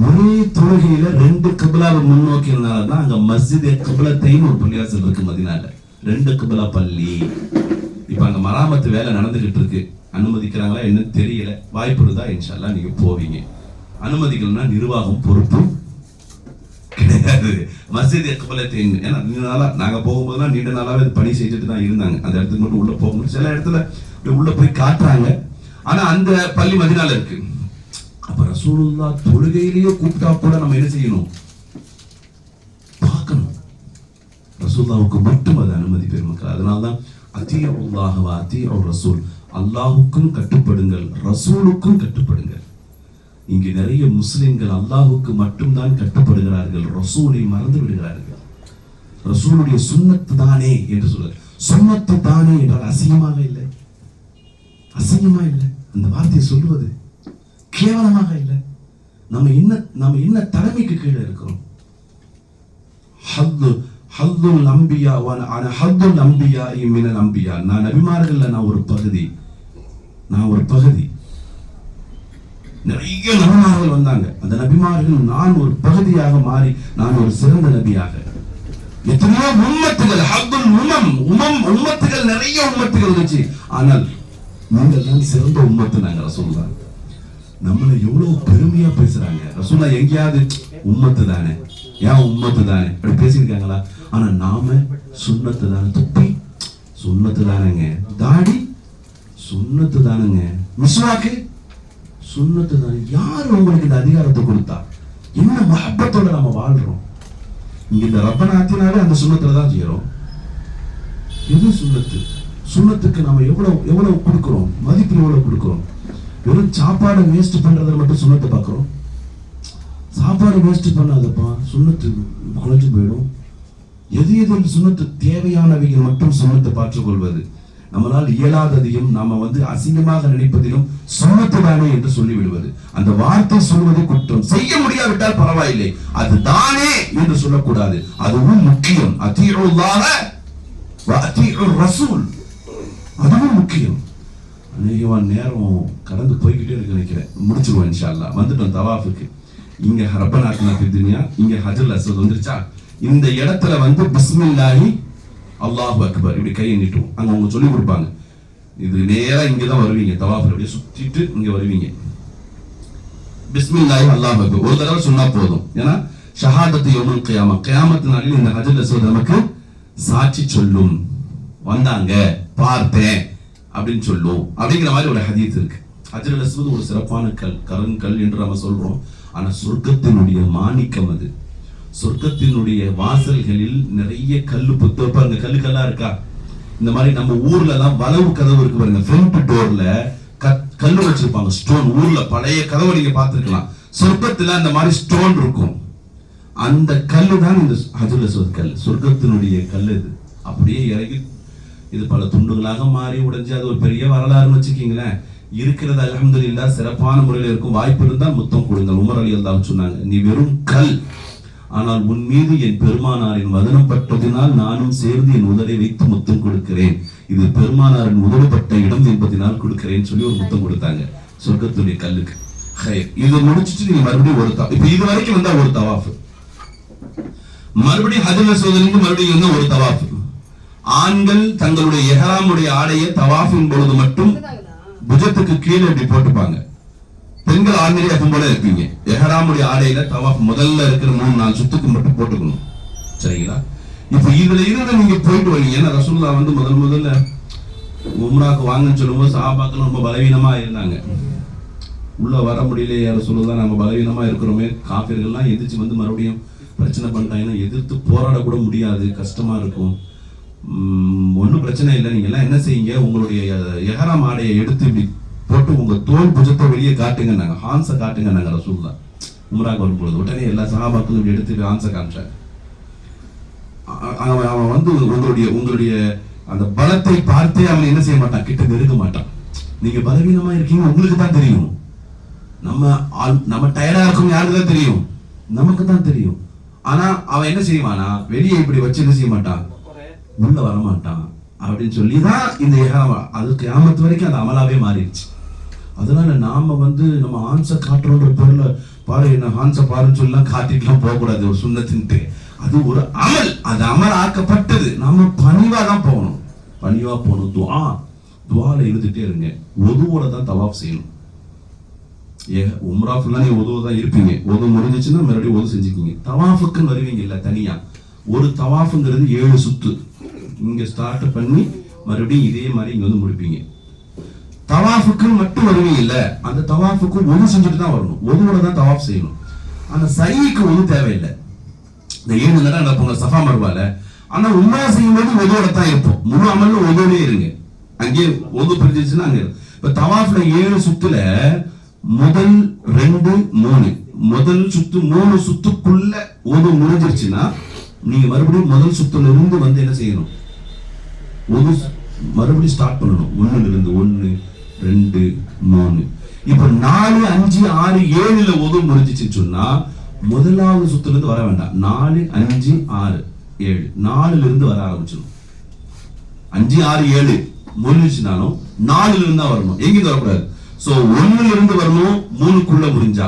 ஒரே தொழுகையில 2 கிப்லாவை முன்னோக்கினால்தான் அங்க மஸ்ஜித் கிப்லத்தைன்னு ஒரு பள்ளிவாசல் இருக்கு மதீனால. 2 கிப்லா பள்ளி. இப்ப அங்க மராமத்து வேலை நடந்துகிட்டு இருக்கு. அனுமதிக்கிறாங்களா என்ன தெரியல, வாய்ப்பு இருந்தா இன்ஷா அல்லாஹ் நீங்க போவீங்க. அனுமதிக்கலன்னா நிர்வாகம் பொறுப்பு கிடையாது. மஸ்ஜித் இக்பலத்தைன், ஏன்னா நீண்ட நாளா நாங்க போகும்போதுலாம் நீண்ட நாளாவே பணி செஞ்சுட்டு தான் இருந்தாங்க. அந்த இடத்துக்கு மட்டும் உள்ள போக முடியும். சில இடத்துல உள்ள போய் காட்டுறாங்க. ஆனா அந்த பள்ளி மதீனால இருக்கு. அப்ப ரசூலுல்லாஹ் தொழுகையிலேயே கூப்பிட்டா கூட நம்ம என்ன செய்யணும்? பார்க்கணும். ரசூலுல்லாஹ்வுக்கு மட்டும் அது அனுமதி பெருமக்கள். அதனால்தான் அத்தீஉல்லாஹ் வ அத்தீஉர் ரசூல், அல்லாஹ்வுக்கும் கட்டுப்படுங்கள், ரசூலுக்கும் கட்டுப்படுங்கள். இங்கே நிறைய முஸ்லிம்கள் அல்லாஹ்வுக்கு மட்டும்தான் கட்டுப்படுகிறார்கள், ரசூலை மறந்து விடுகிறார்கள். ரசூலுடைய சுன்னத்து தானே என்று சொல்றார். சுன்னத்து தானே என்றால் அசிங்கமாக இல்லை, அசிங்கமா இல்லை. அந்த வார்த்தையை சொல்லுவது கேவலமாக இல்லை. நம்ம என்ன தலைமைக்கு கீழே இருக்கிறோம்? ஹல்துல் அம்பியா வன ஹல்துல் அம்பியா மினல் அம்பியா. நான் நபிமார்கள்ல நான் ஒரு பகுதி. நிறைய நபிமார்கள் வந்தாங்க. அந்த நபிமார்கள் நான் ஒரு பகுதியாக மாறி நான் ஒரு சிறந்த நபியாக. எத்தனையோ உம்மத்துகள், ஹல்துல் உம்மத்துகள், நிறைய உம்மத்துகள் இருந்துச்சு. ஆனால் நீங்கள் தான் சிறந்த உம்மத்து. நாங்க ரசூலுல்லாஹ் நம்மளை எவ்வளவு பெருமையா பேசுறாங்க. ரசூலுல்லாஹ் எங்கேயாவது உம்மத்து தானே, ஏன் உம்மத்து தானே அப்படி பேசியிருக்காங்களா? ஆனா நாம சுன்னத்து தானே, தொப்பி சுன்னத்து தானேங்க, தாடி சுன்னத்து தானுங்க, மிஸ்வாக்கு சுன்னத்து தானே. யாரு உங்களுக்கு இந்த அதிகாரத்தை கொடுத்தா? என்ன மஹப்பத்தோட நாம வாழ்றோம்? இங்க இந்த ரப்பனா ஆத்தினாவே அந்த சுன்னத்துல தான் செய்யறோம். எது சுன்னத்து? சுன்னத்துக்கு நாம எவ்வளவு கொடுக்கிறோம், மதிப்பு எவ்வளவு கொடுக்கிறோம்? வெறும் சாப்பாடை வேஸ்ட் பண்றதை மட்டும் சுன்னத்தை பார்க்கிறோம். சாப்பாடு வேஸ்ட் பண்ணாதப்பா, சுன்னத்து குறைஞ்சு போயிடும். எது சுன்னத்து தேவையானவைகள் மட்டும் சுன்னத்தை பார்த்துக்கொள்வது. நம்மளால் இயலாததையும் நாம அசிங்கமாக நினைப்பதிலும் சுன்னத்து தானே என்று சொல்லிவிடுவது. அந்த வார்த்தை சொல்வது குற்றம். செய்ய முடியாவிட்டால் பரவாயில்லை, அது தானே என்று சொல்லக்கூடாது. அதுவும் முக்கியம். அத்தீஉல்லாஹ வ அத்தீஉர் ரசூல், அதுவும் முக்கியம். அநேகமான நேரம் கடந்து போய்கிட்டே இருக்கு நினைக்கிறேன். முடிச்சிருவோம் இன்ஷா அல்லாஹ். வந்துட்டோம் தவாஃபுக்கு. இங்க ரப்பனா ஆத்தினா ஃபித் துன்யா, இங்க ஹஜ்ருல் அஸ்வத் வந்துருச்சா? இந்த இடத்துல பிஸ்மில்லாஹி அல்லாஹு அக்பர் இப்படி கையை நீட்டும். அங்க அவங்க சொல்லி கொடுப்பாங்க. இது நேரா இங்கதான் வருவீங்க, தவாஃப்ல அப்படியே சுத்திட்டு இங்க வருவீங்க. பிஸ்மில்லாஹி அல்லாஹு அக்பர் ஒரு தடவை சொன்னா போதும். ஏன்னா ஷஹாதத்து யௌமுல் கியாமா, கியாமத்து நாளில் இந்த ஹஜ்ருல் அஸ்வத் நமக்கு சாட்சி சொல்லும். வந்தாங்க, பார்த்தேன் அப்படின்னு சொல்லும் அப்படிங்கிற மாதிரி ஒரு ஹதீஸ் இருக்கு. ஹஜ்ருல் அஸ்வத் ஒரு சிறப்பான கருங்கல் என்று நம்ம சொல்றோம். ஆனா சொர்க்கத்தினுடைய மாணிக்கம் அது. சொர்க்கத்தினுடைய வாசல்களில் நிறைய கல்லு பாருங்க, கல்லா இருக்கா? இந்த மாதிரி நம்ம ஊர்ல எல்லாம் வலவு கதவு இருக்கு பாருங்க, ஃப்ரண்ட் டோர்ல கல்லு வச்சிருப்பாங்க, ஸ்டோன். ஊர்ல பழைய கதவை நீங்க பார்த்திருக்கலாம். சொர்க்கத்துல அந்த மாதிரி ஸ்டோன் இருக்கும். அந்த கல்லு தான் இந்த ஹஜ்ருல் அஸ்வத் கல், சொர்க்கத்தினுடைய கல். இது அப்படியே இறங்கி இது பல துண்டுகளாக மாறி உடைஞ்சு அது ஒரு பெரிய வரலாறுன்னு வச்சுக்கீங்களேன். இருக்கிறது அல்ஹம்துலில்லாஹ் சிறப்பான முறையில் இருக்கும். வாய்ப்பு இருந்தால் முத்தம் கொடுங்கள். உமர் ரலியல்லாஹு சொன்னாங்க, நீ வெறும் கல், ஆனால் உன் மீது என் பெருமானாரின் வதனம் பட்டதினால் நானும் சேர்ந்து என் உதடை வைத்து முத்தம் கொடுக்கிறேன். இது பெருமானாரின் உதடுபட்ட இடம் என்பதனால் கொடுக்கிறேன் சொல்லி ஒரு முத்தம் கொடுத்தாங்க சொர்க்கத்துடைய கல்லுக்கு. இது முடிச்சுட்டு நீங்க மறுபடியும் ஒரு இப்ப இது வரைக்கும் வந்தா ஒரு தவாஃப், மறுபடியும் ஹஜ்ருல் அஸ்வத்க்கு மறுபடியும் ஒரு தவாஃப். ஆண்கள் தங்களுடைய இஹ்ராமுடைய ஆடையை தவாஃபின் பொழுது மட்டும் புஜத்துக்கு கீழே இப்படி போட்டுப்பாங்க. பெண்கள் ஆண்களே எப்பவும் போல இருப்பீங்க. இஹ்ராமுடைய ஆடையில தவாஃப் முதல்ல இருக்கிற 3-4 சுத்துக்கு மட்டும் போட்டுக்கணும். சரிங்களா? இப்ப இதுல இருந்து நீங்க போயிட்டு வரீங்க. ஏன்னா ரசூலுல்லாஹ் முதல்ல உம்ராக்கு வாங்கன்னு சொல்லும்போது சஹாபாக்கள் ரொம்ப பலவீனமா இருந்தாங்க. உள்ள வர முடியல, யார சொல்லுதா நம்ம பலவீனமா இருக்கிறோமே, காஃபிர்கள்லாம் எதிர்த்து மறுபடியும் பிரச்சனை பண்ணிட்டாங்கன்னா எதிர்த்து போராட கூட முடியாது, கஷ்டமா இருக்கும். ஒன்றும் பிரச்சனை இல்லை, நீங்க எல்லாம் என்ன செய்யுங்க, உங்களுடைய இஹ்ராம் ஆடையை எடுத்து இப்படி போட்டு உங்க தோல் புஜத்தை வெளியே காட்டுங்க, நாங்க ஹான்ஸை காட்டுங்க. நாங்க ரசூலுல்லாஹ் உம்ராக்கு வரும்பொழுது உடனே எல்லா சஹாபாக்களும் இப்படி எடுத்து ஹான்ஸை காமிச்சாங்க. அவன் உங்களுடைய அந்த பலத்தை பார்த்தே அவன் என்ன செய்ய மாட்டான், கிட்ட நெருங்க மாட்டான். நீங்க பலவீனமா இருக்கீங்க, உங்களுக்கு தான் தெரியும். நம்ம டயர்டா இருக்கும், யாருக்கு தான் தெரியும், நமக்கு தான் தெரியும். ஆனா அவன் என்ன செய்வானா, வெளியே இப்படி வச்சு என்ன செய்ய மாட்டான், உள்ள வரமாட்டான் அப்படின்னு சொல்லிதான் இந்த இஹ்ராம். அது கியாமத் வரைக்கும் அது அமலாவே மாறிடுச்சு. அதனால நாம நம்ம ஹான்ஸை காட்டுறோன்ற பொருளை பாரு, என்ன ஹான்ஸை பாருன்னு சொல்லலாம் காட்டிட்டுலாம் போகக்கூடாது. ஒரு சுன்னத்தின்ட்டு அது ஒரு அமல், அது அமல் ஆக்கப்பட்டது. நாம பணிவா தான் போகணும், பணிவா போகணும். துவால இருந்துட்டே இருங்க. ஒதுவோட தான் தவாஃப் செய்யணும். உம்ரா ஃபுல்லா நீங்க உதவு தான் இருப்பீங்க. உதவு முடிஞ்சிச்சுன்னா மறுபடியும் உதவு செஞ்சுக்கிங்க. தவாஃபுக்குன்னு வருவீங்க இல்ல தனியா, ஒரு தவாஃபுங்கிறது 7 சுத்து. இங்க ஸ்டார்ட் பண்ணி மறுபடியும் இதே மாதிரி இங்க வந்து முடிப்பீங்க. தவாஃபுக்கு மட்டும் வருவீங்க இல்ல, அந்த தவாஃபுக்கு ஒது செஞ்சுட்டு தான் வரணும். ஒதுவோட தான் தவாஃப் செய்யணும். ஆனா சைக்கு ஒது தேவையில்லை. இந்த 7 நேரம் நடப்போங்க சஃபா மர்வால. ஆனா உம்ரா செய்யும் போது ஒதுவோட தான் இருப்போம். முழு அமல்ல ஒதுவோடே இருங்க. அங்கே ஒது பிரிஞ்சிச்சுன்னா அங்க. இப்ப தவாஃப்ல 7 சுத்துல முதல் 2 3 முதல் சுத்து 3 சுத்துக்குள்ள ஒது முடிஞ்சிருச்சுன்னா நீங்க மறுபடியும் முதல் சுத்துல இருந்து வந்து என்ன செய்யணும், ஒது மறுபடியும் ஸ்டார்ட் பண்ணணும். 1ல இருந்து 1 2 3. இப்ப 4 5 6 7ல ஒது முடிஞ்சிச்சுன்னு சொன்னா முதலாவது சுத்துல இருந்து வர வேண்டாம். 4 5 6 7 4ல இருந்து வர ஆரம்பிச்சிடும். 5 6 7 முடிஞ்சிச்சுனாலும் 4ல இருந்து தான் வரணும், எங்கிருந்து வரக்கூடாது. சோ 1ல இருந்து வரணும் 3க்குள்ள முடிஞ்சா,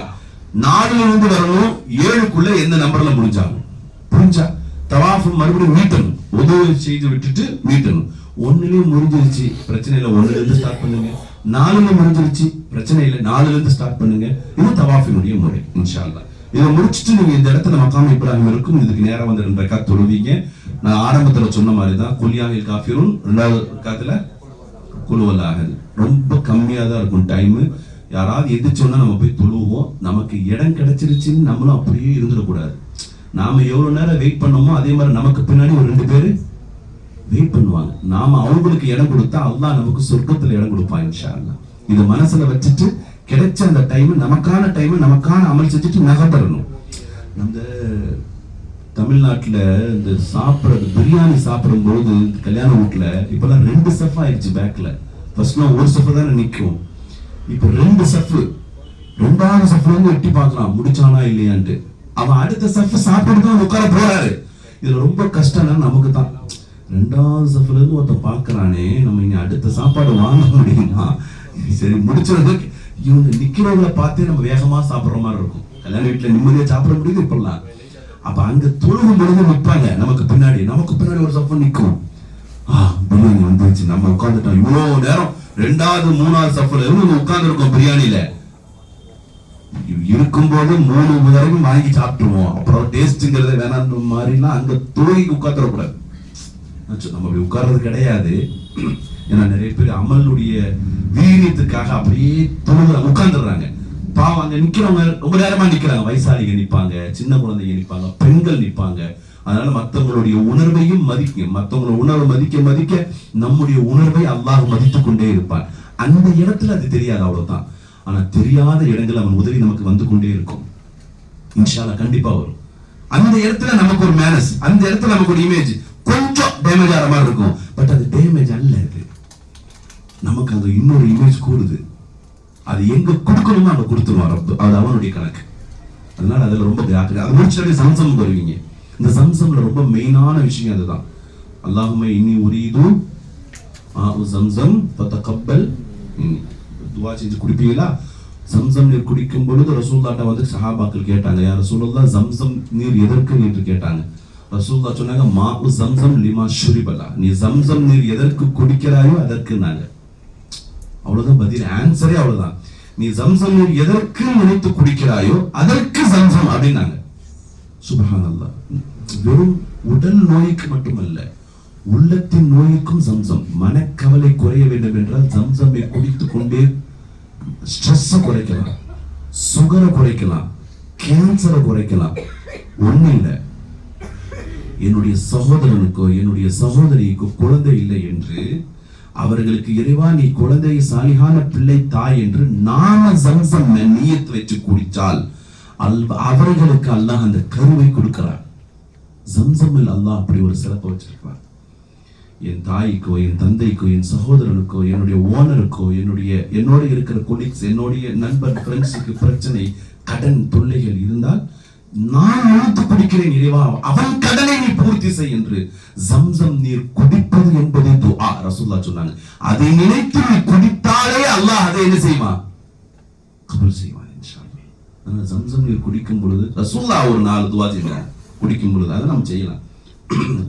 4ல இருந்து வரணும் 7க்குள்ள எந்த நம்பர்ல முடிஞ்சாலும் புரிஞ்சா தவாஃப் மறுபடியும் மீட்டணும். உதவி செய்து விட்டுட்டு மீட்டணும். 1லயும் முடிஞ்சிருச்சு பிரச்சனை இல்லை, 1ல இருந்து ஸ்டார்ட் பண்ணுங்க. 4ல முடிஞ்சிருச்சு பிரச்சனை இல்லை, 4ல இருந்து ஸ்டார்ட் பண்ணுங்க. இது தவாஃபினுடைய முறை. இன்ஷா அல்லாஹ் இதை முடிச்சுட்டு நீங்க இந்த இடத்துல மக்காம் இப்ராஹிம் இருக்கும். இதுக்கு நேரம் வந்து 2 ரக்காத் தொழுவீங்க. நான் ஆரம்பத்துல சொன்ன மாதிரி தான் குல்யாஹில் காஃபிரூன், 2வது ரக்காத்துல குலுவல்லாஹ். ரொம்ப கம்மியா தான் இருக்கும் டைம். யாராவது எதிர்ச்சோன்னா நம்ம போய் தொழுவோம். நமக்கு இடம் கிடைச்சிருச்சுன்னு நம்மளும் அப்படியே இருந்துடக்கூடாது. நாம எவ்வளவு நேரம் வெயிட் பண்ணோமோ அதே மாதிரி நமக்கு பின்னாடி ஒரு 2 பேரு வெயிட் பண்ணுவாங்க. நாம அவங்களுக்கு இடம் கொடுத்தா அல்லாஹ் நமக்கு சொர்க்கத்துல இடம் கொடுப்பான் இன்ஷா அல்லாஹ். இதை மனசுல வச்சுட்டு கிடைச்ச அந்த டைம் நமக்கான டைம் நமக்கான அமல் செஞ்சுட்டு நகர்த்தரணும். அந்த தமிழ்நாட்டுல இந்த சாப்பிடுறது பிரியாணி சாப்பிடும் போது கல்யாண வீட்டுல இப்பெல்லாம் 2 சஃப் ஆயிடுச்சு. பேக்ல ஃபர்ஸ்ட்லாம் 1 சஃப் தானே நிற்கும். இப்ப 2 சஃப். 2வது சஃப்ல இருந்து எட்டி பார்க்கலாம் முடிச்சானா இல்லையான்ட்டு. அவன் அடுத்த சஃப் சாப்பிட்டு தான் உட்கார போறாரு. இதுல ரொம்ப கஷ்டம்னா நமக்கு தான். 2வது சஃப்ல இருந்து ஒருத்தன் பாக்குறானே, நம்ம இங்க அடுத்த சாப்பாடு வாங்க முடியுமா, சரி முடிச்சதுக்கு இவங்க நிக்கிறவங்களை பார்த்தே நம்ம வேகமா சாப்பிடுற மாதிரி இருக்கும். கல்யாண வீட்டுல நிம்மதியா சாப்பிட முடியுது இப்பெல்லாம். அப்ப அங்க தொழுகும் பொழுது நிற்பாங்க நமக்கு பின்னாடி ஒரு சஃப் நிற்கும். பிரியாணி வந்துருச்சு, நம்ம உட்காந்துட்டோம். இவ்வளவு நேரம் 2வது 3வது சஃப்ல இருந்து உட்கார்ந்து இருக்கோம். பிரியாணியில இருக்கும்போது 3 வரைக்கும் வாங்கி சாப்பிட்டுருவோம். அப்புறம் டேஸ்ட்ங்கிறது வேணான்ற மாதிரிலாம் அங்க தொழுகைக்கு உட்காந்துடக்கூடாது. நம்ம அப்படி உட்கார்றது கிடையாது. ஏன்னா நிறைய பேர் அமலுடைய வீரியத்துக்காக அப்படியே தொழுகிறாங்க, உட்கார்ந்துடுறாங்க. பாவம் அங்க நிக்கிறவங்க ரொம்ப நேரமா நிக்கிறாங்க. வயசாளிங்க நிப்பாங்க, சின்ன குழந்தைங்க நிப்பாங்க, பெண்கள் நிப்பாங்க. அதனால மற்றவங்களுடைய உணர்வையும் மதிக்க, மற்றவங்களோட உணர்வை மதிக்க மதிக்க நம்முடைய உணர்வை அல்லாஹ் மதித்துக் கொண்டே இருப்பான். அந்த இடத்துல அது தெரியாது, அவ்வளவுதான். ஆனா தெரியாத இடங்கள் அவன் உதவி நமக்கு வந்து கொண்டே இருக்கும். இன்ஷா அல்லாஹ் கண்டிப்பா வரும். அந்த இடத்துல நமக்கு ஒரு மேனஸ், அந்த இடத்துல நமக்கு ஒரு இமேஜ் கொஞ்சம் டேமேஜ் ஆகிற மாதிரி இருக்கும். பட் அது டேமேஜ் அல்ல. இது நமக்கு அந்த இன்னொரு இமேஜ் கூடுது. அது எங்க கொடுக்கணுமோ அங்க கொடுத்துருவான் ரப்பு. அது அவனுடைய கணக்கு. அதனால அதுல ரொம்ப ஜாக்கிரதை. அது முடிச்சுட்டு சம்சம் வருவீங்க. இந்த சம்சம்ல ரொம்ப மெயினான விஷயம் அதுதான். அல்லாஹும்ம இன்னி உரீது சம்சம் ஃபதகப்பல் மின்னி. துஆ செஞ்சு குடிப்பீங்களா? சம்சம் நீர் குடிக்கும் பொழுது ரசூலுல்லாஹ்ட்ட வந்து சஹாபாக்கள் கேட்டாங்க, யா ரசூலுல்லாஹ் சம்சம் நீர் எதற்கு என்று கேட்டாங்க. ரசூலுல்லாஹ் சொன்னாங்க, மாஉ சம்சம் லிமா ஷுரிபலா. நீ சம்சம் நீர் எதற்கு குடிக்கிறாயோ அதற்கு. நாங்க அவ்வளவுதான் பதில், ஆன்சரே அவ்வளவுதான். நீ சம்சம் நீர் எதற்கு நினைத்து குடிக்கிறாயோ அதற்கு சம்சம் அப்படின்னாங்க. சுப்ஹானல்லாஹ். வெறும் உடல் நோய்க்கு மட்டுமல்ல, உள்ளத்தின் நோய்க்கும் சம்சம். மனக்கவலை குறைய வேண்டும் என்றால் சம்சமை குடித்துக் கொண்டே ஸ்ட்ரெஸ் குறைக்கலாம், சுகரை குறைக்கலாம், கேன்சரை குறைக்கலாம். ஒண்ணு இல்லை, என்னுடைய சகோதரனுக்கோ என்னுடைய சகோதரிக்கோ குழந்தை இல்லை என்று அவர்களுக்கு இறைவா நீ குழந்தை சாலிகான பிள்ளை தாய் என்று நாம சம்சம் நியத்து வச்சு குடித்தால் அவர்களுக்கு அல்லாஹ் அந்த கருவை கொடுக்கிறார். சம்சமில் அல்லாஹ் அப்படி ஒரு சிறப்பை வச்சிருக்கிறார். என் தாய்க்கோ என் தந்தைக்கோ என் சகோதரனுக்கோ என்னுடைய ஓனருக்கோ என்னோட இருக்கிற கொலீக்ஸ் என்னுடைய நண்பர் ஃப்ரெண்ட்ஸுக்கு பிரச்சனை கடன் தொல்லைகள் இருந்தால் நான் நினைத்து குடிக்கிறேன் இறைவா அவன் கடனை நீ பூர்த்தி செய் என்று. சம்சம் நீர் குடிப்பது என்பது துஆ. ரசூலுல்லாஹ் சொன்னாங்க, அதை நினைத்து நீ குடித்தாலே அல்லாஹ் அதை என்ன செய்வான், கபூல் செய்வான் இன்ஷா அல்லாஹ். அதனால சம்சம் நீர் குடிக்கும் பொழுது ரசூலுல்லாஹ் ஒரு 4 துஆ செய்றாங்க குடிக்கும் பொழுது. அதை நம்ம செய்யலாம்.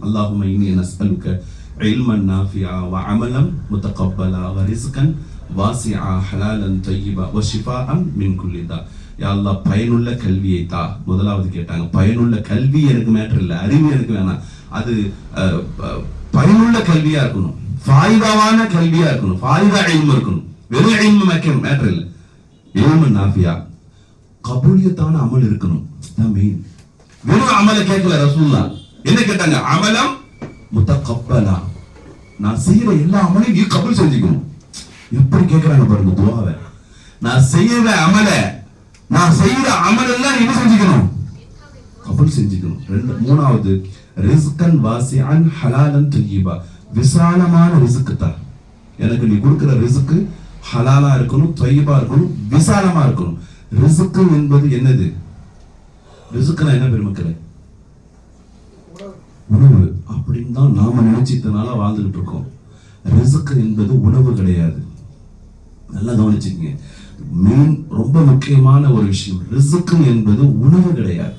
அல்லாஹும்ம இன்னி நஸ்அலுக இல்மன் நாஃபிஆ வ அமலன் முத்தகப்பலா வ ரிஸ்கன் வாசிஆ ஹலாலன் தய்யிபா வ ஷிஃபாஅன் மின் குல்லி தா. யா அல்லாஹ் பயனுள்ள கல்வியை தா. முதலாவது கேட்டாங்க. பயனுள்ள கல்வி எனக்கு மேட்டர் இல்லை, அறிவு எனக்கு வேணாம். அது பயனுள்ள கல்வியா இருக்கணும், ஃபாயிதாவான கல்வியா இருக்கணும், ஃபாயிதா இல்மு இருக்கணும். வெறும் இல்மு மேட்டர் இல்லை, இல்மு நாஃபியா கபூலியத்தான அமல் இருக்கணும். மெயின். வெறும் அமலை கேட்கல ரசூலுல்லாஹ். என்ன கேட்டாங்க? அமலம் முத்தகப்பலா, நான் செய்யற எல்லா அமலையும் நீ கபூல் செஞ்சுக்கணும். எப்படி கேட்கிறாங்க பாருங்க துஆவை. நான் செய்யற அமல் எல்லாம் என்ன செஞ்சுக்கணும்? கபூல் செஞ்சுக்கணும். மூணாவது ரிஸ்கன் வாசிஅன் ஹலாலன் தய்யிபா, விசாலமான ரிஸ்க் தான். எனக்கு நீ கொடுக்கிற ரிஸ்க் ஹலாலா இருக்கணும், தய்யிபா இருக்கணும், விசாலமா இருக்கணும். ரிஸ்க் என்பது என்னது? ரிஸ்க்னா என்ன பெருமக்களே? உணவு அப்படின்னு தான் நாம நினைச்சிட்டனால வாழ்ந்துகிட்டு இருக்கோம். ரிஸ்க் என்பது உணவு கிடையாது. நல்லா கவனிச்சுக்கங்க. ரொம்ப முக்கியமான ஒரு விஷயம், ரிஸ்க் என்பது உணவு கிடையாது.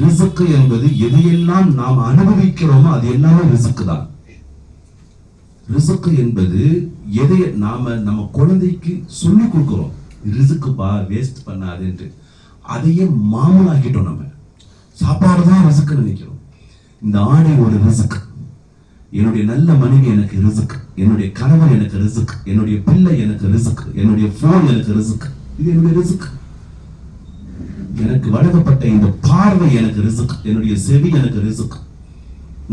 ரிஸ்க் என்பது எதையெல்லாம் நாம் அனுபவிக்கிறோமோ அது எல்லாமே ரிஸ்க் தான். ரிஸ்க் என்பது எதை நம்ம குழந்தைக்கு சொல்லி கொடுக்கிறோம், ரிஸ்க் பா வேஸ்ட் பண்ணாதுன்ட்டு. அதையே மாமூலாக்கிட்டோம். நம்ம சாப்பாடு தான் ரிஸ்க் நினைக்கிறோம். இந்த ஆடை ஒரு ரிஸ்க், என்னுடைய நல்ல மனைவி எனக்கு ரிஸ்க், என்னுடைய கணவன் எனக்கு ரிஸ்க், என்னுடைய பிள்ளை எனக்கு ரிஸ்க், என்னுடைய போன் எனக்கு ரிஸ்க், இது என்னுடைய ரிஸ்க். எனக்கு வழங்கப்பட்ட இந்த பார்வை எனக்கு ரிஸ்க், என்னுடைய செவி எனக்கு ரிஸ்க்,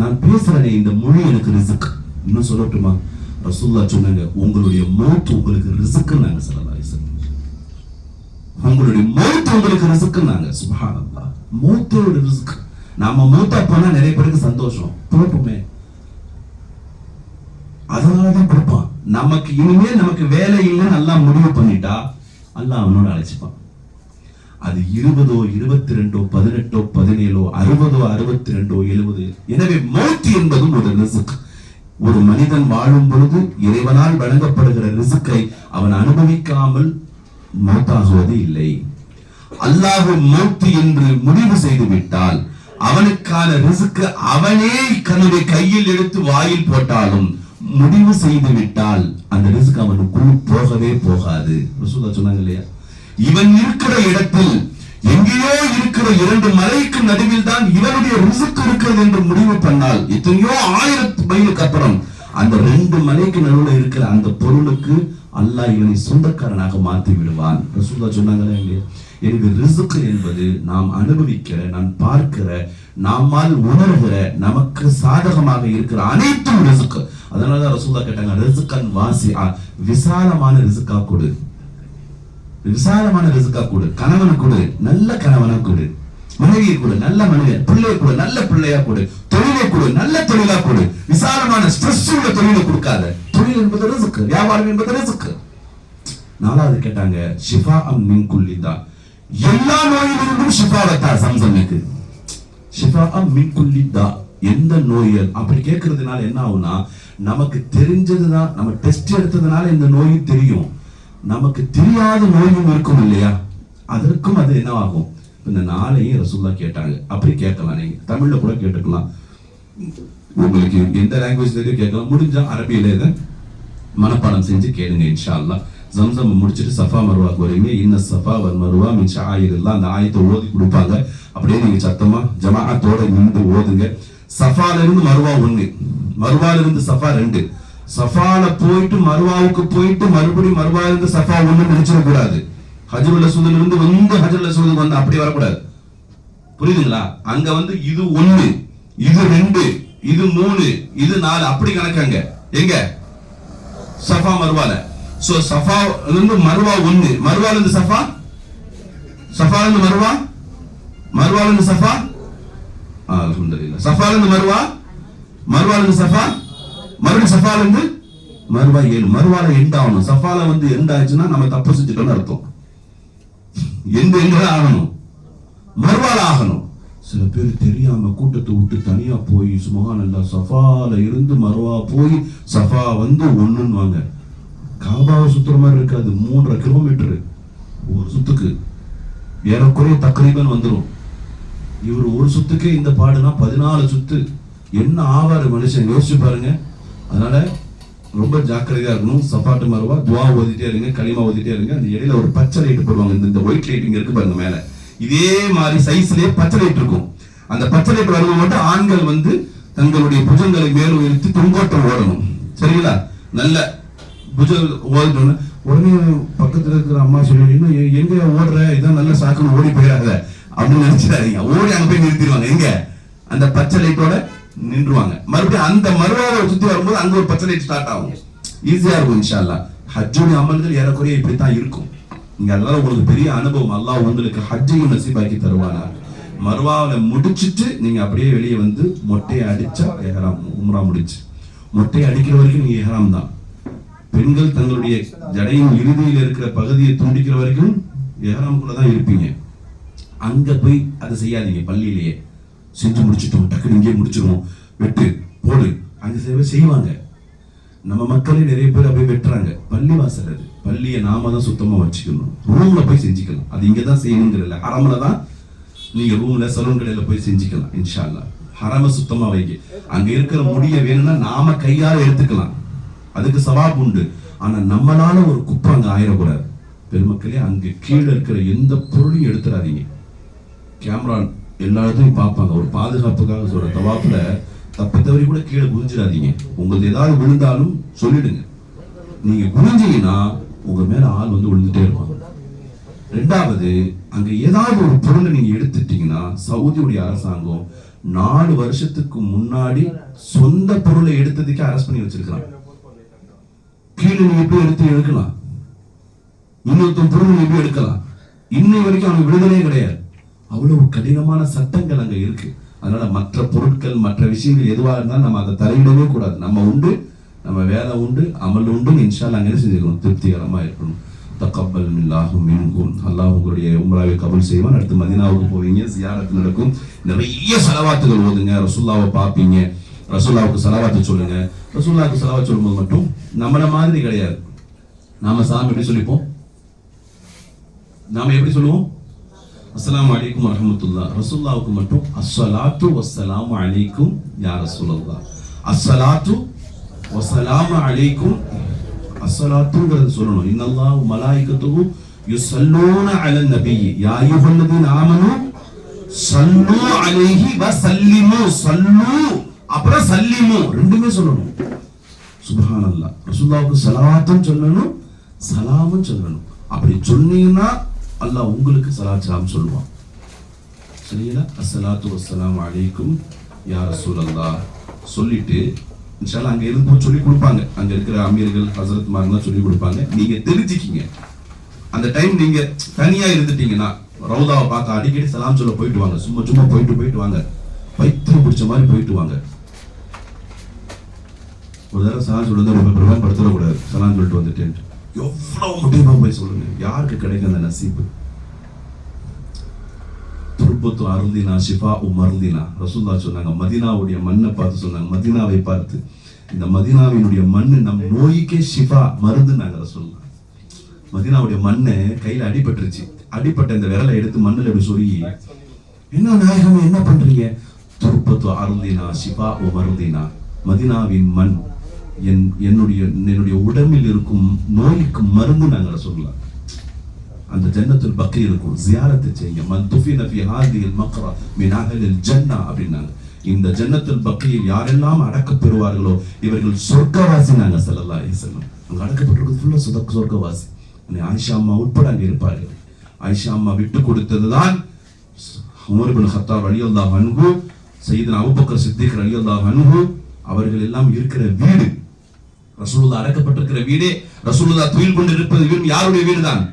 நான் பேசுறேனே இந்த மொழி எனக்கு ரிஸ்க். இன்னும் சொல்லட்டுமா? ரசூலுல்லாஹ் சொன்னாங்க, உங்களுடைய மௌத் உங்களுக்கு ரிஸ்க்னாங்க. ஸல்லல்லாஹு அலைஹி வஸல்லம், உங்களுடைய மௌத் உங்களுக்கு ரிஸ்க்னாங்க. சுப்ஹானல்லாஹ், மௌத்தோட ரிஸ்க். நாம மௌத்தா போனா நிறைய பேருக்கு சந்தோஷம், போட்டுமே. அதனாலதான் கொடுப்பான். நமக்கு இனிமேல் நமக்கு வேலை இல்லை நல்லா முடிவு பண்ணிட்டா அல்லாஹ் அவனோட அழைச்சிப்பான். அது 20, 22, 18, 17, 60, 62, 70. எனவே மௌத் என்பதும் ஒரு ரிஸ்க். ஒரு மனிதன் வாழும் பொழுது இறைவனால் வழங்கப்படுகிற ரிஸ்கை அவன் அனுபவிக்காமல் மௌத்தாகுவது இல்லை. அல்லாஹ் மௌத் என்று முடிவு செய்து விட்டால் அவனுக்கான ரிஸ்க் அவனே தன்னுடைய கையில் எடுத்து வாயில் போட்டாலும் முடிவு செய்து விட்டால் அந்த ரிஸ்க் அவனுக்குள் போகவே போகாது. ரசூலுல்லாஹ் சொன்னாங்க இல்லையா, இவன் இருக்கிற இடத்தில் எங்கேயோ இருக்கிற 2 மலைக்கு நடுவில் தான் இவனுடைய ரிஸ்க் இருக்கிறது என்று முடிவு பண்ணால் எத்தனையோ 1000 மைலுக்கு அப்புறம் அந்த 2 மலைக்கு நடுவில் இருக்கிற அந்த பொருளுக்கு அல்லாஹ் இவனை சொந்தக்காரனாக மாற்றி விடுவான். ரசூலுல்லாஹ் சொன்னாங்களே இல்லையா. எனவே ரிஸ்க் என்பது நாம் அனுபவிக்கிற, நாம் பார்க்கிற, நம்மால் உணர்கிற, நமக்கு சாதகமாக இருக்கிற அனைத்தும் ரிஸ்க். அதனாலதான் ரசூலுல்லாஹ் கேட்டாங்க, ரிஸ்கன் வாசிஆ, விசாலமான ரிஸ்கா கொடு, விசாலமான ரிஸ்கா கொடு. கணவனுக்கு கொடு, நல்ல கணவனா கொடு. மனைவியை கொடு, நல்ல மனைவியை. பிள்ளையை கொடு, நல்ல பிள்ளையா கொடு. தொழிலை கொடு, நல்ல தொழிலா கொடு. விசாலமான ஸ்ட்ரெஸ் உள்ள தொழிலை கொடுக்காத. தொழில் என்பது ரிஸ்க், வியாபாரம் என்பது ரிஸ்க். 4வது கேட்டாங்க, ஷிஃபாஅன் மின் குல்லி தா, எல்லா நோயிலிருந்தும் ஷிஃபாவத்தா சம்சம்க்கு. ஷிஃபாஅன் மின் குல்லி தா, எந்த நோய்? அப்படி கேட்கறதுனால என்ன ஆகும்னா, நமக்கு தெரிஞ்சதுதான், நம்ம டெஸ்ட் எடுத்ததுனால இந்த நோய் தெரியும். நமக்கு தெரியாத நோயும் இருக்கும் இல்லையா, அதற்கும் அது என்ன ஆகும். இந்த 4ஐயும் ரசூலுல்லாஹ் கேட்டாங்க. அப்படி கேட்கலாம், நீங்க தமிழ்ல கூட கேட்டுக்கலாம், உங்களுக்கு எந்த லாங்குவேஜ் தெரியும் கேட்கலாம். முடிஞ்சா அரபியில இதை மனப்பாடம் செஞ்சு கேளுங்க இன்ஷா அல்லாஹ். ஜம்சம் முடிச்சிட்டு சஃபா மர்வாக்கு வரீங்க. இன்ன சஃபா வல் மர்வா மின் ஷஆயிரில்லாஹ், அந்த ஆயத்தை ஓதி கொடுப்பாங்க. அப்படியே நீங்க சத்தமா ஜமாஅத்தோட நின்று ஓதுங்க. சஃபால இருந்து மர்வா 1, மர்வால இருந்து சஃபா 2. சஃபால போயிட்டு மர்வாவுக்கு போயிட்டு மறுபடியும் மர்வால இருந்து சஃபா 1 நினைச்சிட கூடாது. ஹஜ்ருல் அஸ்வதுல இருந்து வந்து ஹஜ்ருல் அஸ்வதுக்கு வந்து அப்படி வரக்கூடாது. புரியுதுங்களா? அங்க வந்து இது 1, இது 2, இது 3, இது 4 அப்படி கணக்காங்க. எங்க? சஃபா மர்வால. சோ சஃபா இருந்து மர்வா 1, மர்வால இருந்து சஃபா, சஃபால இருந்து மர்வா, மர்வால இருந்து சஃபா, அல்ஹம்துலில்லாஹ். சஃபால இருந்து மர்வா, மர்வால இருந்து சஃபா, மறுபடியும் சஃபால இருந்து மர்வா 7. மர்வால எண்ட் ஆகணும். சஃபால வந்து எண்ட் ஆச்சுன்னா நம்ம தப்பு செஞ்சுட்டோம்னு அர்த்தம். எங்க ஆகணும்? மர்வால ஆகணும். சில பேர் தெரியாம கூட்டத்தை விட்டு தனியா போய் சுப்ஹானல்லாஹ் சஃபால இருந்து மர்வா போய் சஃபா வந்து 1ன்னுவாங்க. காபாவை சுத்துற மாதிரி இருக்காது. 3.5 கிலோமீட்டர் ஒரு சுத்துக்கு ஏறக்குறைய தக்ரீபன் வந்துடும். இவர் ஒரு சுத்துக்கே இந்த பாடுனா 14 சுத்து. என்ன ஆவாரு மனுஷன், யோசிச்சு பாருங்க. அதனால ரொம்ப ஜாக்கிரதையா இருக்கணும். சப்பாட்டு மரவா துவா ஓதிட்டே இருங்க, களிமா ஓதிட்டே இருங்க. அந்த இடையில ஒரு பச்சை லைட் போடுவாங்க, இந்த ஒயிட் லைட் இங்க இருக்கு பாருங்க மேல, இதே மாதிரி சைஸ்லயே பச்சை லைட் இருக்கும். அந்த பச்சை லைட் வரும்போது மட்டும் ஆண்கள் வந்து தங்களுடைய புஜங்களை மேலும் உயர்த்தி தொங்கோட்டம் ஓடணும். சரிங்களா? நல்ல புஜல் ஓடணும். உடனே பக்கத்துல இருக்கிற அம்மா சொல்லிடுங்க, எங்க ஓடுற, இதான் நல்ல சாக்குன்னு ஓடி போயிடாத அப்படின்னு நினைச்சிடாதீங்க. ஓடி அங்க போய் நிறுத்திடுவாங்க. எங்க அந்த பச்சை லைட்டோட நின்றுவாங்க. மறுபடியும் அந்த மறுவாவை சுத்தி வரும்போது அங்க ஒரு பச்சை லைட் ஸ்டார்ட் ஆகும். ஈஸியா இருக்கும் இன்ஷா அல்லாஹ். ஹஜ்ஜுடைய அமல்கள் ஏறக்குறைய இப்படித்தான் இருக்கும். நீங்க அதனால உங்களுக்கு பெரிய அனுபவம். அல்லாஹ் உங்களுக்கு ஹஜ்ஜையும் நசீபாக்கி தருவானா. மறுவாவில முடிச்சிட்டு நீங்க அப்படியே வெளியே வந்து மொட்டையை அடிச்சா எஹ்ராம், உம்ரா முடிச்சு. மொட்டையை அடிக்கிற வரைக்கும் நீங்க எஹ்ராம் தான். பெண்கள் தங்களுடைய ஜடையின் இறுதியில் இருக்கிற பகுதியை துண்டிக்கிற வரைக்கும் எஹ்ராம்குள்ளதான் இருப்பீங்க. அங்க போய் அதை செய்யாதீங்க. பள்ளியிலேயே செஞ்சு முடிச்சுட்டோம், டக்குனு இங்கே முடிச்சிருவோம், வெட்டு போடு, அங்க செய்வாங்க. நம்ம மக்களே நிறைய பேர் அப்படியே வெட்டுறாங்க. பள்ளி வாசல் அது, பள்ளியை நாம தான் சுத்தமா வச்சுக்கணும். ரூம்ல போய் செஞ்சுக்கலாம், அது இங்கதான் செய்யணுங்கிறதுல. ஹரம்ல தான் நீங்க ரூம்ல சலூன் கடையில போய் செஞ்சுக்கலாம் இன்ஷா அல்லாஹ். ஹரம சுத்தமா வைங்க. அங்க இருக்கிற முடிய வேணும்னா நாம கையால எடுத்துக்கலாம், அதுக்கு சவாப் உண்டு. ஆனா நம்மளால ஒரு குப்பை அங்க ஆயிடக்கூடாது. பெருமக்களே, அங்க கீழே இருக்கிற எந்த பொருளையும் எடுத்துடாதீங்க. கேமரா எல்லா இடத்தையும் பார்ப்பாங்க. ஒரு பாதுகாப்புக்காக சொல்ற தவாப்புல தப்பி தவறி கூட கீழே குனிஞ்சிடாதீங்க. உங்களுக்கு ஏதாவது விழுந்தாலும் சொல்லிடுங்க. நீங்க குனிஞ்சீங்கன்னா உங்க மேல ஆள் வந்து விழுந்துட்டே இருப்பாங்க. ரெண்டாவது, அங்க ஏதாவது ஒரு பொருளை நீங்க எடுத்துட்டீங்கன்னா சவுதியுடைய அரசாங்கம் 4 வருஷத்துக்கு முன்னாடி சொந்த பொருளை எடுத்ததுக்கு அரெஸ்ட் பண்ணி வச்சிருக்காங்க. கீழே நீங்க எப்படி எடுத்து எடுக்கலாம், இன்னொருத்தன் பொருள் நீங்க எப்படி எடுக்கலாம். இன்னை வரைக்கும் அவங்க விடுதலையே கிடையாது. அவ்வளவு கடினமான சட்டங்கள் அங்க இருக்கு. அதனால மற்ற பொருட்கள், மற்ற விஷயங்கள் எதுவாக இருந்தாலும் நம்ம அதை தலையிடவே கூடாது. நம்ம உண்டு, நம்ம வேலை உண்டு, அமல் உண்டு. இன்ஷா அல்லாஹ் அங்கே செஞ்சுக்கணும், திருப்திகரமா இருக்கணும். தக்கபல் மில்லாஹு மின்கும். அல்லாஹ் உங்களுடைய உம்ராவை கபூல் செய்வான். அடுத்து மதீனாவுக்கு போவீங்க, ஜியாரத் நடக்கும், நிறைய ஸலவாத்துகள் ஓதுங்க, ரசூலுல்லாஹ்வை பார்ப்பீங்க, ரசூலுல்லாஹ்வுக்கு ஸலவாத்து சொல்லுங்க. ரசூலுல்லாஹ்வுக்கு ஸலவாத் சொல்லும்போது மட்டும் நம்மள மாதிரி கிடையாது. நாம சாமி எப்படி சொல்லிப்போம், நாம எப்படி சொல்லுவோம், அஸ்ஸலாமு அலைக்கும் வரஹ்மத்துல்லாஹ். ரசூலுல்லாஹ்வுக்கு மட்டும் அஸ்ஸலாத்து வஸ்ஸலாமு அலைக்கும் யா ரசூலல்லாஹ். அஸ்ஸலாத்து வஸ்ஸலாமு அலைக்கும், அஸ்ஸலாத்துங்கிறது சொல்லணும். இன்னல்லாஹு மலாயிகத்துஹு யுஸல்லூன அலன் நபிய்யி யா அய்யுஹல்லதீன ஆமனு ஸல்லூ அலைஹி வ ஸல்லிமு. ஸல்லூ அப்புறம் சல்லிமு ரெண்டுமே சொல்லணும். சுப்ஹானல்லாஹ். ரசூலுல்லாஹ்வுக்கு ஸலவாத்தும் சொல்லணும், சலாமும் சொல்லணும். அப்படி சொன்னீங்கன்னா அல்லாஹ் உங்களுக்கு ஸலாத் சலாம் சொல்லுவான். சரிங்களா? அஸ்ஸலாத்து வஸ்ஸலாமு அலைக்கும் யா ரசூலல்லாஹ் சொல்லிட்டு இன்ஷா அல்லாஹ் அங்க இருந்து சொல்லி கொடுப்பாங்க. அங்க இருக்கிற அமீர்கள், ஹஸரத் மார்லாம் சொல்லி கொடுப்பாங்க. நீங்க தெரிஞ்சுக்கிங்க. அந்த டைம் நீங்க தனியா இருந்துட்டீங்கன்னா ரவுதாவை பார்க்க அடிக்கடி சலாம் சொல்ல போயிட்டு வாங்க. சும்மா போயிட்டு வாங்க, பைத்தியம் பிடிச்ச மாதிரி போயிட்டு வாங்க. ஒரு தடவை சலாம் சொல்லுறது ரொம்ப பிரபலம் படுத்தக்கூடாது. சலாம் சொல்லிட்டு வந்துட்டேன் எவ்வளவு முடியுமா போய் சொல்லுங்க. யாருக்கு கிடைக்கும் அந்த நசீபு? துர்பத்து அருந்தினா ஷிஃபா மருந்தினா ரசூலுல்லாஹ் சொன்னாங்க. மதீனாவுடைய மண்ணை பார்த்து சொன்னாங்க, மதீனாவை பார்த்து, இந்த மதீனாவினுடைய மண்ணு நம் நோய்க்கே ஷிஃபா மருந்துனாங்க ரசூலுல்லாஹ். மதீனாவுடைய மண்ணை கையில அடிபட்டுருச்சு. அடிப்பட்ட இந்த விரலை எடுத்து மண்ணில் எப்படி சொல்லி, என்ன நாயகமே என்ன பண்றீங்க? துர்பத்து அருந்தினா ஷிஃபா மருந்தினா, மதீனாவின் மண் என்னுடைய உடம்பில் இருக்கும் நோய்க்கு மருந்து நாங்க சொல்லலாம். அந்த ஜன்னத்துல் பக்கி இருக்கும், ஜியாரத்தை செய்யுங்க. மன் துஃபின ஃபீ ஹாதிஹில் மக்ரா மின் அஹ்லில் ஜன்னah அப்படினாங்க. இந்த ஜன்னத்துல் பக்கியில் யாரெல்லாம் அடக்கப் பெறுவார்களோ இவர்கள் சொர்க்கவாசி நாங்க ஸல்லல்லாஹு அலைஹி வஸல்லம். அங்க அடக்கப்பட்டிருக்கிறது ஃபுல்லா சொர்க்கவாசி. ஆயிஷா அம்மா உட்பட அங்க இருப்பார்கள். ஆயிஷா அம்மா விட்டு கொடுத்ததுதான் உமர் இப்னு கத்தாப் ரலியல்லாஹு அன்ஹு, சய்யிதுனா அபூபக்கர் சித்திக் ரலியல்லாஹு அன்ஹு அவர்கள் எல்லாம் இருக்கிற வீடு, ரசூலுல்லாஹ் அடக்கப்பட்டிருக்கிற வீடே, ரசூலுல்லாஹ் துயில் கொண்டு இருப்பது வீடு யாருடைய வீடுதான்?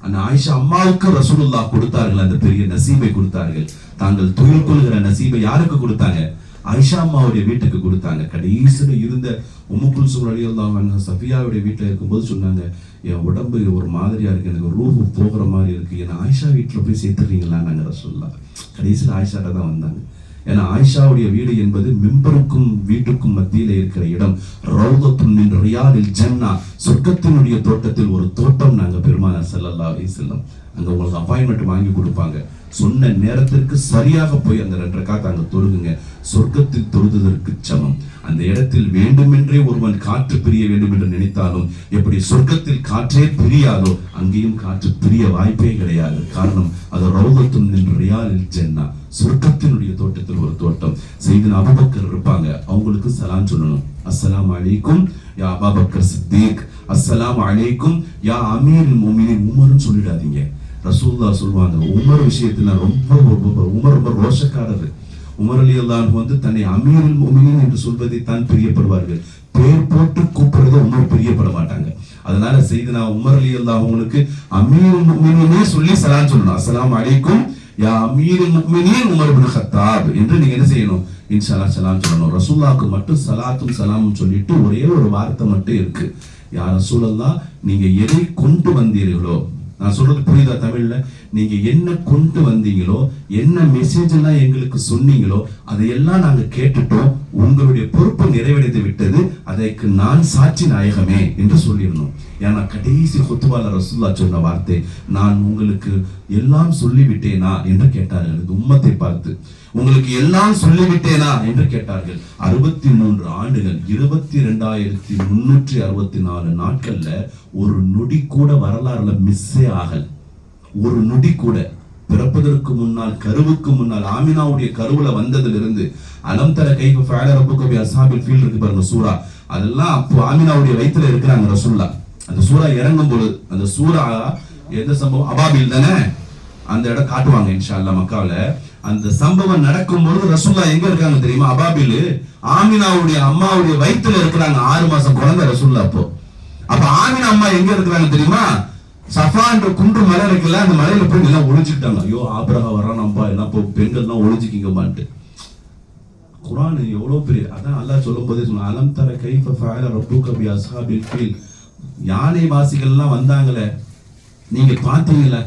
அந்த ஆயிஷா அம்மாவுக்கு ரசூலுல்லாஹ் கொடுத்தார்கள், அந்த பெரிய நசீபை கொடுத்தார்கள். தாங்கள் துயில் கொள்கிற நசீபை யாருக்கு கொடுத்தாங்க? ஆயிஷா அம்மாவுடைய வீட்டுக்கு கொடுத்தாங்க. கடைசியில இருந்த உம்மு குல்சூம் ரலியல்லாஹு அன்ஹா சஃபியாவுடைய வீட்டுல இருக்கும்போது சொன்னாங்க, என் உடம்பு ஒரு மாதிரியா இருக்கு, எனக்கு ரூஹு போகிற மாதிரி இருக்கு, என்ன ஆயிஷா வீட்டுல போய் சேர்த்துறீங்களா? நாங்க ரசூலுல்லாஹ் கடைசியில ஆயிஷாட்ட தான் வந்தாங்க. ஏன்னா ஆயிஷாவுடைய வீடு என்பது மிம்பருக்கும் வீட்டுக்கும் மத்தியில இருக்கிற இடம். ரௌதத்துன் மின் ரியாதில் ஜன்னா, சொர்க்கத்தினுடைய தோட்டத்தில் ஒரு தோட்டம் நாங்க பெருமானார் ஸல்லல்லாஹு அலைஹி வஸல்லம். அங்க உங்களுக்கு அப்பாயின்மெண்ட் வாங்கி கொடுப்பாங்க. சொன்ன நேரத்திற்கு சரியாக போய் அந்த 2 ரக்காத் அங்க தொழுகுங்க. சொர்க்கத்தில் தொழுததற்கு சமம். அந்த இடத்தில் வேண்டுமென்றே ஒருவன் காற்று பிரிய வேண்டும் என்று நினைத்தாலும் எப்படி சொர்க்கத்தில் காற்றே பிரியாதோ அங்கேயும் காற்று பிரிய வாய்ப்பே கிடையாது. காரணம் அது ரௌதத்துன் மின் ரியாலில் ஜன்னா, சொர்க்கத்தினுடைய தோட்டத்தில் ஒரு தோட்டம். செய்தின் அபூபக்கர் இருப்பாங்க, அவங்களுக்கு சலாம் சொல்லணும். அஸ்ஸலாமு அலைக்கும் யா அபூபக்கர் சித்திக், அஸ்ஸலாமு அலைக்கும் யா அமீருல் முஃமினீன். உமர்னு சொல்லிடாதீங்க. ரசூலுல்லாஹ் சொல்வாங்க, உமர் விஷயத்துல உமர் ரொம்ப ரோஷக்காரர். உமர் ரலியல்லாஹு அன்ஹு தன்னை அமீருல் முஃமினீன் என்று சொல்வதை தான் பிரியப்படுவார்கள். பேர் போட்டு கூப்பிடுறத உமர் பிரியப்பட மாட்டாங்க. அதனால செய்தனா உமர் ரலியல்லாஹு அன்ஹுக்கு அமீருல் முஃமினீனே சொல்லி சலாம் சொல்லணும். அஸ்ஸலாமு அலைக்கும் யா அமீருல் முஃமினீன் உமர் இப்னு கத்தாப் என்று நீங்க என்ன செய்யணும்? இன்ஷா அல்லாஹ் சலாம் சொல்லணும். ரசூலுல்லாஹ்க்கு மட்டும் சலாத்தும் சலாமும் சொல்லிட்டு ஒரே ஒரு வார்த்தை மட்டும் இருக்கு. யா ரசூலல்லாஹ், நீங்க எதை கொண்டு வந்தீர்களோ, நான் சொல்றது புரியுதா தமிழ்ல? நீங்க என்ன கொண்டு வந்தீங்களோ, என்ன மெசேஜ் எல்லாம் எங்களுக்கு சொன்னீங்களோ அதையெல்லாம் நாங்க கேட்டுட்டோம். உங்களுடைய பொறுப்பு நிறைவடைந்து விட்டது, அதற்கு நான் சாட்சி நாயகமே என்று சொல்லிடணும். ஏன்னா கடைசி குத்துபால ரசூலுல்லாஹ் சொன்ன வார்த்தை, நான் உங்களுக்கு எல்லாம் சொல்லிவிட்டேனா என்று கேட்டார்கள். இந்த உம்மத்தை பார்த்து உங்களுக்கு எல்லாம் சொல்லிவிட்டேனா என்று கேட்டார்கள். 63 ஆண்டுகள் 22,364 நாட்கள்ல ஒரு நொடி கூட வரலாறுல மிஸ்ஸே ஆகல. ஒரு நொடி கூட. பிறப்பதற்கு முன்னால், கருவுக்கு முன்னால், ஆமினாவுடைய கருவுல வந்ததிலிருந்து அலம் தர கைஃப ஃபஅல ரப்புக பி அஸ்ஹாபில் ஃபீல் இருக்கு பாருங்க சூரா, அதெல்லாம் அப்போ ஆமினாவுடைய வயித்துல இருக்கிறாங்க ரசூலுல்லாஹ். அந்த சூரா இறங்கும் பொழுது, அந்த சூரா எந்த சம்பவம்? அபாபில் தானே, அந்த இடம் காட்டுவாங்க இன்ஷா அல்லாஹ் மக்காவுல. அந்த சம்பவம் நடக்கும் பொழுது ரசூலுல்லாஹ் எங்க இருக்காங்க தெரியுமா? அபாபில், ஆமினாவுடைய அம்மாவுடைய வயித்துல இருக்கிறாங்க. 6 மாசம் குழந்தை ரசூலுல்லாஹ் அப்போ. அப்ப ஆமினா அம்மா எங்க இருக்கிறாங்க தெரியுமா? சஃபா என்ற குன்று மலை இருக்குல்ல, அந்த மலையில போய் எல்லாம் ஒளிஞ்சுக்கிட்டாங்க. ஐயோ ஆபிரகா வரானப்பா, எல்லாம் பெண்கள் எல்லாம் ஒளிஞ்சுக்கிங்கம்மான்ட்டு. குர்ஆன் எவ்வளவு பெரிய, அதான் அல்லாஹ் சொல்லும் போதே சொன்ன, அலம் தர கைஃப ஃபஅல ரப்புக பி அஸ்ஹாபில் ஃபீல். யானை வாசிகள் எல்லாம் வந்தாங்களே, நீங்க பார்த்தீங்களா?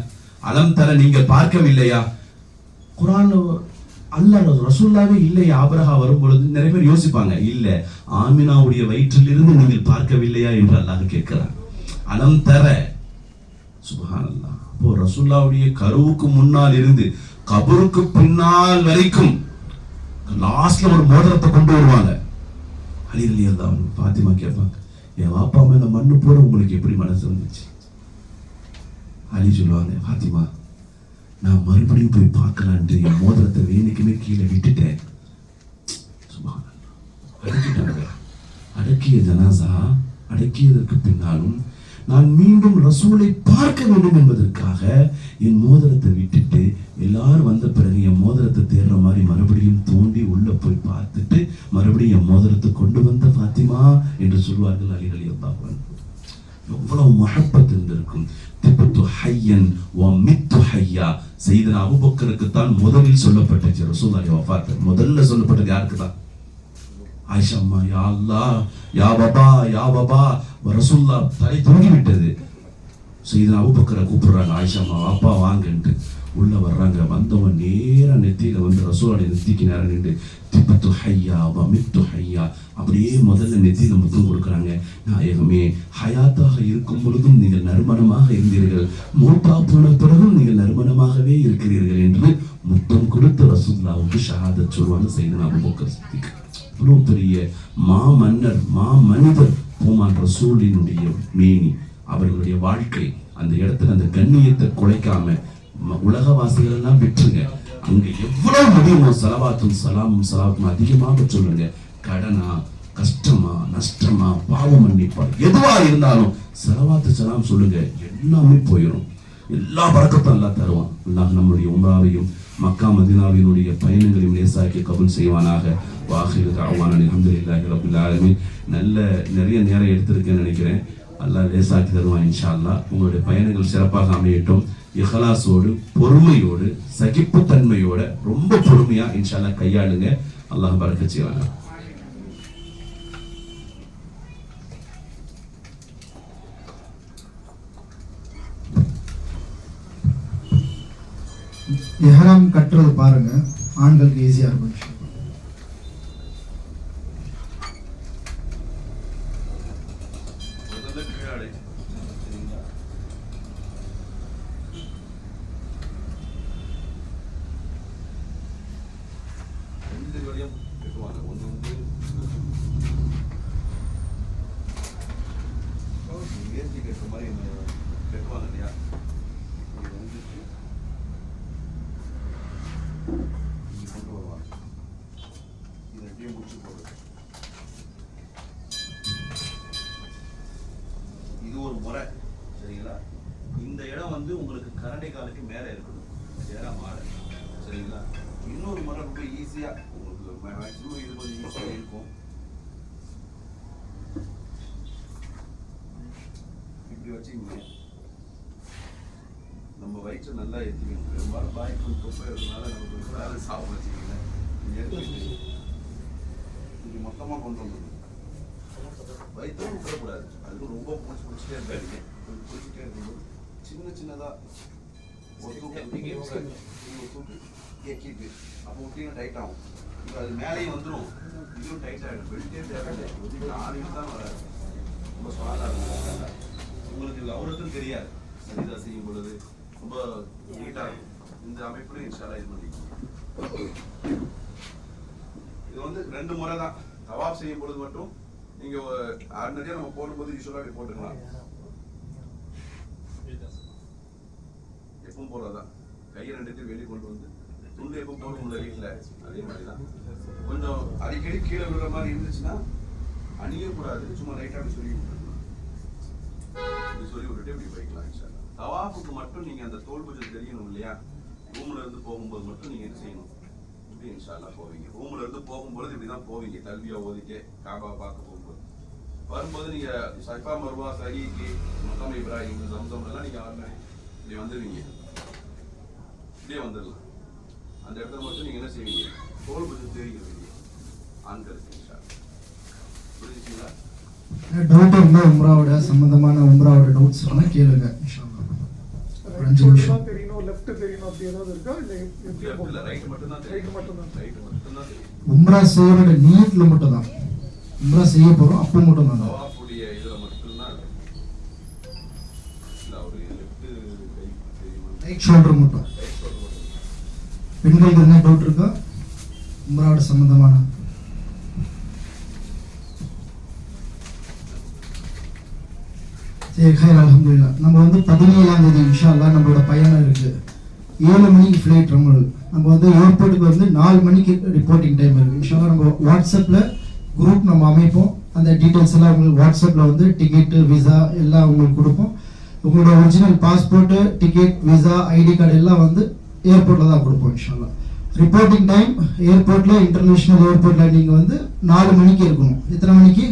அலம் தர, நீங்க பார்க்கவில்லையா? குர்ஆன் அல்லாஹ் ரசூலுல்லாஹ்வே இல்லையா ஆபிரகா வரும் பொழுது நிறைய பேர் யோசிப்பாங்க, இல்ல ஆமினாவுடைய வயிற்றிலிருந்து நீங்கள் பார்க்கவில்லையா என்று அல்லாஹ் கேட்கிறான். அலம் தர, சுப்ஹானல்லாஹ். அப்போ ரசூலுல்லாஹ்வுடைய கருவுக்கு முன்னால் இருந்து கபருக்கு பின்னால் வரைக்கும் லாஸ்ட்ல ஒரு மோதிரத்தை கொண்டு வருவாங்க. அலி ரலியல்லாஹு அன்ஹு ஃபாத்திமா கேட்பாங்க, என் வாப்பா மேல மண்ணு போட உங்களுக்கு எப்படி மனசு வந்துச்சு? அலி சொல்லுவாங்க, ஃபாத்திமா, நான் மறுபடியும் போய் பார்க்கலான்ட்டு என் மோதிரத்தை வேணுக்குமே கீழே விட்டுட்டேன். சுப்ஹானல்லாஹ். அடக்கிட்டாங்க. அடக்கிய ஜனாசா அடக்கியதற்கு பின்னாலும் நான் மீண்டும் ரசூலை பார்க்க வேண்டும் என்பதற்காக என் மோதிரத்தை விட்டுட்டு எல்லாரும் வந்த பிறகு என் மோதிரத்தை தேடுற மாதிரி மறுபடியும் தோண்டி உள்ள போய் பார்த்துட்டு மறுபடியும் என் மோதிரத்தை கொண்டு வந்த ஃபாத்திமா என்று சொல்வார்கள் அலி ரலியல்லாஹு அன்ஹு. எவ்வளவு மஹப்பத் இருந்திருக்கும். திபத்து ஹய்யன் வ மித்து ஹய்யா. சையதுனா அபூபக்கருக்கு தான் முதலில் சொல்லப்பட்டது. ரசூலுல்லாஹி வஃபாத் முதல்ல சொல்லப்பட்டது யாருக்கு தான்? ஆயிஷா அம்மா, யா அல்லாஹ், யா பாபா, யா பாபா. ரசூலுல்லாஹ் தலை தொங்கி விட்டது. சையதுனா அபூபக்கரை கூப்பிடுறாங்க, ஆயிஷா அம்மா வாப்பா வாங்கன்ட்டு. உள்ள வர்றாங்க. வந்தவன் நேரா நெத்தியில வந்து ரசூலுடைய நெத்திக்கு நேரம் நின்று திபத்து ஹய்யா வ மித்து ஹய்யா அப்படியே முதல்ல நெத்தியில முத்தம் கொடுக்குறாங்க. நாயகமே, ஹயாத்தாக இருக்கும் பொழுதும் நீங்கள் நறுமணமாக இருந்தீர்கள், மூத்தா போன பிறகும் நீங்கள் நறுமணமாகவே இருக்கிறீர்கள் என்று முத்தம் கொடுத்து ரசூலுல்லாஹ்வுக்கு ஷஹாதத் சொல்வாங்க சையதுனா அபூபக்கர் சித்திக். இவ்வளவு பெரிய மா மன்னர், மா மனிதர் பூமான் ரசூலினுடைய மேனி, அவர்களுடைய வாழ்க்கை, அந்த இடத்துல அந்த கண்ணியத்தை குலைக்காம உலகவாசிகள் எல்லாம் விட்டுருங்க. அங்க எவ்வளவு முடியுமோ சலவாத்தும் சலாமும் அதிகமாக சொல்லுங்க. கடனா, கஷ்டமா, நஷ்டமா, பாவம் மன்னிப்பா, எதுவா இருந்தாலும் சலவாத்து சலாம் சொல்லுங்க, எல்லாமே போயிடும். எல்லா பறக்கத்தும் அல்லாஹ் தருவான். அல்லாஹ் நம்முடைய உம்ராவையும் மக்கா மதீனாவினுடைய பயணங்களையும் லேசாக்கி கபூல் செய்வானாக. வாஹிரு தஅவானா அல்ஹம்துலில்லாஹி ரப்பில் ஆலமீன். நிறைய நேரம் எடுத்திருக்கேன்னு நினைக்கிறேன். அல்லாஹ் லேசாக்கி தருவான் இன்ஷா அல்லாஹ். உங்களுடைய பயணங்கள் சிறப்பாக அமையட்டும். இஹ்லாஸோடு, பொறுமையோடு, சகிப்புத்தன்மையோட, ரொம்ப பொறுமையா இன்ஷா அல்லாஹ் கையாளுங்க. அல்லாஹ் பரக்கத் செய்வாங்க. இஹ்ராம் கட்டுறது பாருங்க, ஆண்களுக்கு ஈஸியா இருக்கும். கட்டுற மாதிரி கட்டுவாங்க இல்லையா, இங்கே வந்துட்டு இங்கே கொண்டு வருவாங்க. இதை எப்படியே முடிச்சு போடுறது. இது ஒரு முறை சரிங்களா. இந்த இடம் வந்து உங்களுக்கு கரண்டை காலுக்கு மேலே இருக்கணும், நேராக மாற சரிங்களா. இன்னொரு முறை ரொம்ப ஈஸியாக உங்களுக்கு மேக்ஸிமம் இது கொஞ்சம் ஈஸியாக இருக்கும். இப்படி வச்சுக்கோங்க, நம்ம வயிற்று நல்லா ஏற்றிக்கணும். பெரும்பாலும் பாய்க்கு தொப்பை இருக்கிறதுனால நமக்கு ஒரு வேலை சாப்பிட வச்சுக்கோங்க. இது மொத்தமாக கொண்டு வந்துடணும். வயிற்றும் விடக்கூடாது, அதுக்கு ரொம்ப பிடிச்சிட்டே இருக்காதிங்க. கொஞ்சம் பிடிச்சிட்டே இருக்கும்போது சின்ன சின்னதாக ஒரு தூக்கு ஏக்கிட்டு அப்போ விட்டீங்கன்னா டைட் ஆகும். இப்போ அது மேலேயும் வந்துடும், இதுவும் டைட் ஆகிடும். பெல்ட்டே தேவை, ஆணையும் தான் வராது. ரொம்ப ஸ்ட்ராங்காக இருக்கும். உங்களுக்கு அவருக்கும் தெரியாது, சரிதா செய்யும் பொழுது ரொம்ப நீட்டாக இருக்கும். இந்த அமைப்புலையும் இன்ஷால்லா இது பண்ணிக்கலாம். இது வந்து 2 முறை தான். தவாப் செய்யும் பொழுது மட்டும் நீங்க ஆர்டினரியா நம்ம போடும்போது யூஸ்வலா இப்படி போட்டுக்கலாம். எப்பவும் போறதான் கையை 2 வெளியே கொண்டு வந்து துண்டு எப்பவும் போட முடியல வீட்டுல, அதே மாதிரிதான். கொஞ்சம் அடிக்கடி கீழே விடுற மாதிரி இருந்துச்சுன்னா அணிய கூடாது, சும்மா லைட்டா அப்படி சொல்லி விட்டுருக்கலாம். இப்படி சொல்லி விட்டுட்டு இப்படி போய்க்கலாம். தவாஃபுக்கு மட்டும் நீங்க அந்த தோல் பூஜை தெரியணும் இல்லையா, ரூம்ல இருந்து போகும்போது மட்டும் நீங்க என்ன செய்யணும், இப்படி இன்ஷால்லா போவீங்க. ரூம்ல இருந்து போகும்போது இப்படிதான் போவீங்க, தல்வியா ஓதிட்டு காபா பார்க்க போகும்போது. வரும்போது நீங்க சஃபா மர்வா சஹீக்கு மகாம் இப்ராஹிம் ஜம்சம் எல்லாம் நீங்க ஆல்ரெடி இப்படி வந்துடுவீங்க, இப்படியே வந்துடலாம். அந்த இடத்துல மட்டும் நீங்க என்ன செய்வீங்க, தோல் பூஜை தெரிவிக்கிறீங்க ஆண்களுக்கு. புரிஞ்சுங்களா? டவுட் இருந்தால் உம்ராவோட சம்பந்தமான உம்ராவோட டவுட்ஸ் வேணா கேளுங்க. உம்ரா செய்யறோட நீட்ல மட்டும் தான் உம்ரா செய்ய போறோம், அப்போ மட்டும் தான். ரைட் ஷோல்டர் மட்டும். பெண்களுக்கு என்ன டவுட் இருக்கா உம்ராவோட சம்பந்தமான? சரி, ஹைர் அல்ஹம்துலில்லாஹ். நம்ம வந்து 17ஆம் தேதி இன்ஷா அல்லாஹ் நம்மளோட பயணம் இருக்கு. 7 மணிக்கு ஃப்ளைட் நம்ம வந்து ஏர்போர்ட்டுக்கு வந்து 4 மணிக்கு ரிப்போர்ட்டிங் டைம் இருக்கு. இன்ஷா அல்லாஹ் நம்ம வாட்ஸ்அப்ல குரூப் நம்ம அமைப்போம். அந்த டீட்டெயில்ஸ் எல்லாம் உங்களுக்கு வாட்ஸ்அப்ல வந்து டிக்கெட்டு விசா எல்லாம் உங்களுக்கு கொடுப்போம். உங்களோட original passport ticket visa ID card எல்லாம் வந்து ஏர்போர்ட்ல தான் கொடுப்போம். இன்ஷா அல்லாஹ் ரிப்போர்ட்டிங் டைம் ஏர்போர்ட்ல இன்டர்நேஷனல் ஏர்போர்ட்ல நீங்க வந்து 4 மணிக்கு இருக்கணும். எத்தனை மணிக்கு?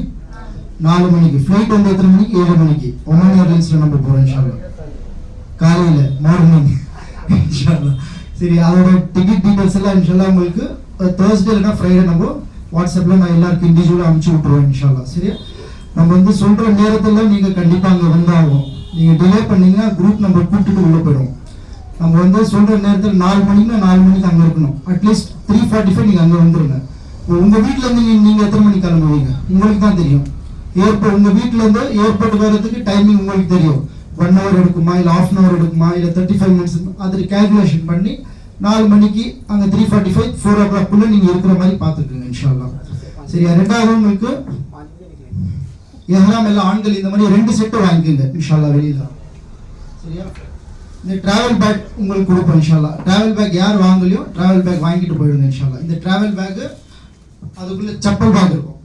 4 மணிக்கு. ஃப்ளைட் வந்து எத்தனை மணிக்கு? 7 மணிக்கு. ஒமன் ஏர்லைன்ஸ்ல நம்ம போறோம் இன்ஷா அல்லாஹ் காலையில மார்னிங் இன்ஷா அல்லாஹ். சரி, அதோட டிக்கெட் டீடைல்ஸ் எல்லாம் இன்ஷா அல்லாஹ் உங்களுக்கு Thursday இல்லைன்னா ஃப்ரைடே நம்ம வாட்ஸ்அப்ல நான் எல்லாருக்கும் இண்டிவிஜுவலாக அனுப்பிச்சு விட்டுருவோம் இன்ஷா அல்லாஹ். சரியா? நம்ம வந்து சொல்ற நேரத்துல நீங்க கண்டிப்பா அங்க வந்தாகும். நீங்க டிலே பண்ணீங்கன்னா குரூப் நம்ம கூப்பிட்டுட்டு உள்ள போயிடும். நம்ம வந்து சொல்ற நேரத்தில் 4 மணிக்குன்னா 4 மணிக்கு அங்க இருக்கணும். அட்லீஸ்ட் 3:45 நீங்க அங்க வந்துருங்க. உங்க வீட்டுல இருந்து நீங்க எத்தனை மணிக்கு கிளம்புவீங்க உங்களுக்கு தான் தெரியும். ஏர்போர்ட் உங்க வீட்டுல இருந்து ஏர்போர்ட் வர்றதுக்கு டைமிங் உங்களுக்கு தெரியும். 1 hour எடுக்குமா இல்ல 1/2 hour எடுக்குமா இல்ல 35 minutes, அது கால்குலேஷன் பண்ணி 4 மணிக்கு அங்க 3:45 4 o'clock குள்ள நீங்க இருக்கிற மாதிரி பாத்துக்கோங்க இன்ஷா அல்லாஹ். சரியா? ரெண்டாவது உங்களுக்கு எஹ்ராம் எல்லாம் ஆண்கள் இந்த மாதிரி 2 செட் வாங்கிக்கோங்க இன்ஷா அல்லாஹ் வெளியில. சரியா? இந்த டிராவல் பேக் உங்களுக்கு கொடுப்போம் இன்ஷா அல்லாஹ். டிராவல் பேக் யார் வாங்கலையோ டிராவல் பேக் வாங்கிட்டு போயிடுங்க இன்ஷா அல்லாஹ். இந்த டிராவல் பேக் அதுக்குள்ள செப்பல் பேக் இருக்கும்.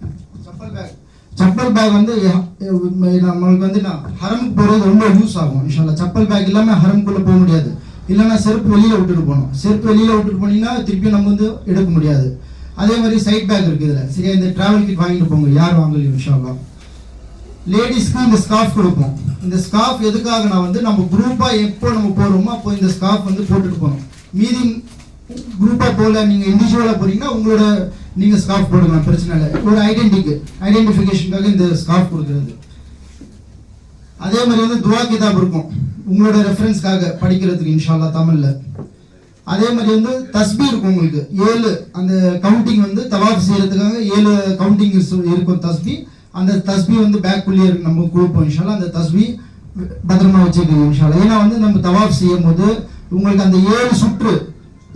செப்பல் பேக் வந்து நம்மளுக்கு வந்து ஹரமுக்கு போகிறது ரொம்ப யூஸ் ஆகும் இன்ஷா அல்லாஹ். செப்பல் பேக் இல்லாமல் ஹரமுக்குள்ளே போக முடியாது. இல்லைன்னா செருப்பு வெளியில் விட்டுட்டு போகணும். செருப்பு வெளியில் விட்டுட்டு போனீங்கன்னா திருப்பி நம்ம வந்து எடுக்க முடியாது. அதே மாதிரி சைட் பேக் இருக்குது இதில். சரியா? இந்த டிராவல் கிட் வாங்கிட்டு போங்க யார் வாங்கலையும் இன்ஷா அல்லாஹ். லேடிஸ்க்கு இந்த ஸ்கார்ஃப் கொடுப்போம். இந்த ஸ்கார்ஃப் எதுக்காக நான் வந்து நம்ம குரூப்பாக எப்போ நம்ம போகிறோமோ அப்போ இந்த ஸ்கார்ஃப் வந்து போட்டுட்டு போகணும். மீதி குரூப்பாக போகல, நீங்கள் இண்டிவிஜுவலாக போகிறீங்கன்னா உங்களோட நீங்கள் ஸ்கார்ஃப் போடுங்க, பிரச்சனை இல்லை. ஒரு ஐடென்டிஃபிகேஷனுக்காக இந்த ஸ்கார்ஃப் கொடுக்குறது. அதே மாதிரி வந்து துவா கிதாப் இருக்கும் உங்களோட ரெஃபரன்ஸ்க்காக படிக்கிறதுக்கு இன்ஷா அல்லாஹ் தமிழில். அதே மாதிரி வந்து தஸ்பீ இருக்கும் உங்களுக்கு 7 அந்த கவுண்டிங் வந்து தவாஃப் செய்யறதுக்காக 7 கவுண்டிங் இருக்கும் தஸ்பீ. அந்த தஸ்பீ வந்து பேக்குள்ளேயே இருக்கு, நம்ம கொடுப்போம் இன்ஷா அல்லாஹ். அந்த தஸ்பீ பத்திரமா வச்சுக்கோங்க இன்ஷா அல்லாஹ். ஏன்னா வந்து நம்ம தவாஃப் செய்யும் போது உங்களுக்கு அந்த 7 சுற்று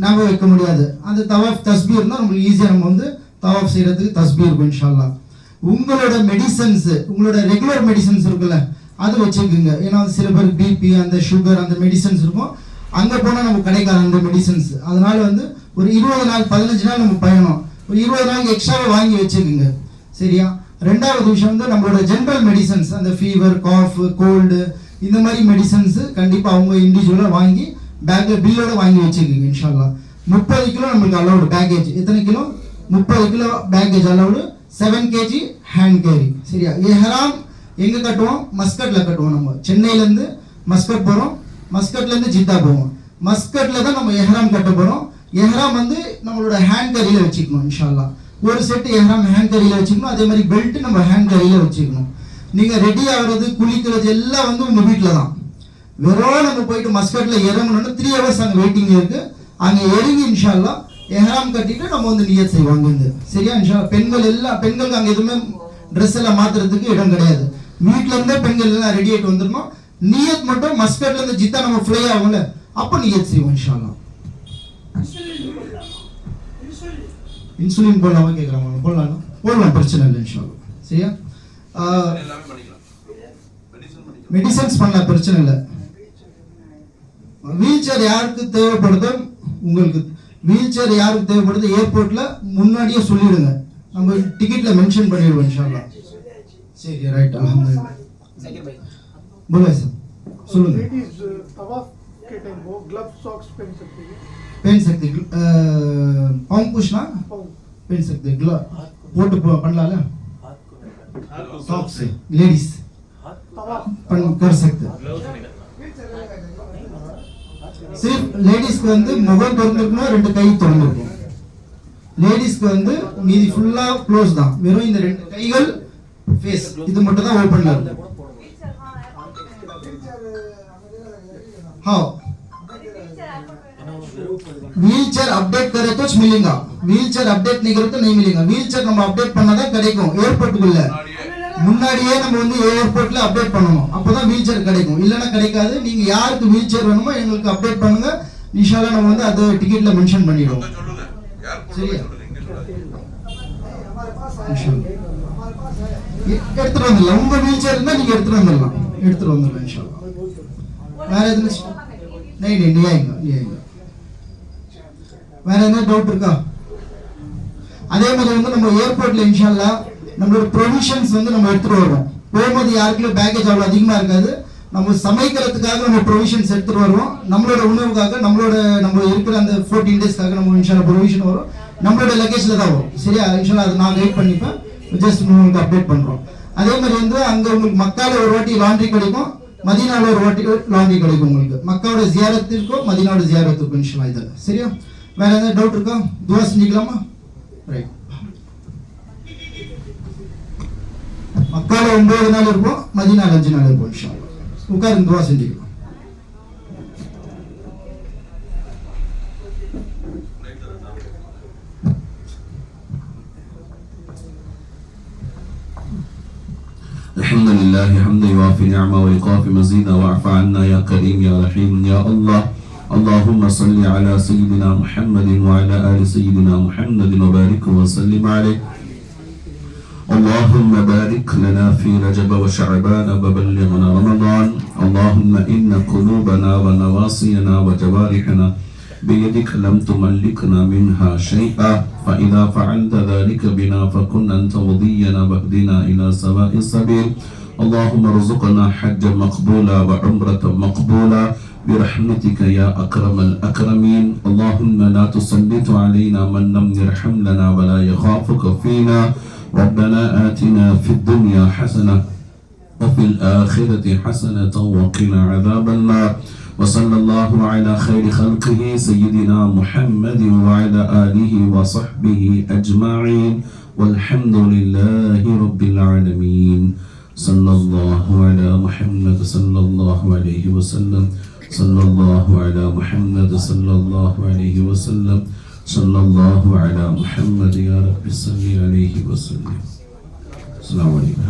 ஞாபகம் வைக்க முடியாது. அந்த தவாஃப் தஸ்பீ இருந்தால் நம்மளுக்கு ஈஸியாக நம்ம வந்து தவாஃப் செய்யறதுக்கு தஸ்பீ இருக்கும் இன்ஷா அல்லாஹ். உங்களோட மெடிசன்ஸ் உங்களோட ரெகுலர் மெடிசன்ஸ் இருக்குல்ல அது வச்சுக்கோங்க. ஏன்னா சில பேர் பிபி அந்த சுகர் அந்த மெடிசன்ஸ் இருக்கும், அங்கே போனால் நமக்கு கிடைக்காது அந்த மெடிசன்ஸ். அதனால வந்து ஒரு 20 நாள் 15 நாள் நம்ம பயணம், ஒரு 20 நாள் எக்ஸ்ட்ராவே வாங்கி வச்சுக்கோங்க. சரியா? ரெண்டாவது விஷயம் வந்து நம்மளோட ஜென்ரல் மெடிசன்ஸ், அந்த ஃபீவர் காஃப் கோல்டு இந்த மாதிரி மெடிசன்ஸு கண்டிப்பாக அவங்க இண்டிவிஜுவலாக வாங்கி பேக்கில் பில்லோட வாங்கி வச்சுக்கோங்க. இன்ஷால்லா 30 கிலோ நம்மளுக்கு அலௌடு பேக்கேஜ். எத்தனை kilo? 30 kilo package allowed. 7 kg hand carry. சரியா? எஹ்ராம் எங்கே கட்டுவோம்? மஸ்கட்டில் கட்டுவோம். நம்ம சென்னையிலேருந்து மஸ்கட் போகிறோம், மஸ்கட்லேருந்து ஜித்தா போவோம். மஸ்கட்டில் தான் நம்ம எஹ்ராம் கட்ட போகிறோம். எஹ்ராம் வந்து நம்மளோட ஹேண்ட் கேரியில் வச்சுக்கணும். இன்ஷால்லா ஒரு செட்டு எஹ்ராம் ஹேண்ட் கேரியில் வச்சுக்கணும். அதே மாதிரி பெல்ட் நம்ம ஹேண்ட் கேரியில் வச்சுக்கணும். நீங்கள் ரெடி ஆகிறது குளிக்கிறது எல்லாம் வந்து உங்கள் வீட்டில் தான். வெறும் நம்ம போயிட்டு மஸ்கட்டில் இறங்கணும்னா 3 hours அங்கே வெயிட்டிங் இருக்குது. அங்கே இறங்கி இன்ஷால்லா எஹ்ராம் கட்டிட்டு நம்ம வந்து நியத் செய்வோம் அங்கேருந்து. சரியா? இன்ஷால்லா பெண்களுக்கு அங்கே எதுவுமே ட்ரெஸ் எல்லாம் மாற்றுறதுக்கு இடம் கிடையாது. வீட்டில் இருந்தே பெண்கள் எல்லாம் ரெடி ஆகிட்டு வந்துடணும். நியத் மட்டும் மஸ்கட்லேருந்து ஜித்தா நம்ம ஃப்ளை ஆகும்ல, அப்போ நியத் செய்வோம் இன்ஷால்லா. இன்சுலின் போடலாமா கேட்குறாங்க? போடலாம், பிரச்சனை இல்லை இன்ஷால்லா. சரியா? மெடிசன்ஸ் பண்ணலாம், பிரச்சனை இல்லை. வீல் சேர் யாருக்கு தேவைப்படுதோ, உங்களுக்கு வீல் சேர் யாருக்கு தேவைப்படுது ஏர்போர்ட்ல முன்னாடியே சொல்லிடுங்க, நம்ம டிக்கெட்ல மென்ஷன் பண்ணிடுவோம் இன்ஷால்லா. சரி, ரைட், அல்ஹம்துலில்லாஹ். बोलो सर, சொல்லுங்க. लेडीज तवाफ के टाइम वो ग्लव्स सॉक्स पहन सकती है? पहन सकते, पाँव पूछना पहन सकते, ग्लव पोट பண்ணலாம்ல, सॉक्स से लेडीज पहन कर सकते. सिर्फ लेडीज को வந்து முகம் திறந்திருக்கணும், 2 கை திறந்திருக்கும். லேடிஸ்க்கு வந்து மீதி ஃபுல்லா க்ளோஸ் தான், வெறும் இந்த 2 கைகள் ஃபேஸ் இது மட்டும் தான் ஓபன்ல இருக்கும். हाँ, व्हील चेयर अपडेट करे तो मिलेगा, व्हील चेयर अपडेट नहीं करे तो नहीं मिलेगा. व्हील चेयर நம்ம அப்டேட் பண்ணாதான் கிடைக்கும். ஏர்போர்ட்டுக்குள்ள முன்னாடியே நம்ம வந்து ஏர்போர்ட்ல அப்டேட் பண்ணணும், அப்பதான் வீல் சேர் கிடைக்கும், இல்லனா கிடைக்காது. நீங்க யாருக்கு வீல் சேர் வேணுமோ எங்களுக்கு அப்டேட் பண்ணுங்க, இன்ஷால்லா நம்ம வந்து அது டிக்கெட்ல மென்ஷன் பண்ணிடுவோம். சரியா? எடுத்துட்டு வந்துடலாம். உங்க வீல் சேர் இருந்தா நீங்க எடுத்துட்டு வந்துடலாம், இன்ஷால்லா. வேற எதுவும் नहीं आएगा. வேற என்ன டவுட் இருக்கா? அதே மாதிரி வந்து நம்ம ஏர்போர்ட்ல இன்ஷால்லா நம்மளோட ப்ரொவிஷன்ஸ் வந்து நம்ம எடுத்துட்டு வருவோம். போகும்போது யாருக்குள்ள பேக்கேஜ் அவ்வளோ அதிகமா இருக்காது. நம்ம சமைக்கிறதுக்காக நம்ம ப்ரொவிஷன்ஸ் எடுத்துட்டு வருவோம். நம்மளோட உணவுக்காக நம்ம இருக்கிற அந்த 14 டேஸ்க்காக நம்ம இன்ஷால்லா ப்ரொவிஷன் வரும், நம்மளோட லக்கேஜ்ல தான் வரும். சரியா? இன்ஷால்லா அது நான் கைட் பண்ணிப்பேன், ஜஸ்ட் உங்களுக்கு அப்டேட் பண்றோம். அதே மாதிரி வந்து அங்க உங்களுக்கு மக்கால ஒரு வாட்டி லாண்ட்ரி கிடைக்கும், மதீனால ஒரு வாட்டி லாண்ட்ரி கிடைக்கும். உங்களுக்கு மக்காவோட ஜியாரத் இருக்கும், மதீனாவோட ஜியாரத் இருக்கும் இன்ஷால்லா. இதில் சரியா? வேற எதாவது டவுட் இருக்கா? துவா செஞ்சுக்கலாமா? ரைட். மக்கால 9 நாள் இருப்போம், மதீனால 5 நாள் இருப்போம் இன்ஷால்லா. உட்காருங்க, துவா செஞ்சுக்கலாம். الحمد لله حمدا يوافي نعمه ويكافي مزيدا واعف عنا يا كريم يا رحيم يا الله. اللهم صل على سيدنا محمد وعلى آل سيدنا محمد وبارك وسلم عليه. اللهم بارك لنا في رجب وشعبان وبلغنا رمضان. اللهم إن قلوبنا ونواصينا وجوارحنا بيدك لم تملكنا منها شيئا، فإذا فعلت ذلك بنا فكن أنت ولينا واهدنا إلى سواء السبيل. اللهم ارزقنا حجا مقبولا وعمرة مقبولا برحمتك يا أكرم الأكرمين. اللهم لا تسلط علينا من لم يرحم لنا ولا يخافك فينا. ربنا آتنا في الدنيا حسنة وفي الآخرة حسنة وقنا عذاب النار. وصلى الله على خير خلقه سيدنا محمد وعلى آله وصحبه أجمعين والحمد لله رب العالمين. صلى الله على محمد صلى الله عليه وسلم. صلى الله على محمد صلى الله عليه وسلم. صلى الله على محمد يا رب صل عليه وسلم. السلام عليكم.